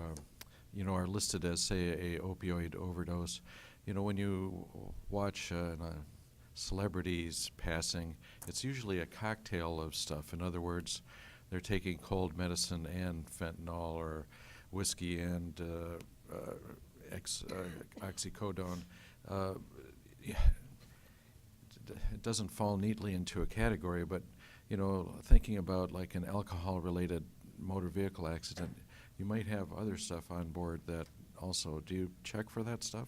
are listed as, say, a opioid overdose. You know, when you watch celebrities passing, it's usually a cocktail of stuff. In other words, they're taking cold medicine and fentanyl, or whiskey and oxycodone. It doesn't fall neatly into a category, but, thinking about like an alcohol-related motor vehicle accident, you might have other stuff on board that also. Do you check for that stuff?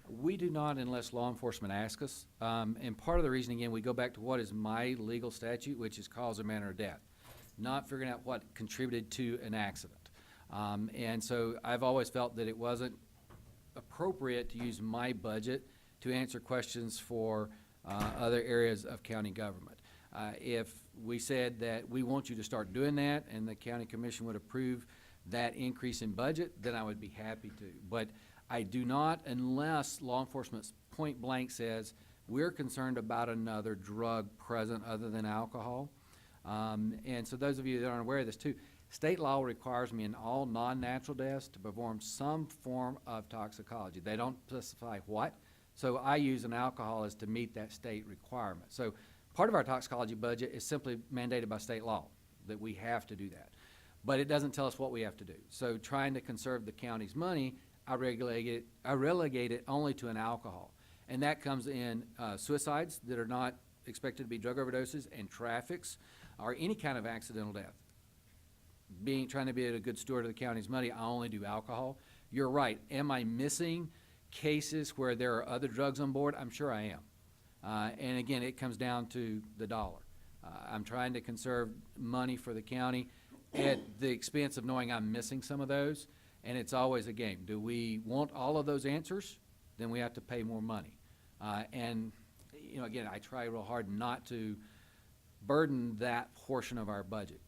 We do not unless law enforcement asks us. And part of the reason, again, we go back to what is my legal statute, which is cause or manner of death, not figuring out what contributed to an accident. And so I've always felt that it wasn't appropriate to use my budget to answer questions for other areas of county government. If we said that we want you to start doing that and the county commission would approve that increase in budget, then I would be happy to. But I do not unless law enforcement point blank says we're concerned about another drug present other than alcohol. And so those of you that aren't aware of this too, state law requires me in all non-natural deaths to perform some form of toxicology. They don't specify what. So I use an alcoholist to meet that state requirement. So part of our toxicology budget is simply mandated by state law, that we have to do that. But it doesn't tell us what we have to do. So trying to conserve the county's money, I relegate it only to an alcohol. And that comes in suicides that are not expected to be drug overdoses and traffics or any kind of accidental death. Trying to be a good steward of the county's money, I only do alcohol. You're right. Am I missing cases where there are other drugs on board? I'm sure I am. And again, it comes down to the dollar. I'm trying to conserve money for the county at the expense of knowing I'm missing some of those, and it's always a game. Do we want all of those answers? Then we have to pay more money. And, you know, again, I try real hard not to burden that portion of our budget,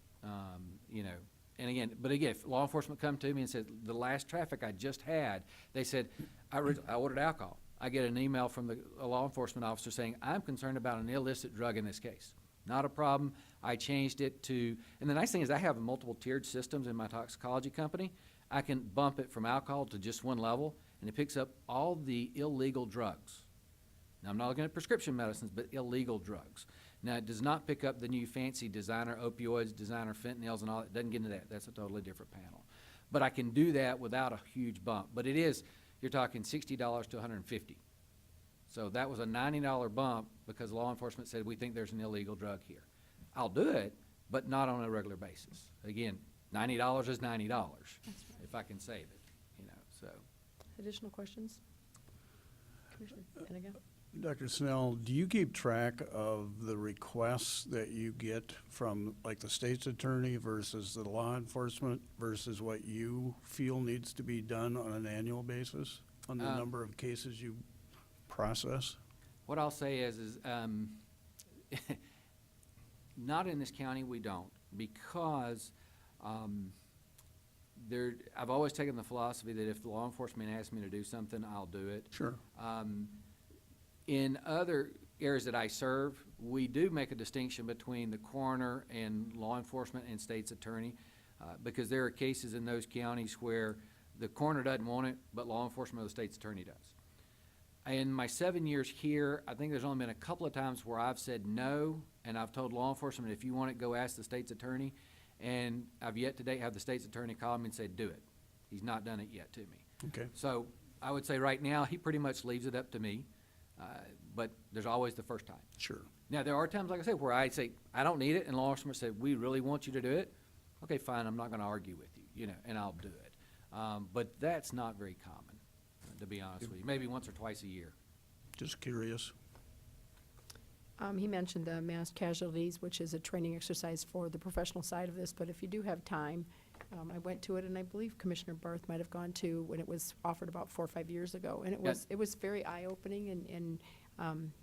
you know. And again, but again, if law enforcement come to me and said, the last traffic I just had, they said, I ordered alcohol. I get an email from a law enforcement officer saying, I'm concerned about an illicit drug in this case. Not a problem. I changed it to, and the nice thing is I have multiple tiered systems in my toxicology company. I can bump it from alcohol to just one level, and it picks up all the illegal drugs. Now, I'm not looking at prescription medicines, but illegal drugs. Now, it does not pick up the new fancy designer opioids, designer fentanyls, and all that. It doesn't get into that. That's a totally different panel. But I can do that without a huge bump. But it is, you're talking $60 to $150. So that was a $90 bump because law enforcement said, we think there's an illegal drug here. I'll do it, but not on a regular basis. Again, $90 is $90 if I can save it, you know, so. Additional questions? Commissioner Benega? Dr. Snell, do you keep track of the requests that you get from, like, the state's attorney versus the law enforcement versus what you feel needs to be done on an annual basis on the number of cases you process? What I'll say is not in this county, we don't, because I've always taken the philosophy that if the law enforcement asks me to do something, I'll do it. Sure. In other areas that I serve, we do make a distinction between the coroner and law enforcement and state's attorney, because there are cases in those counties where the coroner doesn't want it, but law enforcement or the state's attorney does. In my 7 years here, I think there's only been a couple of times where I've said no, and I've told law enforcement, if you want it, go ask the state's attorney, and I've yet to date have the state's attorney call me and say, do it. He's not done it yet to me. Okay. So I would say right now, he pretty much leaves it up to me. But there's always the first time. Sure. Now, there are times, like I said, where I say, I don't need it, and law enforcement said, we really want you to do it. Okay, fine, I'm not going to argue with you, you know, and I'll do it. But that's not very common, to be honest with you. Maybe once or twice a year. Just curious. He mentioned the mass casualties, which is a training exercise for the professional side of this, but if you do have time, I went to it, and I believe Commissioner Barth might have gone to when it was offered about 4 or 5 years ago, and it was very eye-opening, and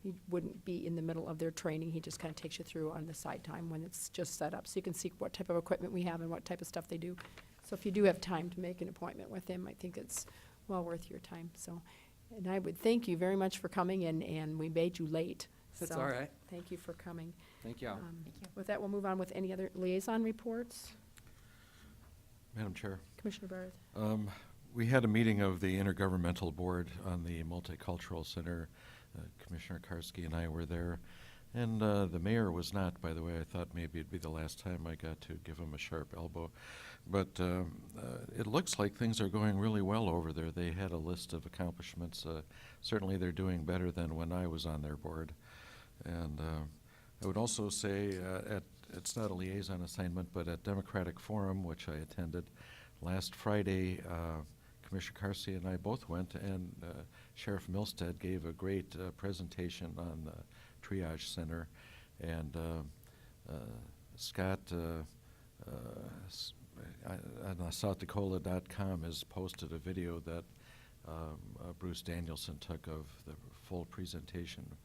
he wouldn't be in the middle of their training. He just kind of takes you through on the side time when it's just set up, so you can see what type of equipment we have and what type of stuff they do. So if you do have time to make an appointment with him, I think it's well worth your time. So, and I would thank you very much for coming, and we made you late. That's So all right. Thank you for coming. Thank you all. With that, we'll move on with any other liaison reports. Madam Chair. Commissioner Barth. We had a meeting of the Intergovernmental Board on the Multicultural Center. Commissioner Karski and I were there. And the mayor was not, by the way. I thought maybe it'd be the last time I got to give him a sharp elbow. But it looks like things are going really well over there. They had a list of accomplishments. Certainly they're doing better than when I was on their board. And I would also say it's not a liaison assignment, but at Democratic Forum, which I attended last Friday, Commissioner Karski and I both went, and Sheriff Milstead gave a great presentation on the triage center, and Scott on SouthDakota.com has posted a video that Bruce Danielson took of the full presentation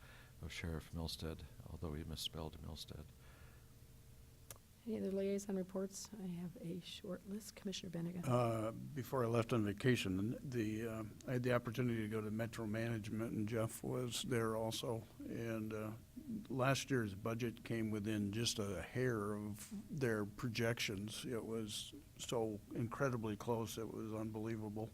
of Sheriff Milstead, although he misspelled Milstead. Any other liaison reports? I have a short list. Commissioner Benega. Before I left on vacation, I had the opportunity to go to Metro Management, and Jeff was there also. And last year's budget came within just a hair of their projections. It was so incredibly close, it was unbelievable.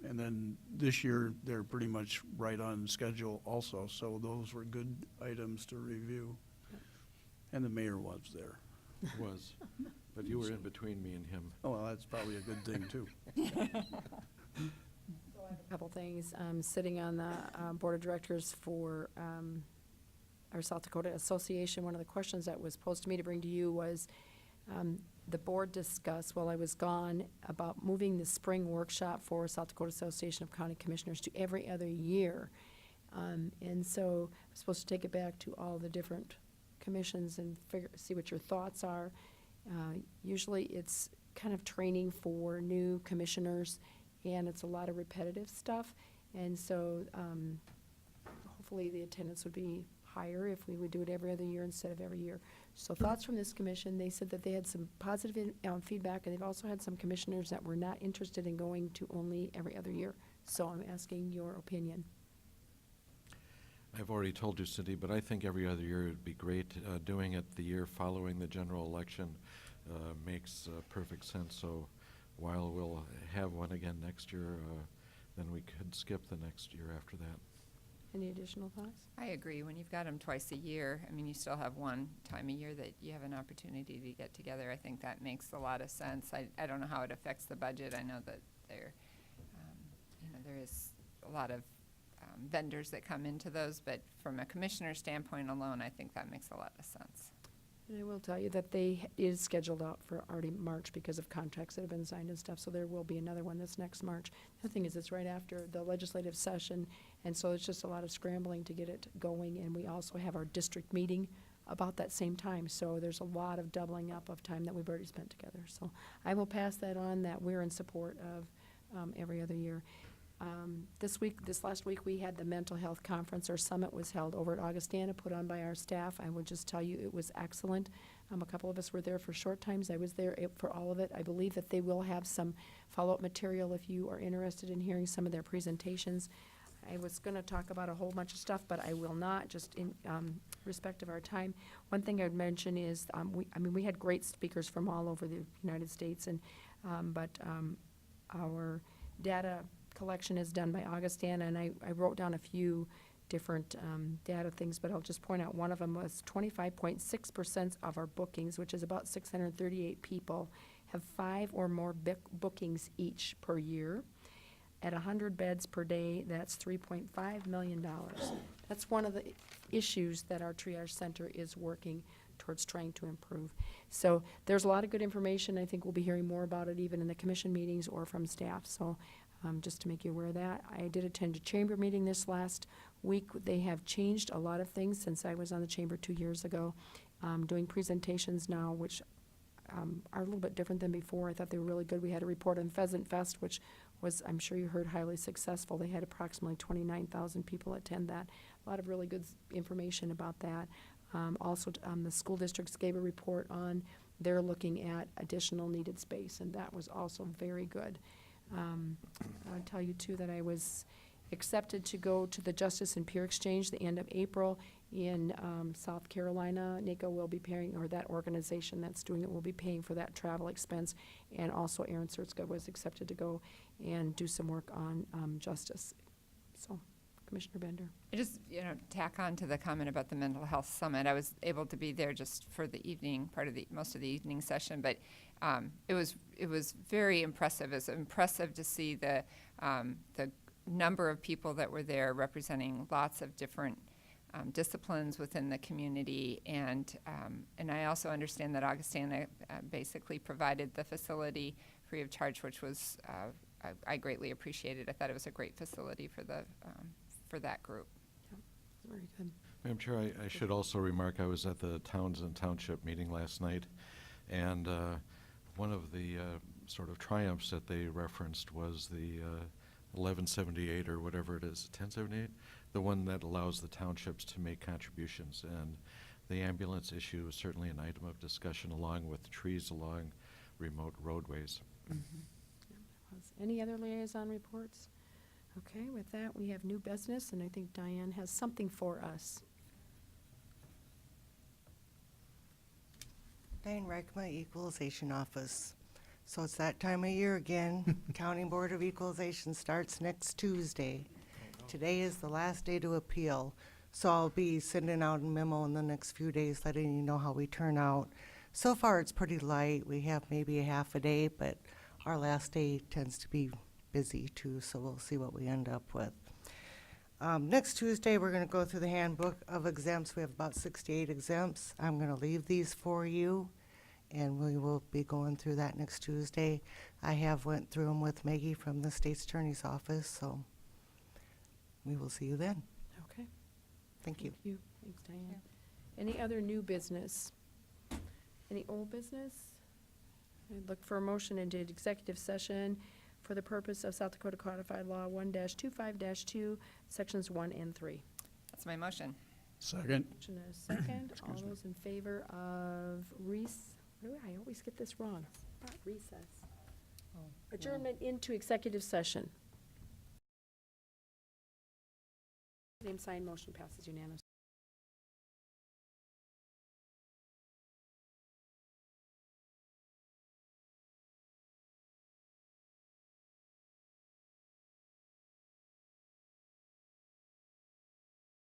And then this year, they're pretty much right on schedule also, so those were good items to review. And the mayor was there. Was, but you were in between me and him. Oh, well, that's probably a good thing, too. A couple things. Sitting on the board of directors for our South Dakota Association, one of the questions that was posed to me to bring to you was, the board discussed, while I was gone, about moving the spring workshop for South Dakota Association of County Commissioners to every other year. And so I'm supposed to take it back to all the different commissions and see what your thoughts are. Usually it's kind of training for new commissioners, and it's a lot of repetitive stuff. And so hopefully the attendance would be higher if we would do it every other year instead of every year. So thoughts from this commission, they said that they had some positive feedback, and they've also had some commissioners that were not interested in going to only every other year. So I'm asking your opinion. I've already told you, Cindy, but I think every other year would be great. Doing it the year following the general election makes perfect sense. So while we'll have one again next year, then we could skip the next year after that. Any additional thoughts? I agree. When you've got them twice a year, I mean, you still have one time a year that you have an opportunity to get together. I think that makes a lot of sense. I don't know how it affects the budget. I know that there is a lot of vendors that come into those, but from a commissioner standpoint alone, I think that makes a lot of sense. And I will tell you that it is scheduled out for already March because of contracts that have been signed and stuff, so there will be another one this next March. The thing is, it's right after the legislative session, and so it's just a lot of scrambling to get it going, and we also have our district meeting about that same time, so there's a lot of doubling up of time that we've already spent together. So I will pass that on, that we're in support of every other year. This last week, we had the mental health conference. Our summit was held over at Augustana, put on by our staff. I will just tell you, it was excellent. A couple of us were there for short times. I was there for all of it. I believe that they will have some follow-up material if you are interested in hearing some of their presentations. I was going to talk about a whole bunch of stuff, but I will not, just in respect of our time. One thing I'd mention is, we had great speakers from all over the United States, and but our data collection is done by Augustana, and I wrote down a few different data things, but I'll just point out one of them was 25.6% of our bookings, which is about 638 people, have 5 or more bookings each per year. At 100 beds per day, that's $3.5 million. That's one of the issues that our triage center is working towards trying to improve. So there's a lot of good information. I think we'll be hearing more about it even in the commission meetings or from staff. So just to make you aware of that. I did attend a chamber meeting this last week. They have changed a lot of things since I was on the chamber 2 years ago, doing presentations now, which are a little bit different than before. I thought they were really good. We had a report on Pheasant Fest, which was, I'm sure you heard, highly successful. They had approximately 29,000 people attend that. A lot of really good information about that. Also, the school districts gave a report on they're looking at additional needed space, and that was also very good. I'll tell you, too, that I was accepted to go to the Justice and Peer Exchange the end of April in South Carolina. NACO will be paying, or that organization that's doing it will be paying for that travel expense. And also Aaron Surtzka was accepted to go and do some work on justice. So, Commissioner Bender. I just, tack on to the comment about the mental health summit. I was able to be there just for the evening, most of the evening session, but it was very impressive. It was impressive to see the number of people that were there representing lots of different disciplines within the community, and I also understand that Augustana basically provided the facility free of charge, which was I greatly appreciated. I thought it was a great facility for that group. Very good. Madam Chair, I should also remark I was at the Townsend Township meeting last night, and one of the sort of triumphs that they referenced was the 1178 or whatever it is, 1078, the one that allows the townships to make contributions. And the ambulance issue is certainly an item of discussion along with trees along remote roadways. Mm-hmm. Any other liaison reports? Okay, with that, we have new business, and I think Diane has something for us. Diane Reichma, Equalization Office. So it's that time of year again. County Board of Equalization starts next Tuesday. Today is the last day to appeal. So I'll be sending out a memo in the next few days letting you know how we turn out. So far it's pretty light. We have maybe a half a day, but our last day tends to be busy too, so we'll see what we end up with. Next Tuesday, we're gonna go through the handbook of exempts. We have about 68 exempts. I'm gonna leave these for you, and we will be going through that next Tuesday. I have went through them with Maggie from the state's attorney's office, so we will see you then. Okay. Thank you. Thanks, Diane. Any other new business? Any old business? I'd look for a motion into executive session for the purpose of South Dakota Codified Law 1-25-2, Sections 1 and 3. That's my motion. Second. Motion and a second. All those in favor of I always get this wrong. Not recess. Adjournment into executive session. Same sign, motion passes unanimously.